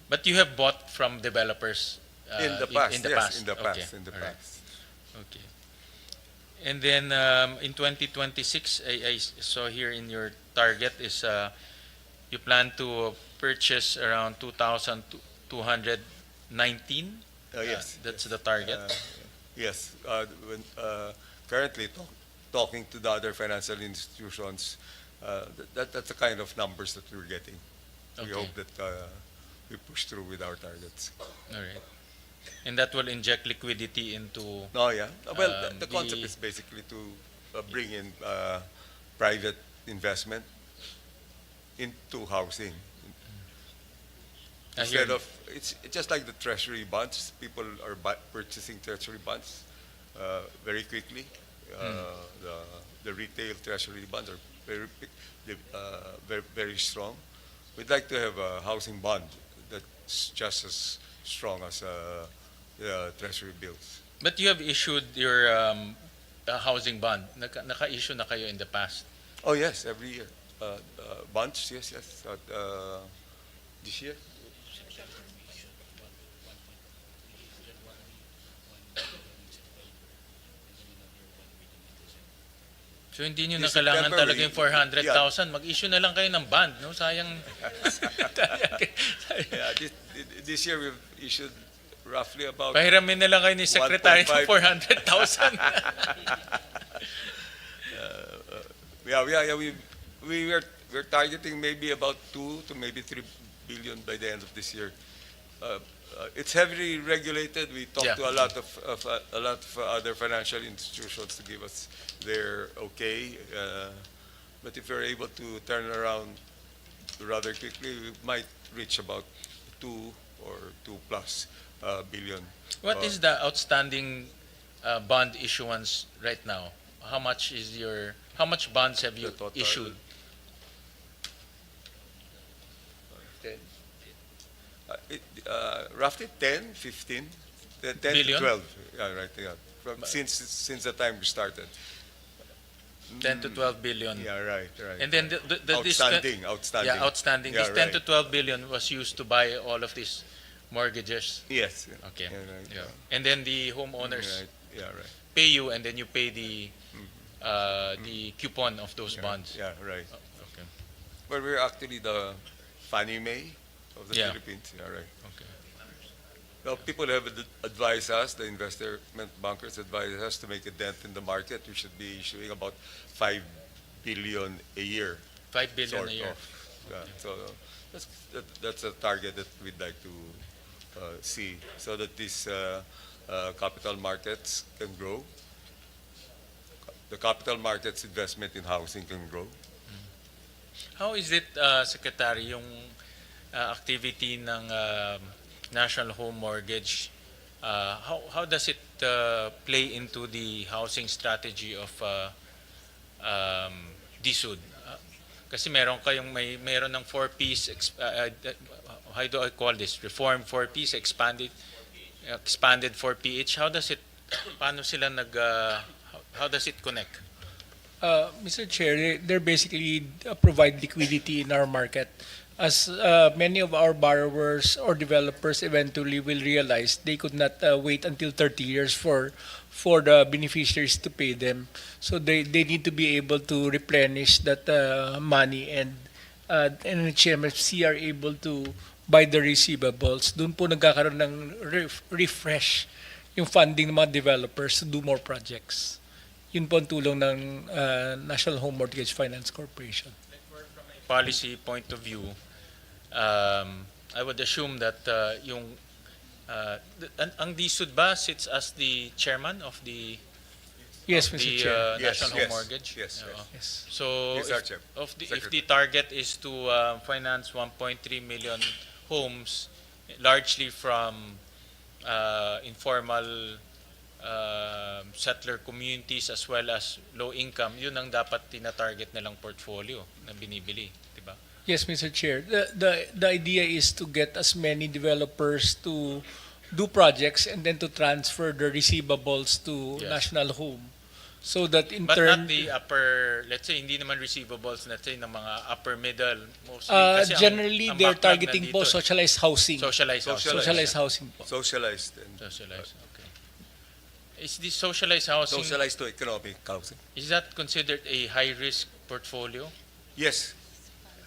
But you have bought from developers in the past, in the yes, past. in the Okay, past, in the all right. past. Okay. And then in 2026, I saw here in your target is you plan to purchase around 2,219. Yes. That's the target. Yes. Currently talking to the other financial institutions, that's the kind of numbers that we're getting. We Okay. hope that we push through with our targets. All right. And that will inject liquidity into... Oh, yeah. Well, the concept the- is basically to bring in private investment into housing. Instead here- of, it's just like the treasury bonds. People are purchasing treasury bonds very quickly. The retail treasury bonds are very strong. We'd like to have a housing bond that's just as strong as treasury bills. But you have issued your housing bond. Naka-issue na kayo in the past. Oh yes, every year. Bonds, yes. This year? So hindi nyo na This kailangan September, talaga yung 400,000. Mag-issue na lang kayo ng bond. No? Sayang. Yeah, this year we've issued roughly about Pahiramin na lang kayo ni Secretary ng 1.5. 400,000. We're targeting maybe about 2 to maybe 3 billion by the end of this year. It's heavily regulated. We talked Yeah. to a lot of other financial institutions to give us their okay. But if we're able to turn around rather quickly, we might reach about 2 or 2 plus billion. What is the outstanding bond issuance right now? How much bonds have you The total- issued? Roughly 10, 15, 10 Billion? to 12. Yeah, right. Yeah. Since the time we started. 10 to 12 billion. Yeah, right. And then outstanding. Yeah, outstanding. Yeah, This 10 to right. 12 billion was used to buy all of these mortgages. Yes. Okay. Yeah, right. Yeah. And then the homeowners. Right. Yeah, right. pay you, and then you pay the coupon of those bonds. Yeah, right. Okay. But we're actually the Fannie Mae of the Yeah. Philippines. Yeah, right. Okay. Now, people have advised us, the investment bankers advise us to make a dent in the market. We should be issuing about 5 billion a year. 5 billion sort a year. of. Yeah, so that's a target that we'd like to see so that these capital markets can grow. The capital markets investment in housing can grow. How is it, Secretary, yung activity ng National Home Mortgage? How does it play into the housing strategy of DSUD? Kasi meron ng 4Ps, how do I call this? Reform 4Ps, expanded 4PH. Paano sila how does it connect? Mr. Chair, they're basically provide liquidity in our market. As many of our borrowers or developers eventually will realize they could not wait until 30 years for the beneficiaries to pay them. So they need to be able to replenish that money, and HMFC are able to buy the receivables. Doon po nagkakaroon ng refresh yung funding ng mga developers to do more projects. Yun po ang tulong ng National Home Mortgage Finance Corporation. Policy point of view, I would assume that ang DSUD ba sits as the chairman of the Yes, of Mr. the Chair. National Home Yes, Mortgage? yes, Oo. Yes. So Yes, our chair. if the Secretary. target is to finance 1.3 million homes, largely from informal settler communities as well as low income, yun ang dapat tina-target nilang portfolio na binibili, di ba? Yes, Mr. Chair. The idea is to get as many developers to do projects and then to transfer the receivables to Yes. National Home. So that in But turn, not the upper, let's say, hindi naman receivables, let's say, ng mga upper middle, mostly. Kasi generally ang they're backlog targeting nandito po socialized housing. Socialized housing. Socialized housing po. Socialized and Socialized, okay. Is this socialized housing, socialized to economic housing. is that considered a high-risk portfolio? Yes,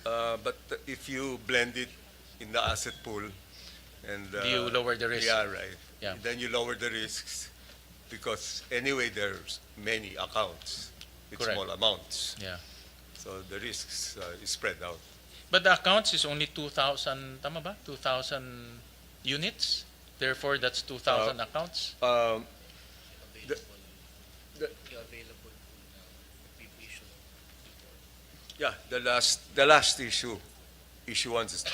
but if you blend it in the asset pool and Do you lower the risk? Yeah, right. Yeah. Then you lower the risks because anyway there's many accounts with Correct. small amounts, Yeah. so the risks is spread out. But the accounts is only 2,000, tama ba? 2,000 units? Therefore, that's 2,000 accounts? Yeah, the last issuance is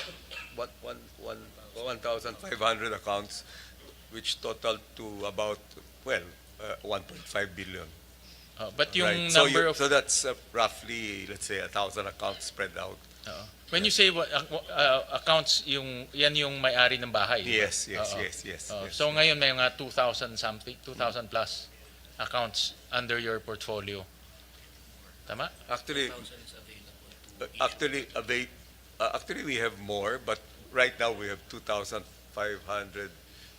1,500 accounts, which totaled to about 1.5 billion. But yung Right. number of... So that's roughly, let's say, 1,000 accounts spread out. When you say accounts, yan yung may-ari ng bahay. di ba? Yes, yes, Oo. yes, yes, Oo. yes. So ngayon may mga 2,000 something, 2,000 plus accounts under your portfolio. Tama? Actually, actually we have more, but right now we have 2,500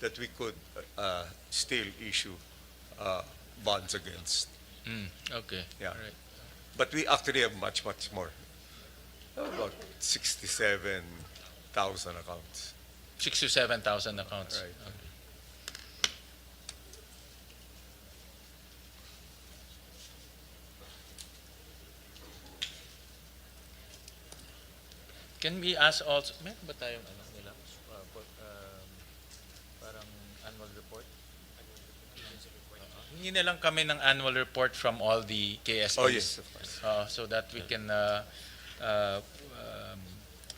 that we could still issue bonds against. Okay. Yeah. All right. But we actually have much, much more. About 67,000 accounts. 6 to 7,000 accounts. Right. Okay. Can we ask also, meron ba tayong nila? Parang annual report? Hingi na lang kami ng annual report from all the KSPs. Oh yes, of course. So that we can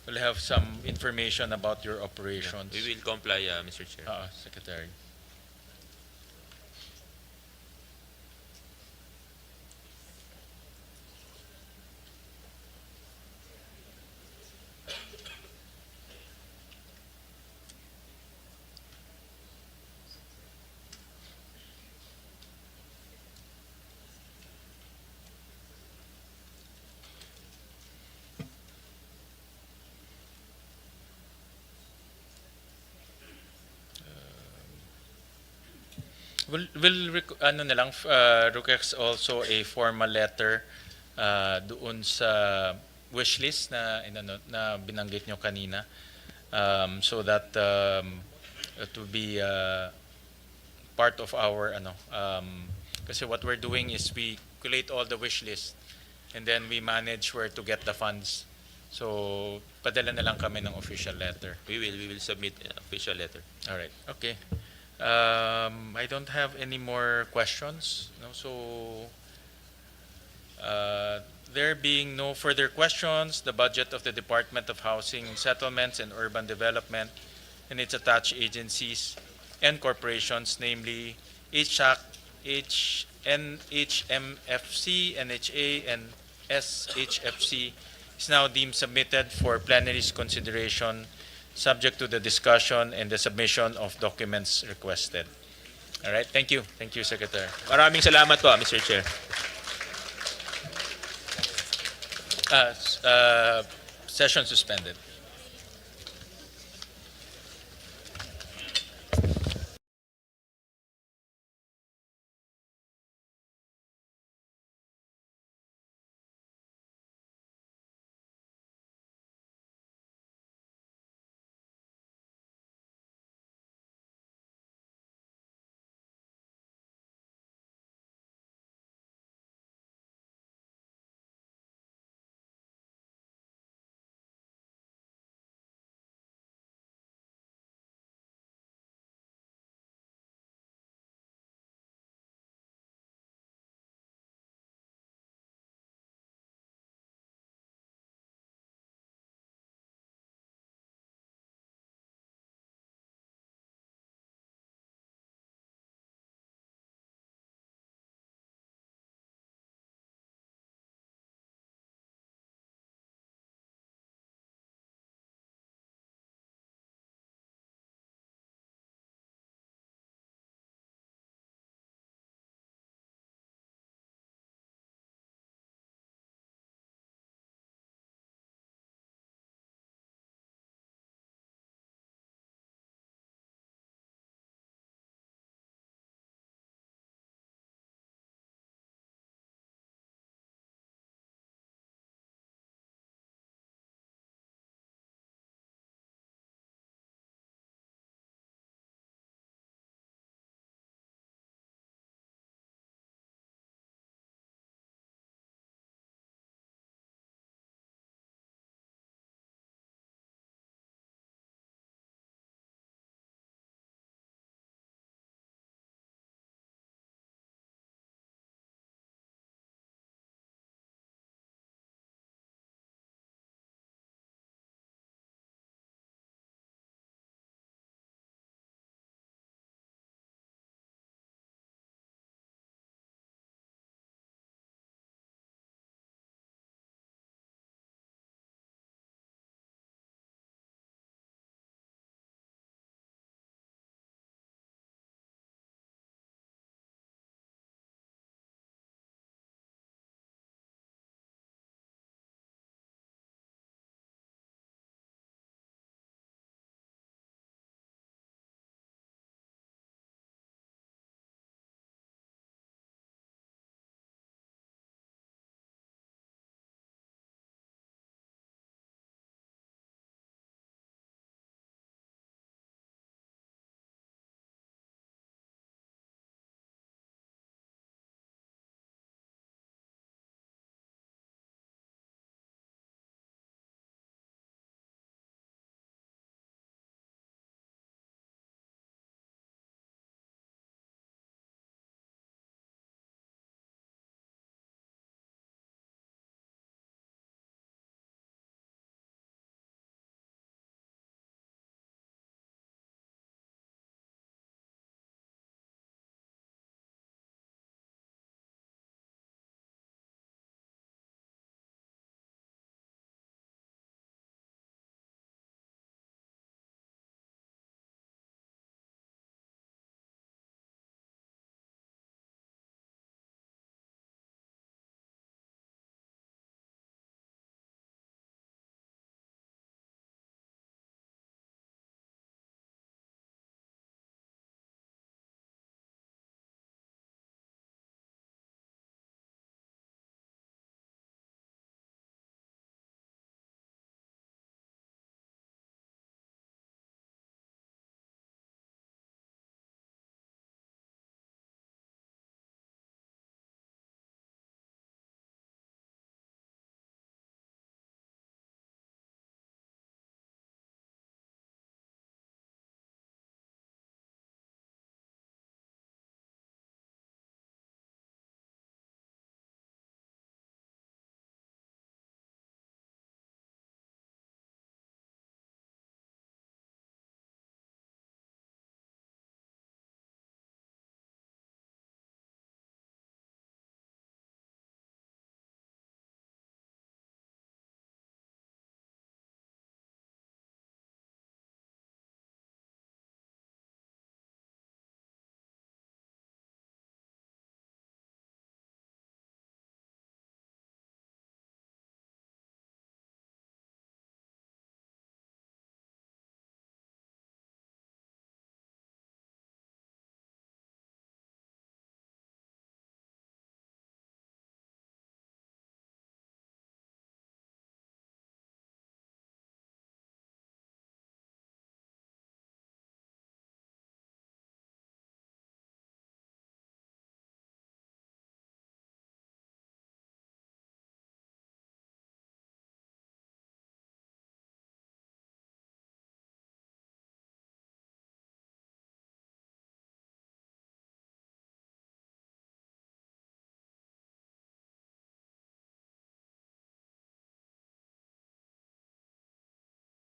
we'll have some information about your operations. We will comply, Mr. Chair. Secretary. ano na lang, request also a formal letter doon sa wish list na na binanggit nyo kanina, so that it will be part of our kasi what we're doing is we collate all the wish list and then we manage where to get the funds. So padala na lang kami ng official letter. We will submit an official letter. All right. Okay. I don't have any more questions. No, so there being no further questions, the budget of the Department of Housing, Settlements, and Urban Development and its attached agencies and corporations, namely HSAC, NHMFC, NHA, and SHFC, is now deemed submitted for plenary's consideration, subject to the discussion and the submission of documents requested. All right, thank you. Thank you, Secretary. Maraming salamat po, Mr. Chair. Session suspended.